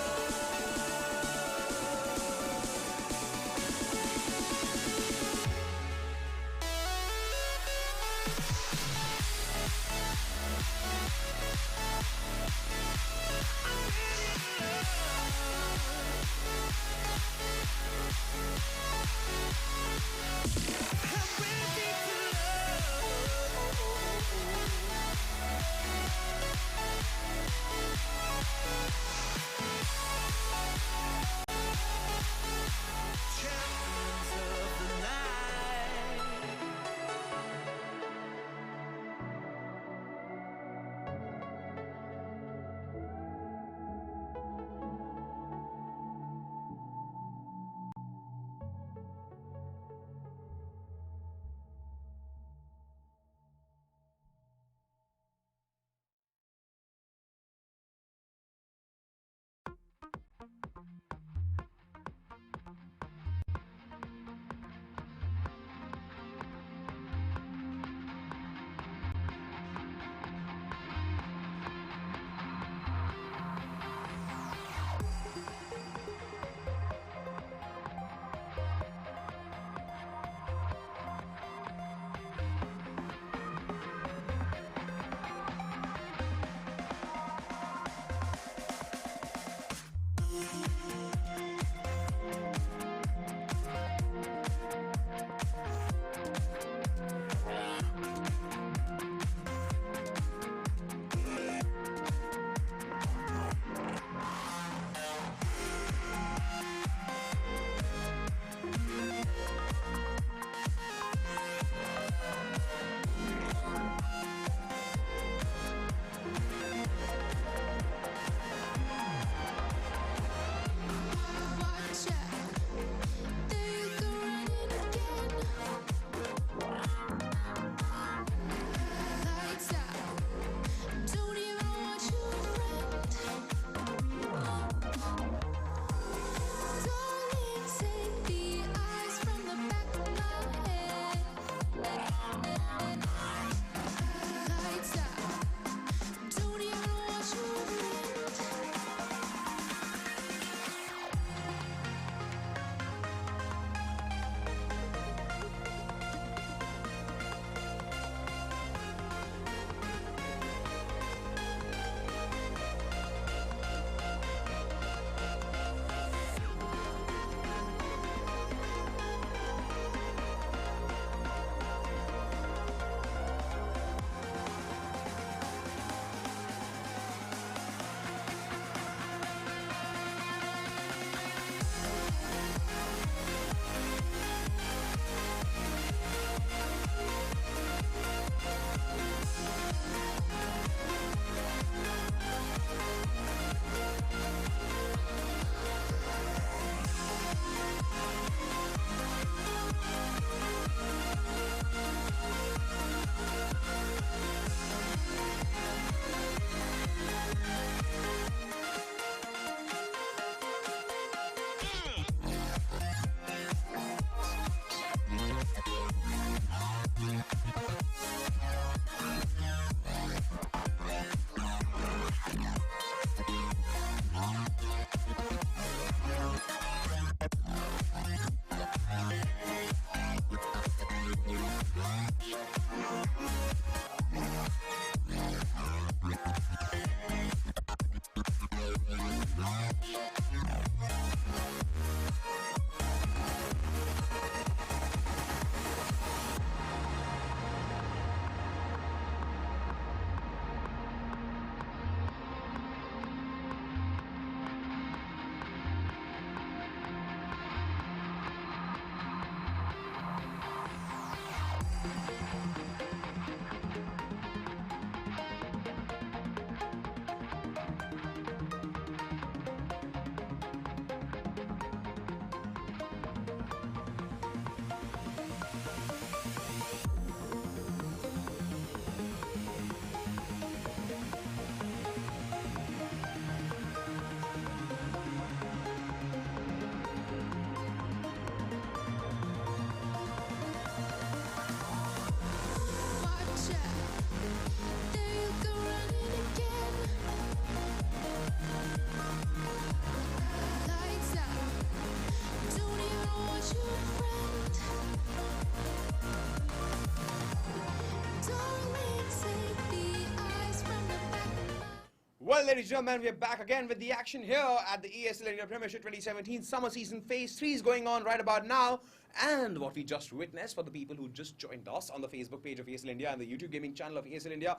Speaker 6: Well, ladies and gentlemen, we're back again with the action here at the ESL India Premiership 2017 Summer Season Phase 3 is going on right about now. And what we just witnessed, for the people who just joined us on the Facebook page of ESL India and the YouTube gaming channel of ESL India,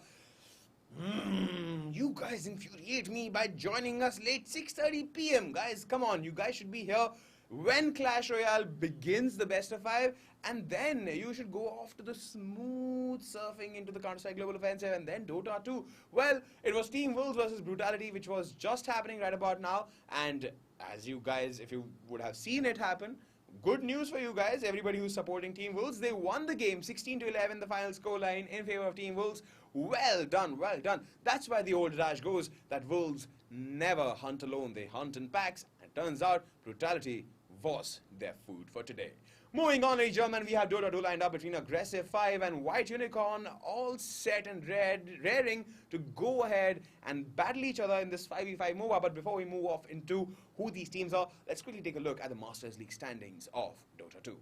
Speaker 6: you guys infuriate me by joining us late 6:30 p.m. Guys, come on, you guys should be here when Clash Royale begins the best of 5, and then you should go off to the smooth surfing into the Counter-Strike Global Offensive and then Dota 2. Well, it was Team Wolves versus Brutality, which was just happening right about now, and as you guys, if you would have seen it happen, good news for you guys, everybody who's supporting Team Wolves. They won the game 16-11, the final scoreline in favor of Team Wolves. Well done, well done. That's why the old adage goes that Wolves never hunt alone, they hunt in packs. And turns out Brutality was their food for today. Moving on, ladies and gentlemen, we have Dota 2 lined up between Aggressive 5 and White Unicorn, all set and raring to go ahead and battle each other in this 5v5 MOBA. But before we move off into who these teams are, let's quickly take a look at the Masters League standings of Dota 2.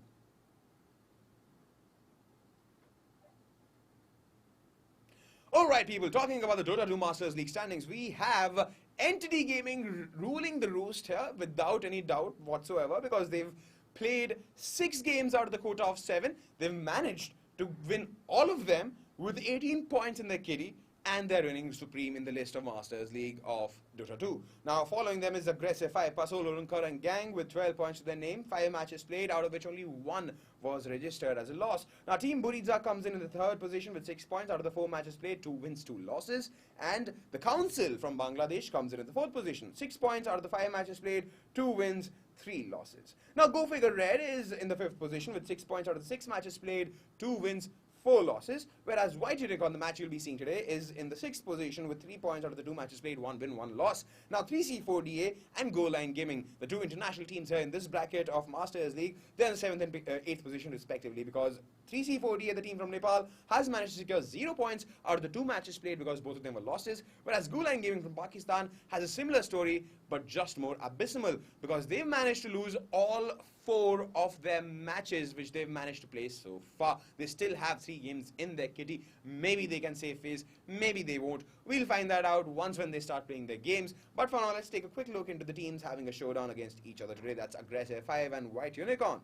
Speaker 6: Alright people, talking about the Dota 2 Masters League standings, we have Entity Gaming ruling the roost here without any doubt whatsoever, because they've played 6 games out of the quota of 7. They've managed to win all of them with 18 points in their kitty, and they're reigning supreme in the list of Masters League of Dota 2. Now, following them is Aggressive 5, Pasol, Urunkar and Gang with 12 points to their name, 5 matches played, out of which only 1 was registered as a loss. Now, Team Buridza comes in the 3rd position with 6 points out of the 4 matches played, 2 wins, 2 losses. And the Council from Bangladesh comes in the 4th position, 6 points out of the 5 matches played, 2 wins, 3 losses. Now, Go Figure Red is in the 5th position with 6 points out of the 6 matches played, 2 wins, 4 losses, whereas White Unicorn, the match you'll be seeing today, is in the 6th position with 3 points out of the 2 matches played, 1 win, 1 loss. Now 3C4DA and Goal Line Gaming, the 2 international teams here in this bracket of Masters League, they're in the 7th and 8th position respectively, because 3C4DA, the team from Nepal, has managed to secure 0 points out of the 2 matches played because both of them were losses, whereas Goal Line Gaming from Pakistan has a similar story but just more abysmal, because they've managed to lose all 4 of their matches which they've managed to play so far. They still have 3 games in their kitty. Maybe they can save face, maybe they won't. We'll find that out once when they start playing their games. But for now, let's take a quick look into the teams having a showdown against each other today. That's Aggressive 5 and White Unicorn.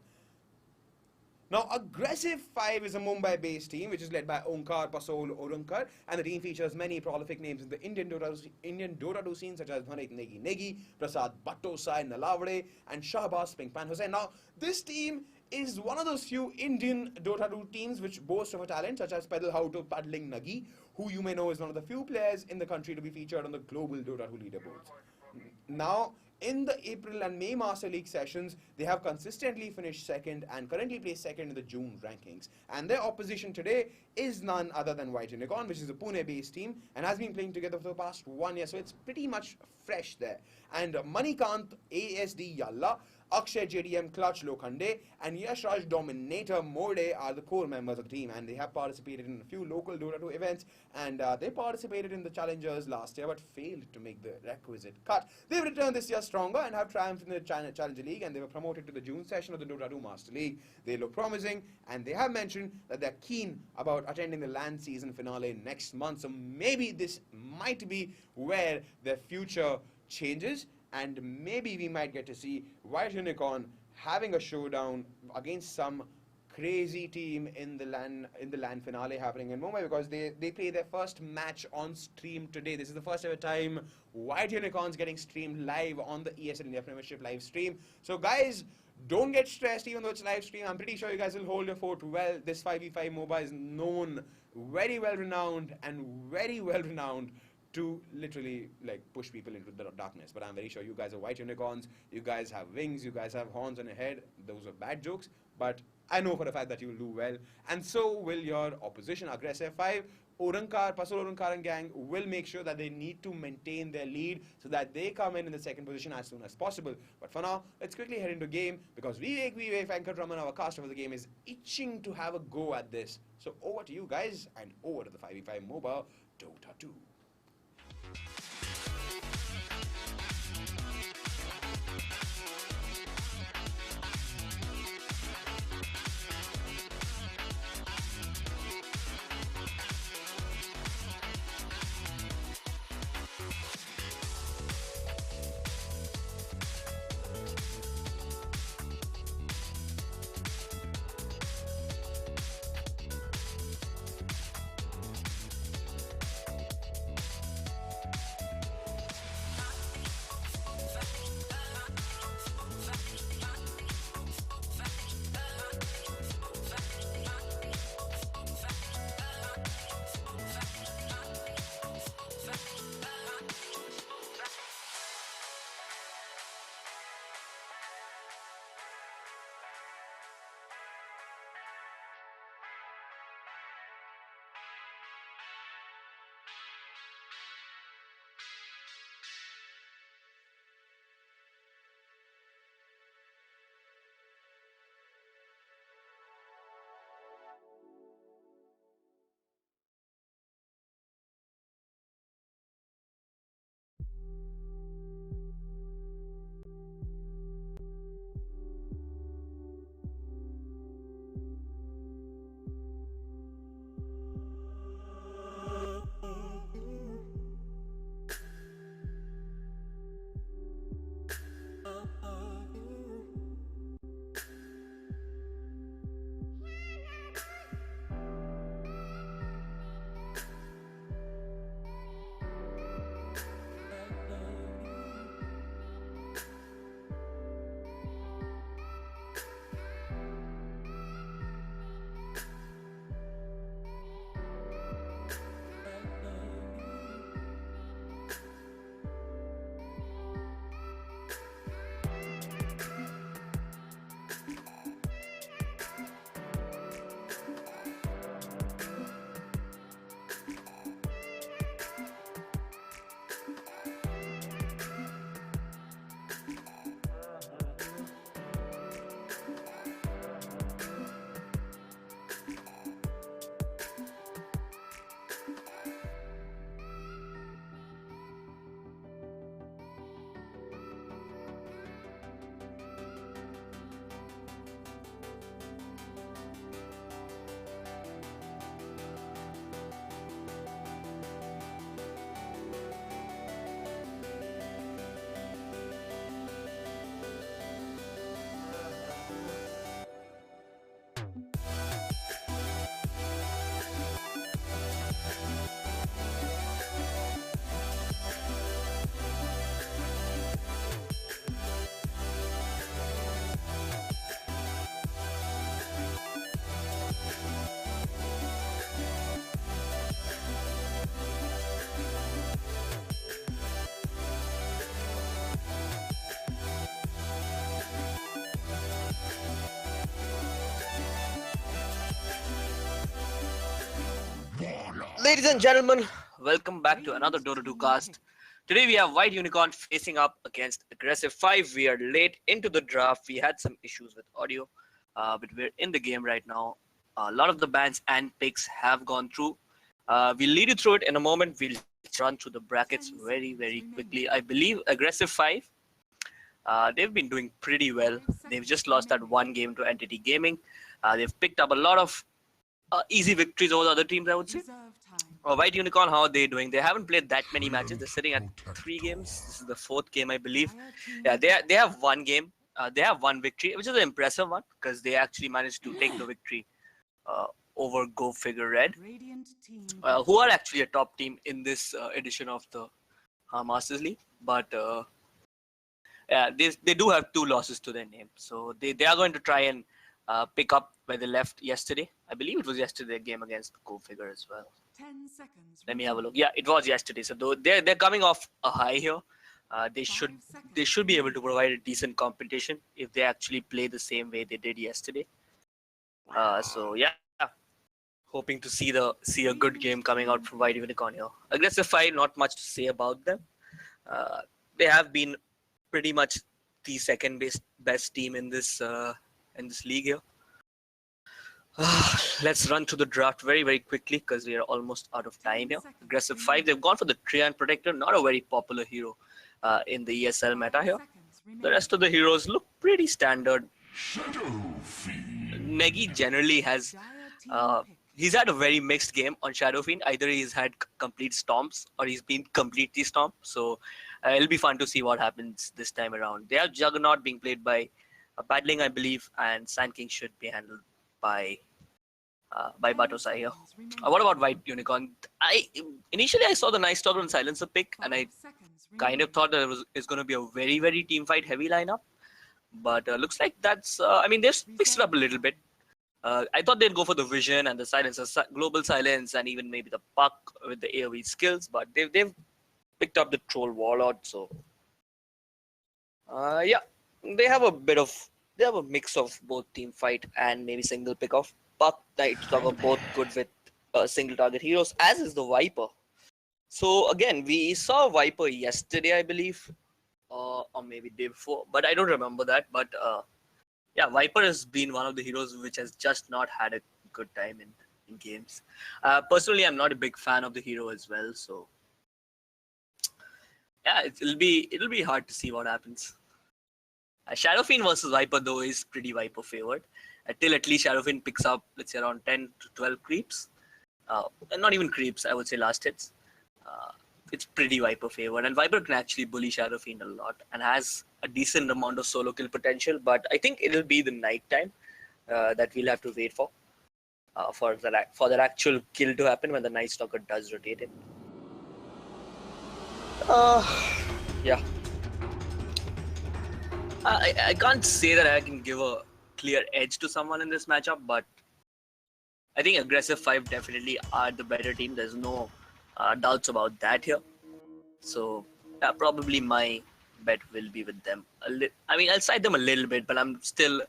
Speaker 6: Now, Aggressive 5 is a Mumbai-based team which is led by Onkar Pasol Orunkar, and the team features many prolific names in the Indian Dota 2 scene such as Bharat Negi Negi, Prasad Bhattosai Nalavade, and Shahbaz Pinkpan Hussain. Now, this team is one of those few Indian Dota 2 teams which boast of a talent such as Pedal Hauto Paddling Nagi, who you may know is one of the few players in the country to be featured on the global Dota 2 leaderboards. Now, in the April and May Master League sessions, they have consistently finished 2nd and currently placed 2nd in the June rankings. And their opposition today is none other than White Unicorn, which is a Pune-based team and has been playing together for the past 1 year, so it's pretty much fresh there. And Manikant ASD Yalla, Akshay JDM Clutch Lokhande, and Yashraj Dominator Morde are the core members of the team, and they have participated in a few local Dota 2 events, and they participated in the Challengers last year but failed to make the requisite cut. They've returned this year stronger and have triumphed in the Challenger League, and they were promoted to the June session of the Dota 2 Master League. They look promising, and they have mentioned that they're keen about attending the LAN season finale next month, so maybe this might be where their future changes, and maybe we might get to see White Unicorn having a showdown against some crazy team in the LAN finale happening in Mumbai, because they play their first match on stream today. This is the first ever time White Unicorn's getting streamed live on the ESL India Premiership live stream. So guys, don't get stressed even though it's live stream. I'm pretty sure you guys will hold your fort well. This 5v5 MOBA is known, very well renowned to literally like push people into the darkness. But I'm very sure you guys are White Unicorns, you guys have wings, you guys have horns on your head. Those are bad jokes, but I know for a fact that you will do well, and so will your opposition. Aggressive 5, Orankar, Pasol Orankar and Gang will make sure that they need to maintain their lead so that they come in the 2nd position as soon as possible. But for now, let's quickly head into game, because Vivek Venkatraman, our caster for the game, is itching to have a go at this. So over to you guys, and over to the 5v5 MOBA Dota 2.
Speaker 11: Ladies and gentlemen, welcome back to another Dota 2 cast. Today we have White Unicorn facing up against Aggressive 5. We are late into the draft. We had some issues with audio, but we're in the game right now. A lot of the bans and picks have gone through. We'll lead you through it in a moment. We'll run through the brackets very, very quickly. I believe Aggressive 5, they've been doing pretty well. They've just lost that one game to Entity Gaming. They've picked up a lot of easy victories over the other teams, I would say. White Unicorn, how are they doing? They haven't played that many matches. They're sitting at 3 games. This is the 4th game, I believe. Yeah, they have one game. They have one victory, which is an impressive one because they actually managed to take the victory over Go Figure Red, who are actually a top team in this edition of the Masters League. But yeah, they do have 2 losses to their name. So they are going to try and pick up where they left yesterday. I believe it was yesterday, a game against Go Figure as well.
Speaker 3: 10 seconds.
Speaker 11: Let me have a look. Yeah, it was yesterday. So they're coming off a high here. They should be able to provide a decent competition if they actually play the same way they did yesterday. So yeah, hoping to see a good game coming out from White Unicorn here. Aggressive 5, not much to say about them. They have been pretty much the second best team in this league here. Let's run through the draft very, very quickly because we are almost out of time here. Aggressive 5, they've gone for the Trian Protector, not a very popular hero in the ESL meta here. The rest of the heroes look pretty standard. Negi generally has, he's had a very mixed game on Shadowfiend. Either he's had complete stomps or he's been completely stomped. So it'll be fun to see what happens this time around. They have Juggernaut being played by Paddling, I believe, and Sand King should be handled by Batosai here. What about White Unicorn? Initially I saw the Night Stalker and Silencer pick, and I kind of thought that it's going to be a very, very team fight heavy lineup. But looks like that's. I mean, they've fixed it up a little bit. I thought they'd go for the Vision and the Silencer, Global Silence, and even maybe the Puck with the AoE skills. But they've picked up the Troll Warlord. So yeah, they have a mix of both team fight and maybe single pick off. Puck, Night Stalker, both good with single target heroes, as is the Viper. So again, we saw Viper yesterday, I believe, or maybe day before, but I don't remember that. But yeah, Viper has been one of the heroes which has just not had a good time in games. Personally, I'm not a big fan of the hero as well. So yeah, it'll be hard to see what happens. Shadowfiend versus Viper though is pretty Viper favored. Till at least Shadowfiend picks up, let's say, around 10 to 12 creeps. And not even creeps, I would say last hits. It's pretty Viper favored. And Viper can actually bully Shadowfiend a lot and has a decent amount of solo kill potential. But I think it'll be the night time that we'll have to wait for that actual kill to happen when the Night Stalker does rotate it. Yeah. I can't say that I can give a clear edge to someone in this matchup, but I think Aggressive 5 definitely are the better team. There's no doubts about that here. So yeah, probably my bet will be with them. I mean, I'll side them a little bit, but I'm still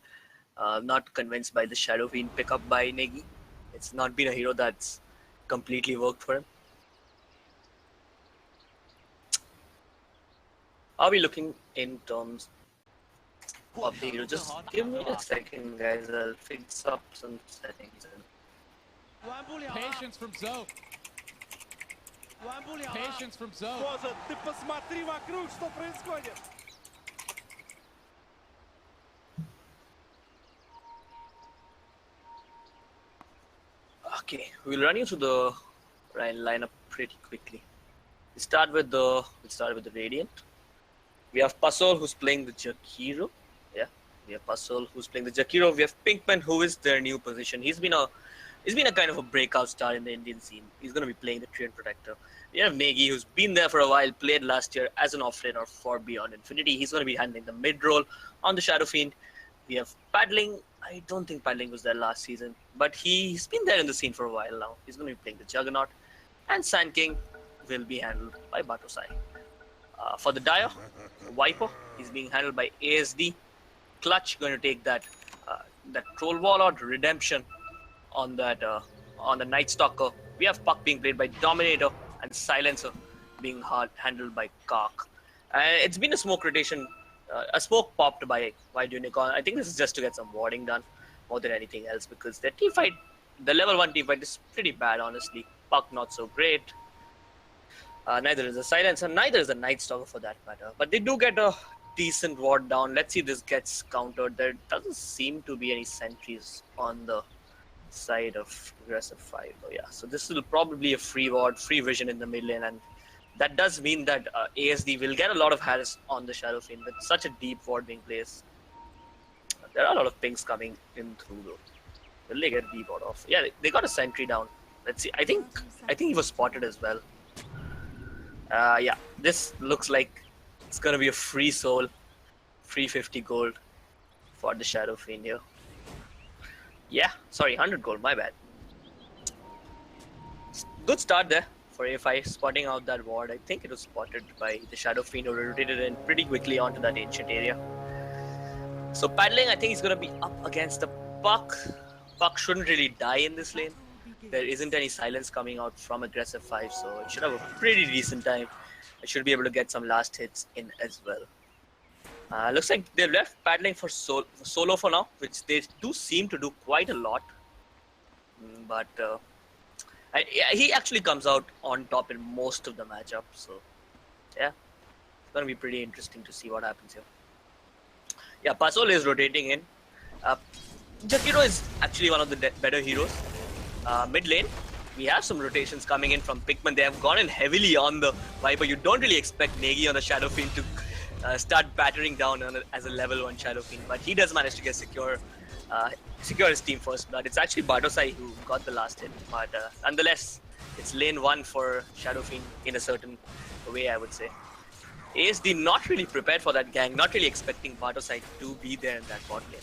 Speaker 11: not convinced by the Shadowfiend pickup by Negi. It's not been a hero that's completely worked for him. Are we looking in terms of the hero? Just give me a second, guys. I'll fix up some settings.
Speaker 12: Patience from Zoe. Patience from Zoe.
Speaker 11: Okay, we'll run you through the lineup pretty quickly. We'll start with the Radiant. We have Pasol who's playing the Jakiro. Yeah, We have Pasol, who's playing the Jakiro. We have Pinkman, who is their new position. He's been a kind of a breakout star in the Indian scene. He's going to be playing the Treant Protector. We have Negi, who's been there for a while, played last year as an offlaner for Beyond Infinity. He's going to be handling the mid role on the Shadow Fiend. We have Paddling. I don't think Paddling was there last season, but he's been there in the scene for a while now. He's going to be playing the Juggernaut. And Sand King will be handled by Batosai. For the Dire, Viper, he's being handled by ASD. Clutch going to take that Troll Warlord Redemption on that on the Night Stalker. We have Puck being played by Dominator and Silencer being handled by Kark. It's been a smoke rotation, a smoke popped by White Unicorn. I think this is just to get some warding done more than anything else, because their team fight, the level 1 team fight, is pretty bad, honestly. Puck not so great. Neither is a Silencer, neither is a Night Stalker for that matter. But they do get a decent ward down. Let's see if this gets countered. There doesn't seem to be any sentries on the side of aggressive 5. Oh yeah, so this will probably a free ward, free vision in the mid lane, and that does mean that ASD will get a lot of harass on the Shadow Fiend with such a deep ward being placed. There are a lot of pings coming in through though. Will they get deep ward off? Yeah, they got a sentry down. Let's see. I think he was spotted as well. Yeah, this looks like it's gonna be a free soul, free 50 gold for the Shadow Fiend here. Yeah, sorry, 100 gold, my bad. Good start there for A5, spotting out that ward. I think it was spotted by the Shadow Fiend, who rotated in pretty quickly onto that ancient area. So Paddling, I think he's gonna be up against the Puck. Puck shouldn't really die in this lane. There isn't any silence coming out from aggressive 5, so it should have a pretty decent time. I should be able to get some last hits in as well. Looks like they've left Paddling for solo for now, which they do seem to do quite a lot. But he actually comes out on top in most of the matchups, so yeah, it's going to be pretty interesting to see what happens here. Yeah, Pasol is rotating in. Jakiro is actually one of the better heroes. Mid lane, we have some rotations coming in from Pikmin. They have gone in heavily on the Viper. You don't really expect Negi on the Shadow Fiend to start battering down as a level 1 Shadow Fiend, but he does manage to get secure his team first blood. It's actually Batosai who got the last hit, but nonetheless, it's lane 1 for Shadow Fiend in a certain way, I would say. ASD not really prepared for that gang, not really expecting Batosai to be there in that bot lane.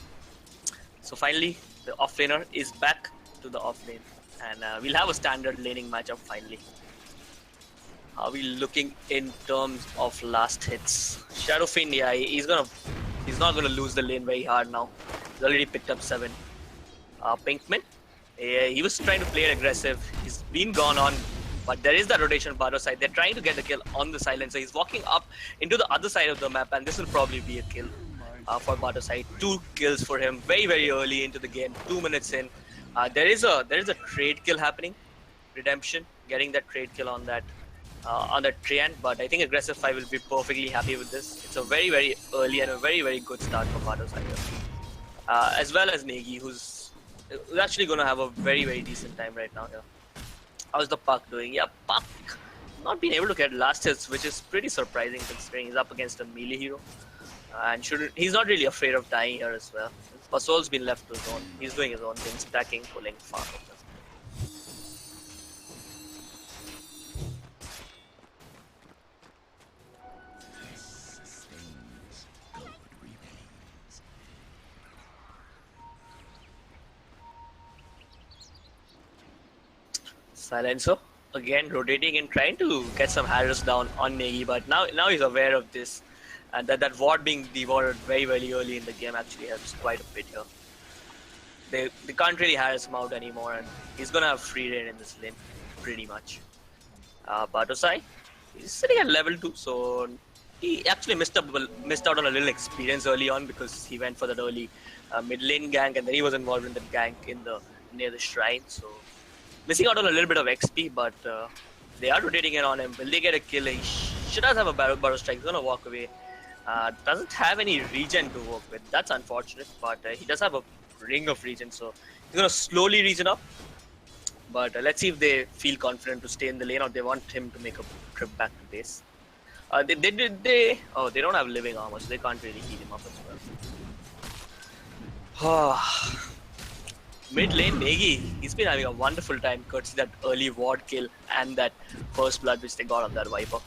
Speaker 11: So finally, the offlaner is back to the offlane, and we'll have a standard laning matchup finally. How are we looking in terms of last hits? Shadow Fiend, yeah, he's not gonna lose the lane very hard now. He's already picked up 7. Pinkman, he was trying to play it aggressive. He's been gone on, but there is that rotation on Bado side. They're trying to get the kill on the Silencer. He's walking up into the other side of the map, and this will probably be a kill for Bado side. 2 kills for him very, very early into the game, 2 minutes in. There is a trade kill happening. Redemption getting that trade kill on that Treant, but I think aggressive 5 will be perfectly happy with this. It's a very, very early and a very, very good start for Bado side. As well as Negi, who's actually going to have a very, very decent time right now here. How's the Puck doing? Yeah, Puck not being able to get last hits, which is pretty surprising considering he's up against a melee hero. And he's not really afraid of dying here as well. Pasol's been left to his own. He's doing his own thing, stacking, pulling, farming. Silencer again rotating and trying to get some harass down on Negi, but now he's aware of this, and that ward being devoured very, very early in the game actually helps quite a bit here. They can't really harass him out anymore, and he's gonna have free reign in this lane pretty much. Batosai, he's sitting at level 2, so he actually missed out on a little experience early on because he went for that early mid lane gank, and then he was involved in the gank near the shrine, so missing out on a little bit of XP, but they are rotating in on him. Will they get a kill? He should have a barrel strike. He's gonna walk away. Doesn't have any regen to work with. That's unfortunate, but he does have a ring of regen, so he's gonna slowly regen up. But let's see if they feel confident to stay in the lane, or they want him to make a trip back to base. They don't have living armor, so they can't really heal him up as well. Mid lane, Negi, he's been having a wonderful time courtesy that early ward kill and that first blood which they got on that Viper.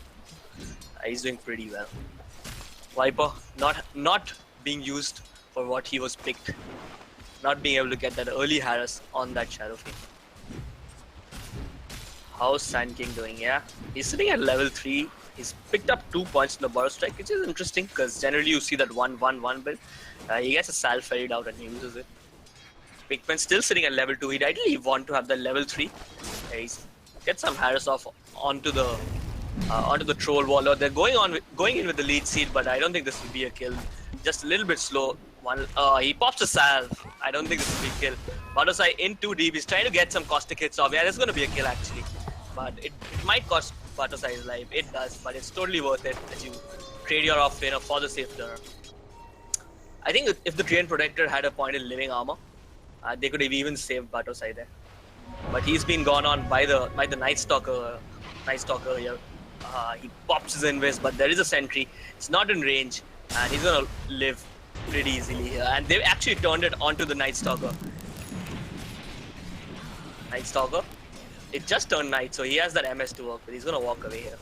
Speaker 11: He's doing pretty well. Viper not being used for what he was picked. Not being able to get that early harass on that Shadow Fiend. How's Sand King doing? Yeah, he's sitting at level 3. He's picked up 2 points in the Burrow Strike, which is interesting because generally you see that 1-1-1 build. He gets a Sal ferried out and he uses it. Pikmin still sitting at level 2. He'd ideally want to have the level 3. He's get some harass off onto the troll waller. They're going in with the lead seed, but I don't think this will be a kill. Just a little bit slow. He pops a salve. I don't think this will be a kill. Badosai in too deep. He's trying to get some caustic hits off. Yeah, there's going to be a kill actually. But it might cost Badosai's life. It does, but it's totally worth it as you trade your offlaner for the safe turner. I think if the Treant Protector had a point in living armor, they could have even saved Badosai there. But he's been gone on by the Night Stalker here. He pops his invis, but there is a sentry. It's not in range, and he's gonna live pretty easily here. And they've actually turned it onto the Night Stalker. It just turned night, so he has that MS to work with. He's gonna walk away here.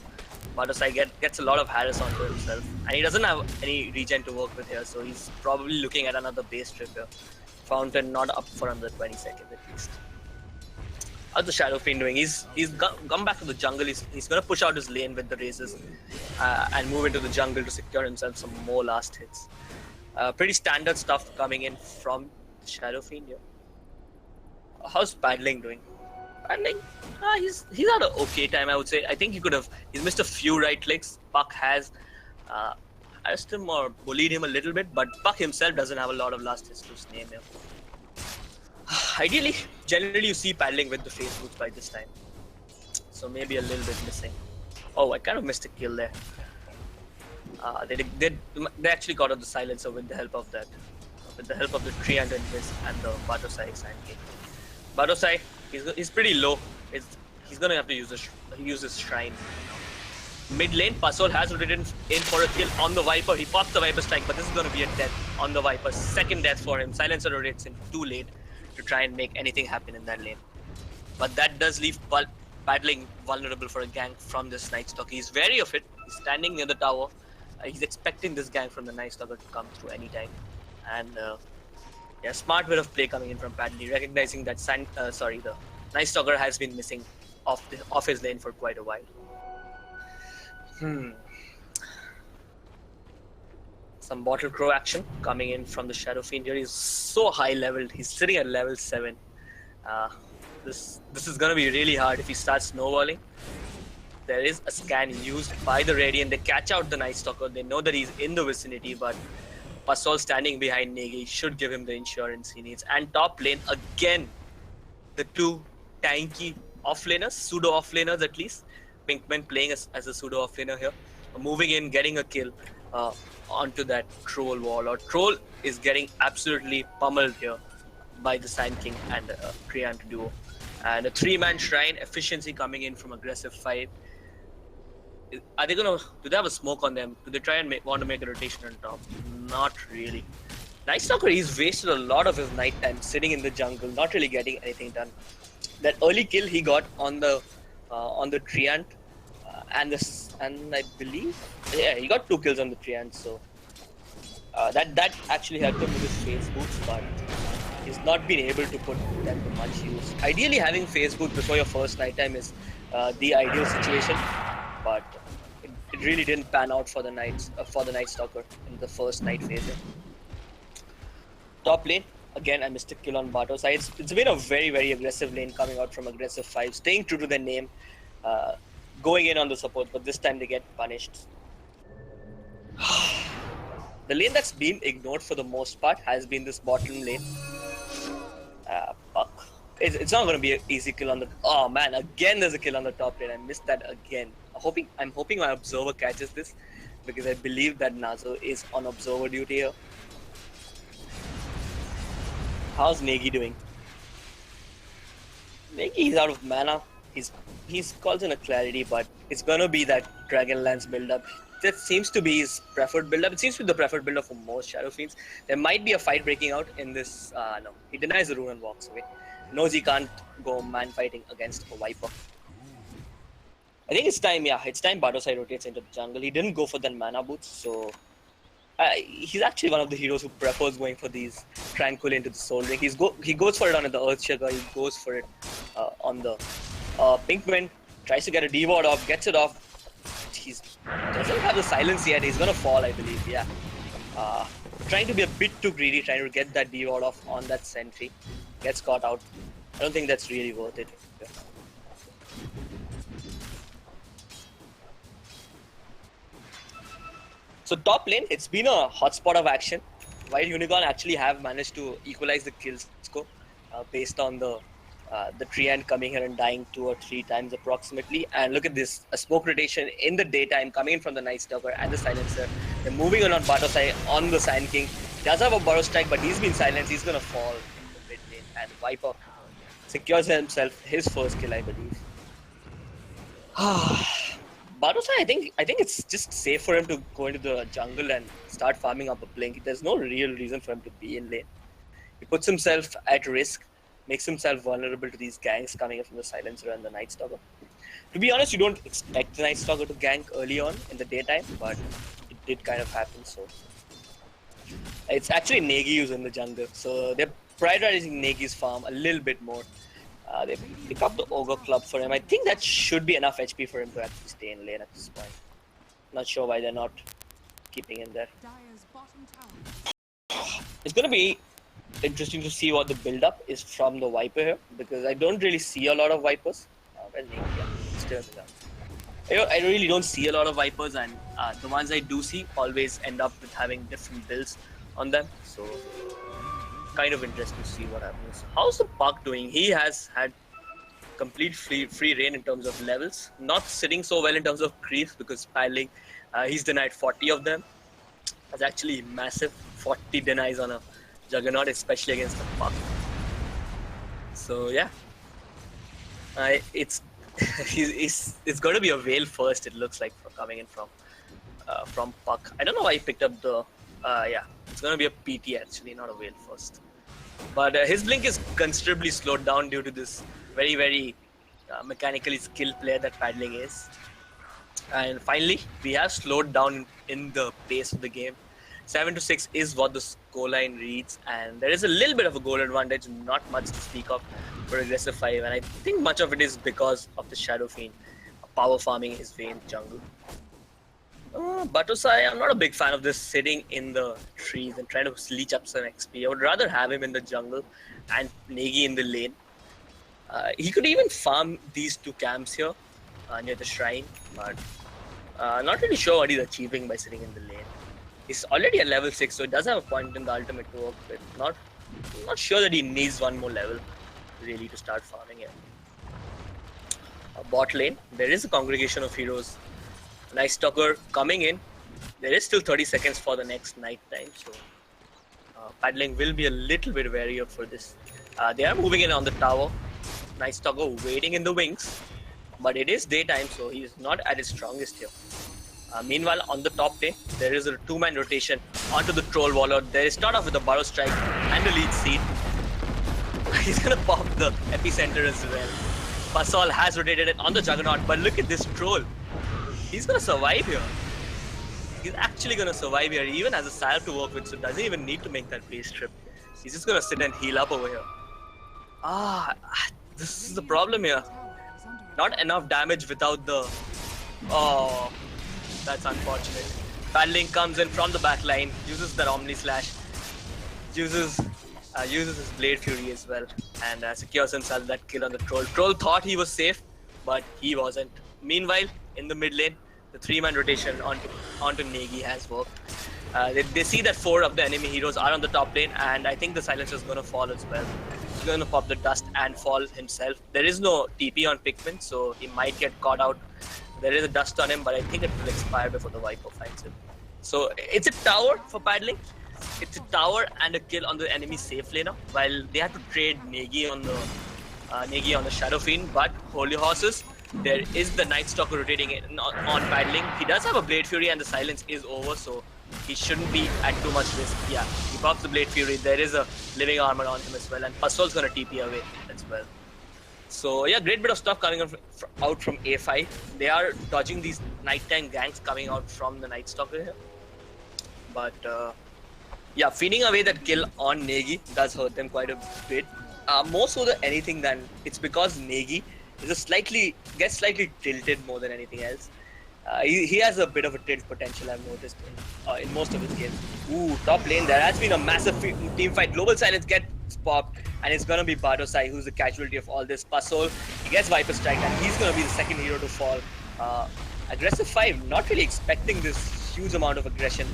Speaker 11: Badosai gets a lot at himself, and he doesn't have any regen to work with here, so he's probably looking at another base trip here. Fountain not up for another 20 seconds at least. How's the Shadow Fiend doing? He's come back to the jungle. He's gonna push out his lane with the razors and move into the jungle to secure himself some more last hits. Pretty standard stuff coming in from the Shadow Fiend here. How's Paddling doing? Paddling, he's had an okay time, I would say. I think he's missed a few right clicks. Puck has harassed him or bullied him a little bit, but Puck himself doesn't have a lot of last hits to his name here. Ideally, generally you see Paddling with the face boots by this time. So maybe a little bit missing. Oh, I kind of missed a kill there. They actually got out the silencer with the help of that. With the help of the tree and invis and the Badosai Sand King. Badosai, he's pretty low. He's gonna have to use his shrine. Mid lane, Pasol has ridden in for a kill on the Viper. He pops the Viper strike, but this is gonna be a death on the Viper. Second death for him. Silencer rotates in too late to try and make anything happen in that lane. But that does leave Paddling vulnerable for a gank from this Night Stalker. He's wary of it. He's standing near the tower. He's expecting this gank from the Night Stalker to come through anytime. And yeah, smart bit of play coming in from Paddling, recognizing that the Night Stalker has been missing off his lane for quite a while. Some Bottle Crow action coming in from the Shadow Fiend here. He's so high leveled. He's sitting at level 7. This is gonna be really hard if he starts snowballing. There is a scan used by the Radiant. They catch out the Night Stalker. They know that he's in the vicinity, but Pasol standing behind Negi should give him the insurance he needs. And top lane, again, the two tanky offlaners, pseudo offlaners at least. Pinkman playing as a pseudo offlaner here. Moving in, getting a kill onto that troll wall. Or troll is getting absolutely pummeled here by the Sand King and Treant duo. And a 3-man shrine, efficiency coming in from aggressive 5. Do they have a smoke on them? Do they try and want to make a rotation on top? Not really. Night Stalker, he's wasted a lot of his night time sitting in the jungle, not really getting anything done. That early kill he got on the Treant, and I believe, yeah, he got 2 kills on the Treant, so that actually helped him with his phase boots, but he's not been able to put them to much use. Ideally, having phase boot before your first night time is the ideal situation, but it really didn't pan out for the Night Stalker in the first night phase. Top lane, again, I missed a kill on Bato side. It's been a very, very aggressive lane coming out from aggressive 5, staying true to their name, going in on the support, but this time they get punished. The lane that's been ignored for the most part has been this bottom lane. Fuck. It's not going to be an easy kill on the... Oh man, again there's a kill on the top lane. I missed that again. I'm hoping my observer catches this, because I believe that Nazo is on observer duty here. How's Negi doing? Negi, he's out of mana. He's calls in a clarity, but it's gonna be that Dragonlance build up. that seems to be his preferred build-up. It seems to be the preferred build-up for most Shadow Fiends. There might be a fight breaking out in this. No, he denies the rune and walks away. Knows he can't go man fighting against a Viper. I think it's time, yeah, it's time Badosai rotates into the jungle. He didn't go for that mana boots, so he's actually one of the heroes who prefers going for these Tranquil into the Soul Ring. He goes for it on the Earthshaker, he goes for it on the Pink Wind, tries to get a D-ward off, gets it off. He doesn't have the silence yet, he's gonna fall, I believe, yeah. Trying to be a bit too greedy, trying to get that D-ward off on that sentry. Gets caught out. I don't think that's really worth it. Yeah. So top lane, it's been a hotspot of action. White Unicorn actually have managed to equalize the kill score based on the Treant coming here and dying 2 or 3 times approximately. And look at this, a smoke rotation in the daytime coming in from the Night Stalker and the Silencer. They're moving on Badosai on the Sand King. Does have a Burrow Strike, but he's been silenced. He's gonna fall in the mid lane, and Viper secures himself his first kill, I believe. Badosai, I think it's just safe for him to go into the jungle and start farming up a blink. There's no real reason for him to be in lane. He puts himself at risk, makes himself vulnerable to these ganks coming in from the Silencer and the Night Stalker. To be honest, you don't expect the Night Stalker to gank early on in the daytime, but it did kind of happen, so. It's actually Negi who's in the jungle, so they're prioritizing Negi's farm a little bit more. They pick up the Ogre Club for him. I think that should be enough HP for him to actually stay in lane at this point. Not sure why they're not keeping him there. It's going to be interesting to see what the build-up is from the Viper here, because I don't really see a lot of Vipers. I really don't see a lot of Vipers, and the ones I do see always end up with having different builds on them. So kind of interesting to see what happens. How's the Puck doing? He has had complete free reign in terms of levels. Not sitting so well in terms of creeps because paddling, he's denied 40 of them. That's actually massive. 40 denies on a Juggernaut, especially against the Puck. So yeah, it's going to be a Whale first. It looks like coming in from Puck. I don't know why he picked up the yeah. It's going to be a PT actually, not a Whale first. But his blink is considerably slowed down due to this very mechanically skilled player that paddling is. And finally, we have slowed down in the pace of the game. 7-6 is what the scoreline reads, and there is a little bit of a goal advantage, not much to speak of for aggressive 5, and I think much of it is because of the Shadow Fiend power farming his way in jungle. Badosai, I'm not a big fan of this sitting in the trees and trying to leech up some XP. I would rather have him in the jungle and Negi in the lane. He could even farm these 2 camps here near the shrine, but not really sure what he's achieving by sitting in the lane. He's already at level 6, so it does have a point in the ultimate to work with. Not sure that he needs one more level really to start farming it. Bot lane, there is a congregation of heroes. Night Stalker coming in. There is still 30 seconds for the next night time, so paddling will be a little bit wary for this. They are moving in on the tower. Night Stalker waiting in the wings, but it is daytime, so he is not at his strongest here. Meanwhile, on the top lane, there is a 2-man rotation onto the Troll Waller. There is start off with a Burrow Strike and a lead seed. He's gonna pop the epicenter as well. Pasol has rotated it on the Juggernaut, but look at this Troll. He's gonna survive here. He's actually gonna survive here. He even has a salve to work with, so doesn't even need to make that base trip. He's just gonna sit and heal up over here. This is the problem here. Not enough damage without the... Oh, that's unfortunate. Paddling comes in from the back line, uses the Omni Slash, uses his Blade Fury as well, and secures himself that kill on the Troll. Troll thought he was safe, but he wasn't. Meanwhile, in the mid lane, the 3-man rotation onto Negi has worked. They see that 4 of the enemy heroes are on the top lane, and I think the Silencer is going to fall as well. He's going to pop the dust and fall himself. There is no TP on Pikmin, so he might get caught out. There is a dust on him, but I think it will expire before the Viper finds him. So it's a tower for paddling. It's a tower and a kill on the enemy safe laner, while they have to trade Negi on the Shadow Fiend, but Holy Horses There is the Night Stalker rotating on paddling. He does have a Blade Fury and the silence is over, so he shouldn't be at too much risk. Yeah, he pops the Blade Fury. There is a living armor on him as well, and Pasol's gonna TP away as well. So yeah, great bit of stuff coming out from A5. They are dodging these nighttime ganks coming out from the Night Stalker here. But yeah, feeding away that kill on Negi does hurt them quite a bit. More so than anything than it's because Negi gets slightly tilted more than anything else. He has a bit of a tilt potential, I've noticed in most of his games. Ooh, top lane, there has been a massive team fight. Global Silence gets popped, and it's gonna be Badosai who's the casualty of all this. Pasol, he gets Viper Strike, and he's gonna be the second hero to fall. Aggressive 5, not really expecting this huge amount of aggression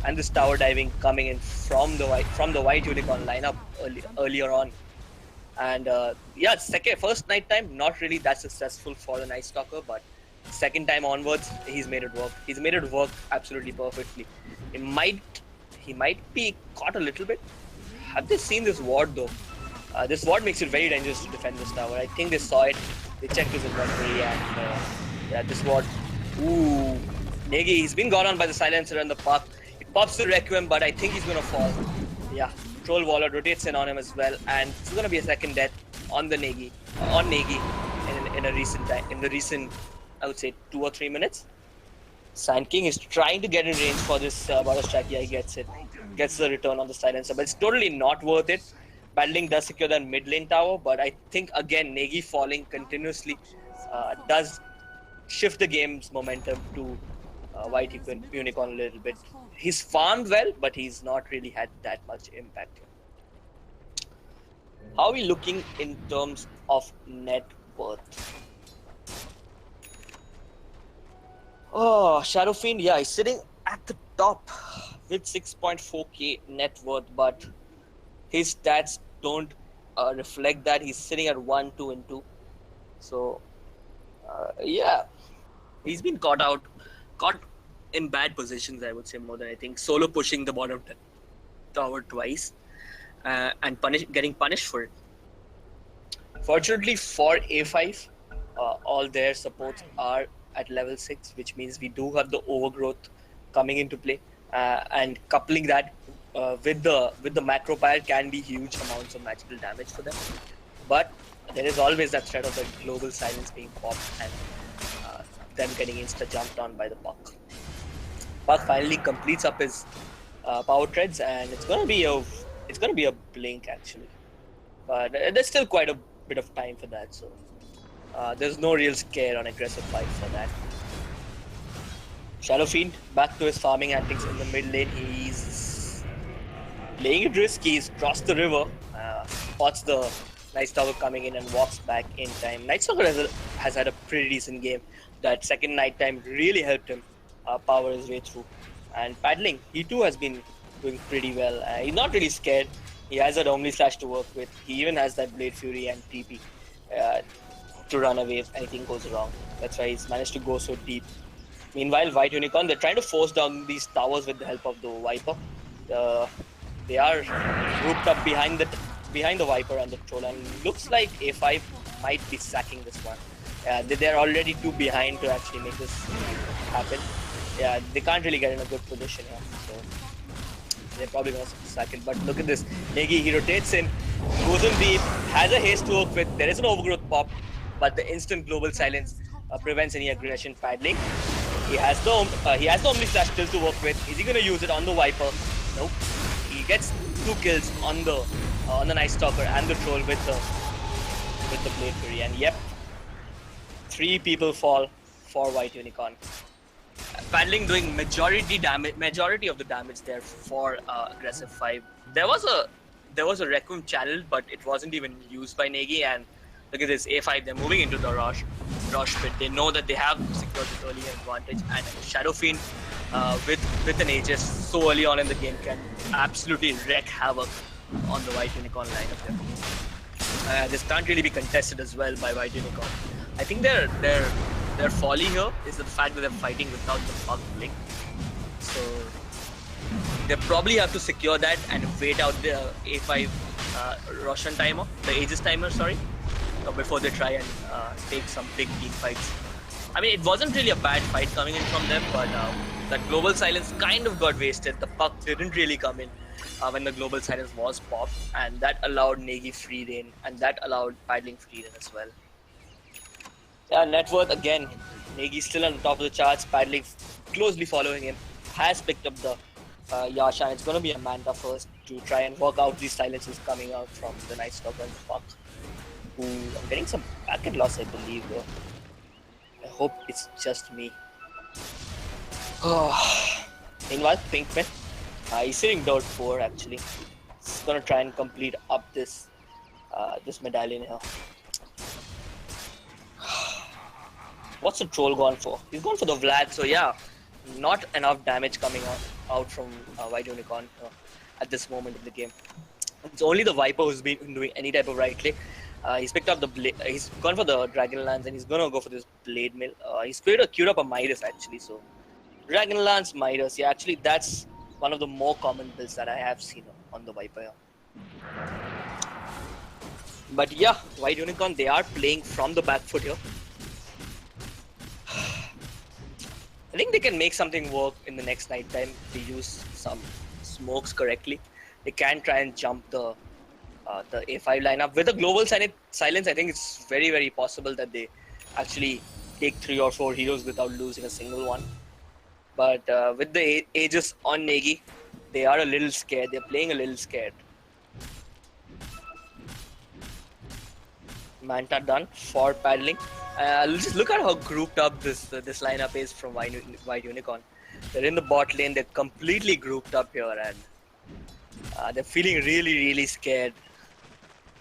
Speaker 11: and this tower diving coming in from the White Unicorn lineup earlier on. And yeah, first night time, not really that successful for the Night Stalker, but second time onwards, he's made it work. He's made it work absolutely perfectly. He might be caught a little bit. Have they seen this ward though? This ward makes it very dangerous to defend this tower. I think they saw it. They checked his inventory and yeah, this ward. Ooh, Negi, he's been got on by the silencer and the puck. It pops the Requiem, but I think he's gonna fall. Yeah, Troll Waller rotates in on him as well, and it's gonna be a second death on the Negi, in the recent, I would say 2 or 3 minutes. Sand King is trying to get in range for this Battle Strike. Yeah, he gets it. Gets the return on the silencer, but it's totally not worth it. Battling does secure that mid lane tower, but I think again Negi falling continuously does shift the game's momentum to White Unicorn a little bit. He's farmed well, but he's not really had that much impact here. How are we looking in terms of net worth? Oh, Shadow Fiend, yeah, he's sitting at the top with 6.4k net worth, but his stats don't reflect that. He's sitting at 1, 2, and 2. So, yeah, he's been caught in bad positions, I would say, more than I think. Solo pushing the bottom tower twice and getting punished for it. Fortunately for A5, all their supports are at level 6, which means we do have the overgrowth coming into play, and coupling that with the macro pyre can be huge amounts of magical damage for them. But there is always that threat of the global silence being popped and them getting insta jumped on by the puck. Puck finally completes up his power treads, and it's gonna be a blink actually, but there's still quite a bit of time for that, so there's no real scare on aggressive 5 for that. Shadow Fiend back to his farming antics in the mid lane. He's playing it risky. He's crossed the river, spots the Night Stalker coming in and walks back in time. Night Stalker has had a pretty decent game. That second night time really helped him power his way through. And paddling, he too has been doing pretty well. He's not really scared. He has that Omni Slash to work with. He even has that Blade Fury and TP to run away if anything goes wrong. That's why he's managed to go so deep. Meanwhile, White Unicorn, they're trying to force down these towers with the help of the Viper. They are grouped up behind the Viper and the Troll, and looks like A5 might be sacking this one. They're already too behind to actually make this happen. Yeah, they can't really get in a good position here, so they're probably gonna sack it. But look at this, Negi, he rotates in, goes in deep, has a haste to work with. There is an overgrowth pop, but the instant global silence prevents any aggression. Paddling, he has the Omni Slash still to work with. Is he gonna use it on the Viper? Nope. He gets 2 kills on the Night Stalker and the Troll with the Blade Fury, and yep, 3 people fall for White Unicorn. Paddling doing majority of the damage there for aggressive 5. There was a Requiem channel, but it wasn't even used by Negi. And look at this, A5, they're moving into the rush pit. They know that they have secured this early advantage, and Shadow Fiend with an Aegis so early on in the game can absolutely wreak havoc on the White Unicorn lineup there. This can't really be contested as well by White Unicorn. I think their folly here is the fact that they're fighting without the bug blink. So they probably have to secure that and wait out the A5 Roshan timer, the Aegis timer, sorry. before they try and take some big team fights. I mean, it wasn't really a bad fight coming in from them, but that global silence kind of got wasted. The puck didn't really come in when the global silence was popped, and that allowed Negi free reign, and that allowed Paddling free reign as well. Yeah, net worth again. Negi still on top of the charts. Paddling closely following him. Has picked up the Yasha, and it's going to be a Manta first to try and work out these silences coming out from the Night Stalker and puck. Who I'm getting some packet loss, I believe, though. I hope it's just me. Meanwhile, Pinkman, he's sitting Dirt 4 actually. He's gonna try and complete up this this medallion here. What's the troll gone for? He's gone for the Vlad, so yeah, not enough damage coming out from White Unicorn at this moment in the game. It's only the Viper who's been doing any type of right click. He's picked up the blade. He's gone for the Dragon Lance, and he's gonna go for this Blade Mill. He's queued up a Midas actually, so Dragon Lance, Midas. Yeah, actually that's one of the more common builds that I have seen on the Viper here. But yeah, White Unicorn, they are playing from the back foot here. I think they can make something work in the next night time. They use some smokes correctly. They can try and jump the A5 lineup. With a global silence, I think it's very, very possible that they actually take 3 or 4 heroes without losing a single one. But with the Aegis on Negi, they are a little scared. They're playing a little scared. Manta done for Paddling. Just look at how grouped up this lineup is from White Unicorn. They're in the bot lane. They're completely grouped up here, and they're feeling really, really scared.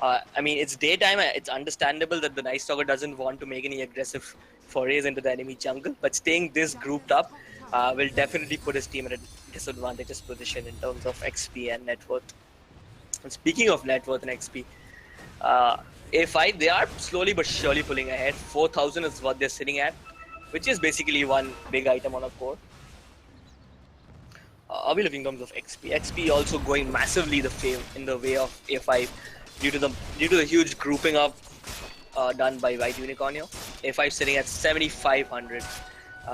Speaker 11: I mean, it's daytime. It's understandable that the Night Stalker doesn't want to make any aggressive forays into the enemy jungle, but staying this grouped up will definitely put his team at a disadvantageous position in terms of XP and net worth. And speaking of net worth and XP, A5, they are slowly but surely pulling ahead. 4,000 is what they're sitting at, which is basically one big item on a core. Are we looking in terms of XP? XP also going massively in the way of A5 due to the huge grouping up done by White Unicorn here. A5 sitting at 7,500,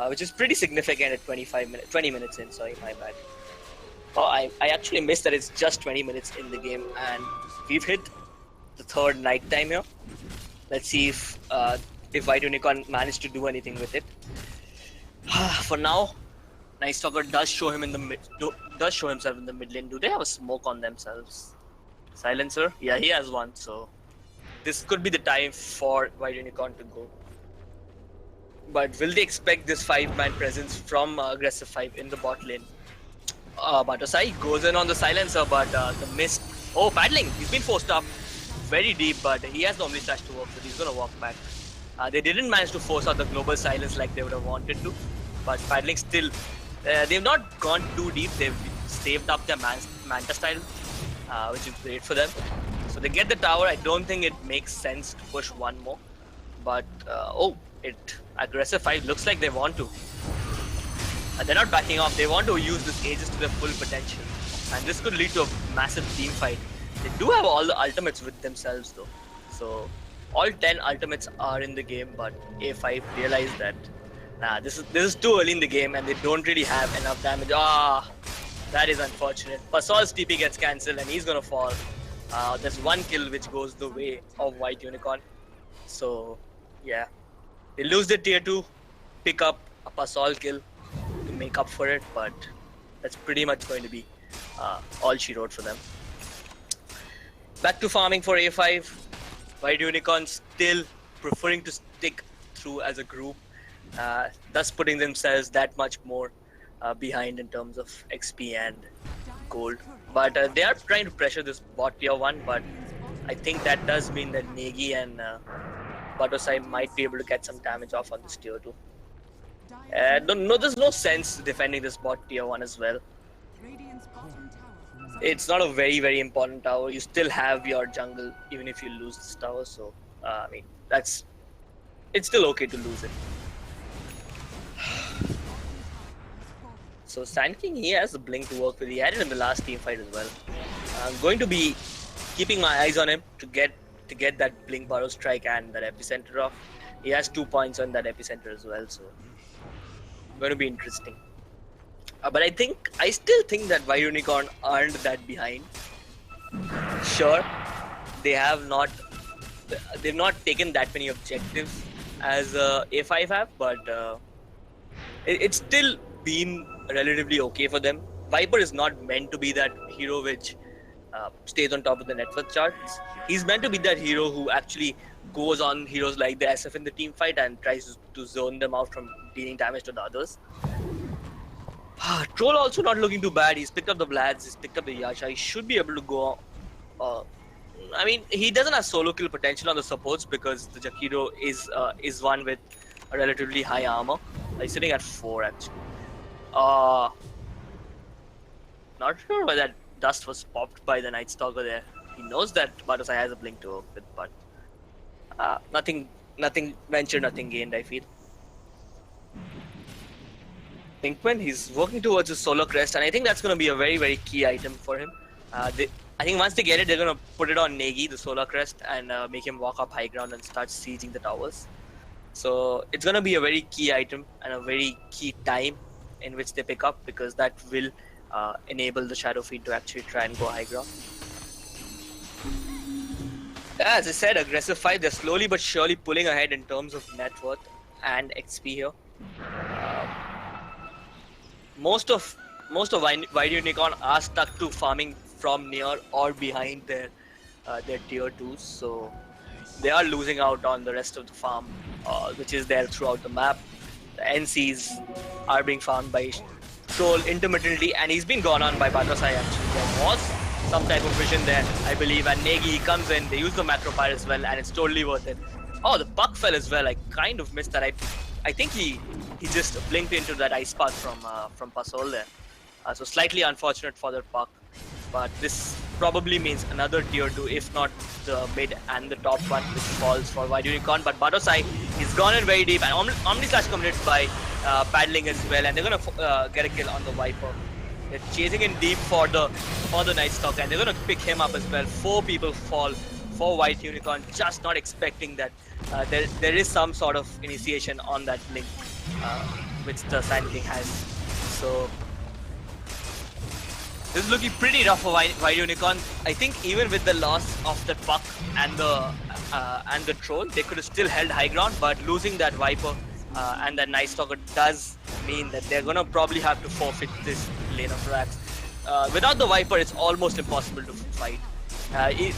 Speaker 11: which is pretty significant at 20 minutes in. Sorry, my bad. Oh, I actually missed that it's just 20 minutes in the game, and we've hit the third night time here. Let's see if White Unicorn managed to do anything with it. For now, Night Stalker does show himself in the mid lane. Do they have a smoke on themselves? Silencer? Yeah, he has one. So this could be the time for White Unicorn to go. But will they expect this 5-man presence from Aggressive 5 in the bot lane? Batosai goes in on the Silencer, but the mist. Oh, Paddling! He's been forced up very deep, but he has no Mist Dash to work with. He's gonna walk back. They didn't manage to force out the global silence like they would have wanted to, but Paddling still. They've not gone too deep. They've saved up their Manta style, which is great for them. So they get the tower. I don't think it makes sense to push one more, but Aggressive 5 looks like they want to. They're not backing off. They want to use this Aegis to their full potential, and this could lead to a massive team fight. They do have all the ultimates with themselves though, so all 10 ultimates are in the game, but A5 realized that this is too early in the game and they don't really have enough damage. That is unfortunate. Pasol's TP gets cancelled and he's gonna fall. There's one kill which goes the way of White Unicorn. So yeah, they lose the tier 2, pick up a Pasol kill to make up for it, but that's pretty much going to be all she wrote for them. Back to farming for A5. White Unicorn still preferring to stick through as a group, thus putting themselves that much more behind in terms of XP and gold. But they are trying to pressure this bot tier 1, but I think that does mean that Negi and Batosai might be able to get some damage off on this tier 2. There's no sense defending this bot tier 1 as well. It's not a very, very important tower. You still have your jungle even if you lose this tower. So, I mean, it's still okay to lose it. So, Sand King, he has the blink to work with. He had it in the last team fight as well. I'm going to be keeping my eyes on him to get to get that Blink Burrow strike and that epicenter off. He has 2 points on that epicenter as well, so going to be interesting. But I still think that White Unicorn earned that behind. Sure, they've not taken that many objectives as A5 have, but it's still been relatively okay for them. Viper is not meant to be that hero which stays on top of the net worth charts. He's meant to be that hero who actually goes on heroes like the SF in the team fight and tries to zone them out from dealing damage to the others. Troll also not looking too bad. He's picked up the Vlads, he's picked up the Yasha. He should be able to go. I mean, he doesn't have solo kill potential on the supports because the Jakiro is one with a relatively high armor. He's sitting at 4 actually. Not sure why that dust was popped by the Night Stalker there. He knows that Badosai has a blink to work with, but nothing ventured, nothing gained, I feel. Pinkman, he's working towards his Solar Crest, and I think that's going to be a very, very key item for him. I think once they get it, they're going to put it on Negi, the Solar Crest, and make him walk up high ground and start sieging the towers. So it's going to be a very key item and a very key time in which they pick up, because that will enable the Shadow Fiend to actually try and go high ground. As I said, aggressive fight. They're slowly but surely pulling ahead in terms of net worth and XP here. Most of White Unicorn are stuck to farming from near or behind their tier 2s, so they are losing out on the rest of the farm, which is there throughout the map. The NCs are being farmed by Troll intermittently, and he's been gone on by Badosai actually. There was some type of vision there, I believe, and Negi, he comes in, they use the Macro Pyre as well, and it's totally worth it. Oh, the puck fell as well. I kind of missed that. I think he just blinked into that ice path from Pasol there. So slightly unfortunate for the puck, but this probably means another tier 2, if not the mid and the top one, which falls for White Unicorn. But Badosai, he's gone in very deep, and Omni Slash completed by paddling as well, and they're gonna get a kill on the Viper. They're chasing in deep for the Night Stalker, and they're gonna pick him up as well. 4 people fall for White Unicorn, just not expecting that there is some sort of initiation on that link, which the Sand King has. So this is looking pretty rough for White Unicorn. I think even with the loss of the puck and the troll, they could have still held high ground, but losing that Viper and that Night Stalker does mean that they're gonna probably have to forfeit this lane of racks. Without the Viper, it's almost impossible to fight.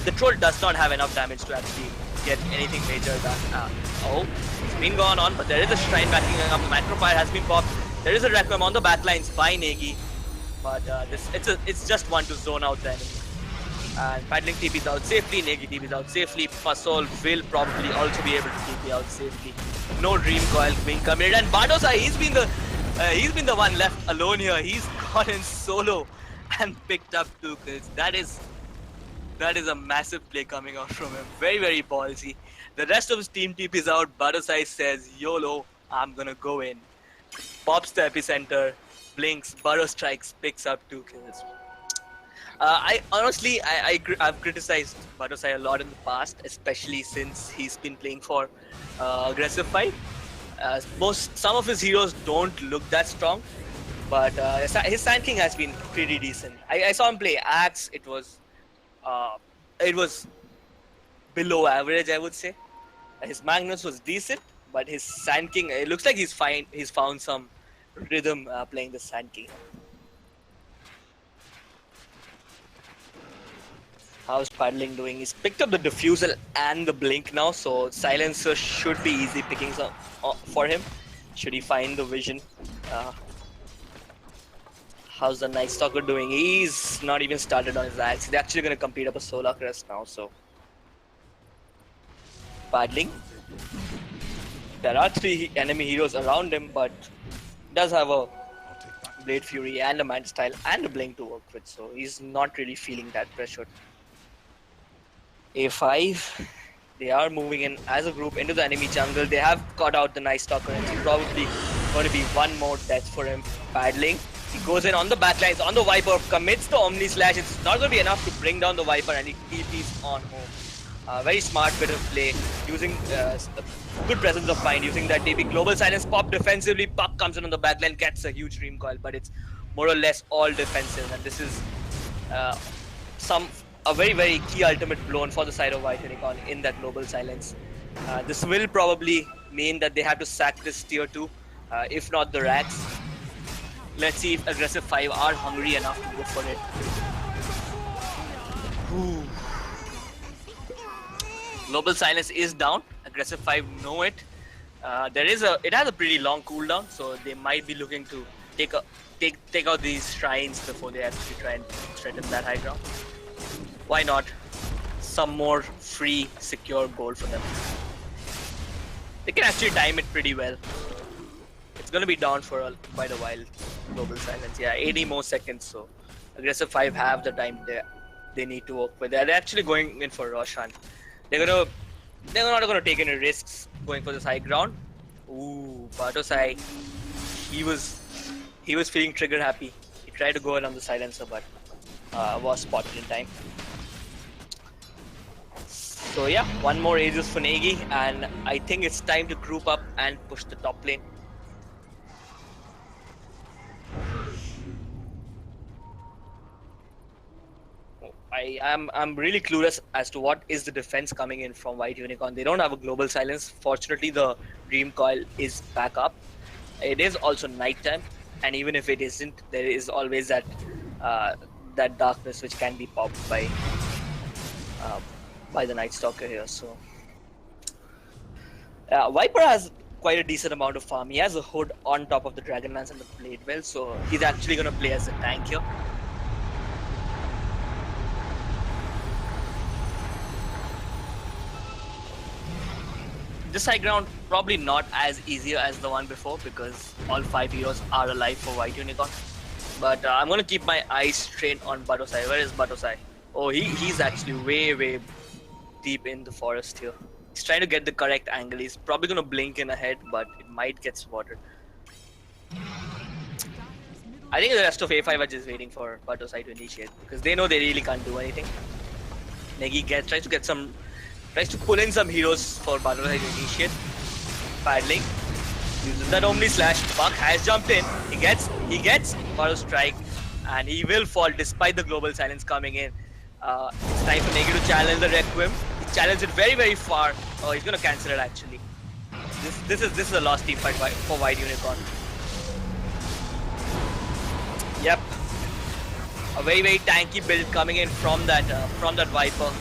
Speaker 11: The troll does not have enough damage to actually get anything major done. Oh, it's been gone on, but there is a shrine backing up. The Macro Pyre has been popped. There is a Requiem on the backlines by Negi, but it's just one to zone out the enemy. And Paddling TP's out safely, Negi TP's out safely. Pasol will probably also be able to TP out safely. No Dream Coil being committed, and Badosai, he's been the one left alone here. He's gone in solo and picked up 2 kills. That is a massive play coming out from him. Very, very ballsy. The rest of his team TP's out. Badosai says, YOLO, I'm gonna go in. Pops the epicenter, blinks, Burrow strikes, picks up 2 kills. I've criticized Badosai a lot in the past, especially since he's been playing for aggressive fight. Some of his heroes don't look that strong, but his Sand King has been pretty decent. I saw him play Axe. It was below average, I would say. His Magnus was decent, but his Sand King, it looks like he's found some rhythm playing the Sand King. How's Paddling doing? He's picked up the Diffusal and the Blink now, so Silencer should be easy pickings for him, should he find the vision. How's the Night Stalker doing? He's not even started on his axe. They're actually going to complete up a Solar Crest now, so Paddling. There are 3 enemy heroes around him, but does have a Blade Fury and a Man Style and a Blink to work with, so he's not really feeling that pressure. A5, they are moving in as a group into the enemy jungle. They have caught out the Night Stalker, and it's probably going to be one more death for him. Paddling, he goes in on the backlines, on the Viper, commits the Omni Slash. It's not going to be enough to bring down the Viper, and he TPs on home. Very smart bit of play, using good presence of mind, using that DB. Global silence pop defensively. Puck comes in on the backline, gets a huge dream coil, but it's more or less all defensive. And this is a very, very key ultimate blown for the side of White Unicorn in that global silence. This will probably mean that they have to sack this tier 2, if not the racks. Let's see if aggressive 5 are hungry enough to go for it. Ooh. Global silence is down. Aggressive 5 know it. It has a pretty long cooldown, so they might be looking to take out these shrines before they actually try and threaten that high ground. Why not? Some more free, secure gold for them. They can actually time it pretty well. It's gonna be down for quite a while. Global silence, yeah, 80 more seconds. So aggressive 5 have the time they need to work with. They're actually going in for Roshan. They're not gonna take any risks going for this high ground. Ooh, Batosai, he was feeling trigger happy. He tried to go in on the silencer, but was spotted in time. So yeah, one more Aegis for Negi, and I think it's time to group up and push the top lane. I'm really clueless as to what is the defense coming in from White Unicorn. They don't have a global silence. Fortunately, the Dream Coil is back up. It is also nighttime, and even if it isn't, there is always that that darkness which can be popped by the Night Stalker here. So Viper has quite a decent amount of farm. He has a hood on top of the Dragonlance and the Blade Well, so he's actually going to play as a tank here. This high ground probably not as easy as the one before because all 5 heroes are alive for White Unicorn. But I'm going to keep my eyes trained on Batosai. Where is Batosai? Oh, he's actually way deep in the forest here. He's trying to get the correct angle. He's probably going to blink in ahead, but it might get spotted. I think the rest of A5 are just waiting for Batosai to initiate because they know they really can't do anything. Negi tries to pull in some heroes for Batosai to initiate. Paddling. Uses that Omni Slash. Puck has jumped in. He gets Auto Strike, and he will fall despite the global silence coming in. It's time for Negi to challenge the Requiem. He challenged it very far. Oh, he's gonna cancel it actually. This is a lost team fight for White Unicorn. Yep. A very tanky build coming in from that Viper.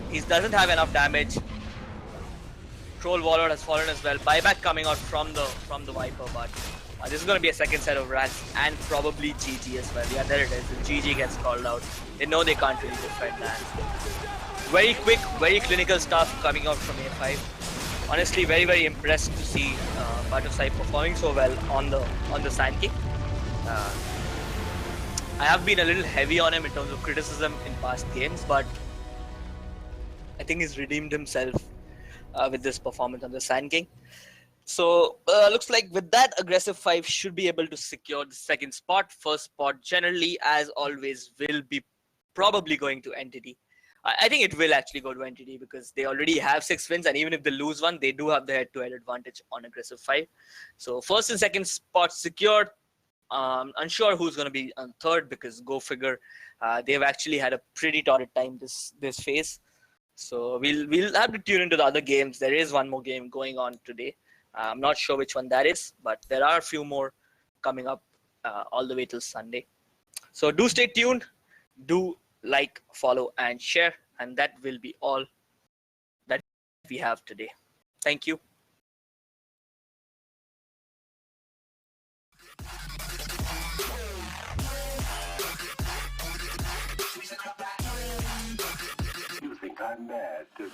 Speaker 11: He doesn't have enough damage. Troll Warlord has fallen as well. Buyback coming out from the Viper, but this is going to be a second set of rats and probably GG as well. Yeah, there it is. The GG gets called out. They know they can't really defend that. Very quick, very clinical stuff coming out from A5. Honestly, very impressed to see Batosai performing so well on the Sand King. I have been a little heavy on him in terms of criticism in past games, but I think he's redeemed himself with this performance on the Sand King. So looks like with that, aggressive 5 should be able to secure the second spot. First spot generally, as always, will be probably going to Entity. I think it will actually go to Entity because they already have 6 wins, and even if they lose one, they do have the head-to-head advantage on aggressive 5. So first and second spot secured. Unsure who's going to be on third because go figure, they've actually had a pretty torrid time this phase. So we'll have to tune into the other games. There is one more game going on today. I'm not sure which one that is, but there are a few more coming up all the way till Sunday. So do stay tuned. Do like, follow, and share. And that will be all that we have today. Thank you.
Speaker 4: You think I'm mad, don't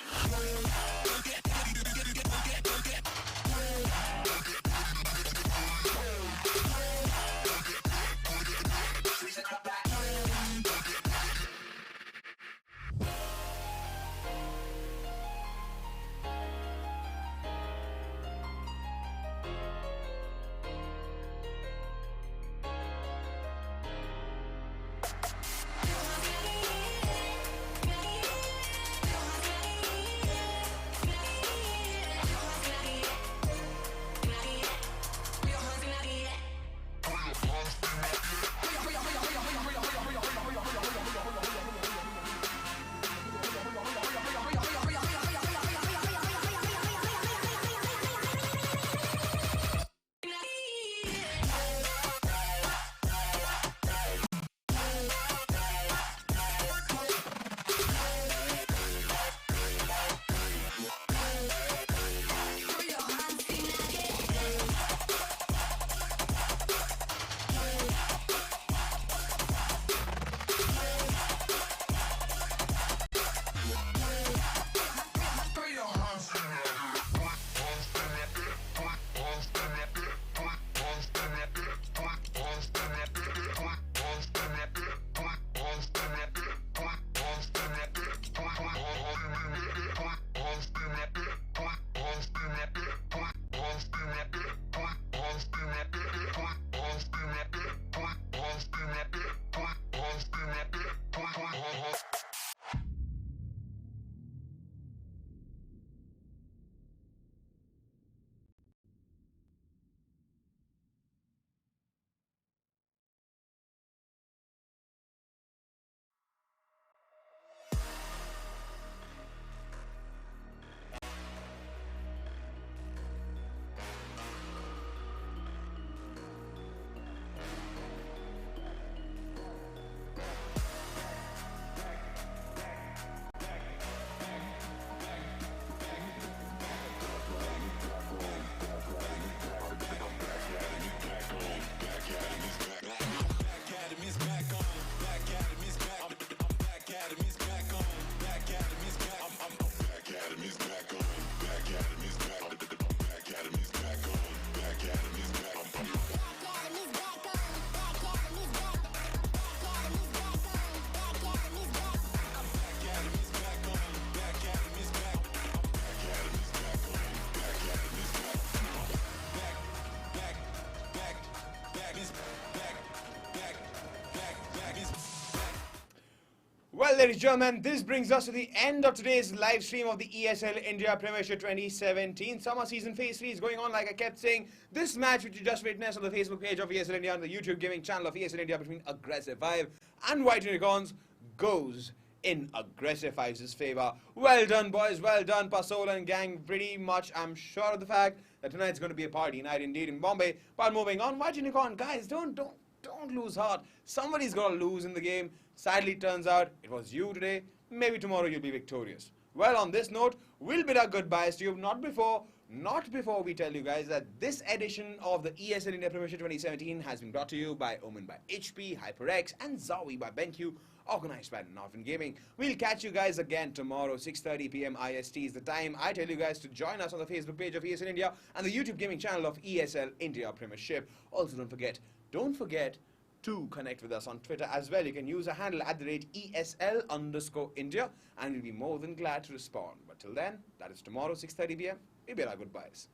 Speaker 6: Well, ladies and gentlemen, this brings us to the end of today's live stream of the ESL India Premiership 2017. Summer season phase 3 is going on, like I kept saying. This match, which you just witnessed on the Facebook page of ESL India and the YouTube gaming channel of ESL India between Aggressive 5 and White Unicorns, goes in Aggressive 5's favor. Well done, boys. Well done, Pasola and gang. Pretty much, I'm sure of the fact that tonight's going to be a party night indeed in Bombay. But moving on, White Unicorn, guys, don't lose heart. Somebody's got to lose in the game. Sadly, it turns out it was you today. Maybe tomorrow you'll be victorious. Well, on this note, we'll bid our goodbyes to you. Not before we tell you guys that this edition of the ESL India Premiership 2017 has been brought to you by Omen by HP, HyperX, and Zowie by BenQ, organized by Northern Gaming. We'll catch you guys again tomorrow, 6:30 p.m. IST is the time. I tell you guys to join us on the Facebook page of ESL India and the YouTube gaming channel of ESL India Premiership. Also, don't forget to connect with us on Twitter as well. You can use a handle at the rate ESL_India, and we'll be more than glad to respond. But till then, that is tomorrow, 6:30 p.m. We bid our goodbyes.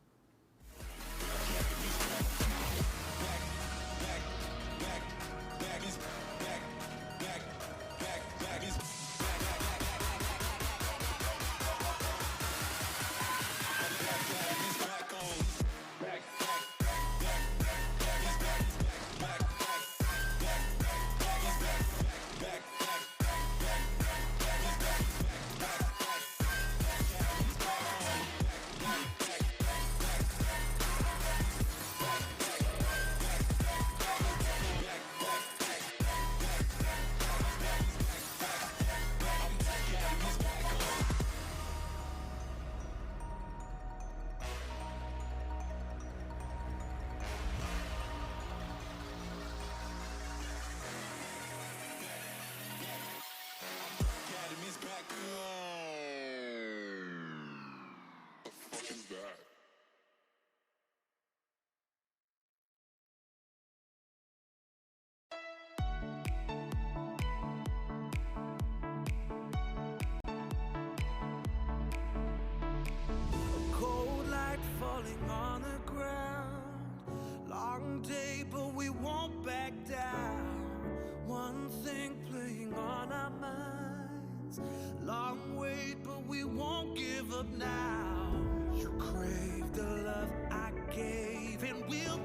Speaker 4: Cold light falling on the ground. Long day, but we won't back down. One thing playing on our minds. Long wait, but we won't give up now. You crave the love I gave, and we'll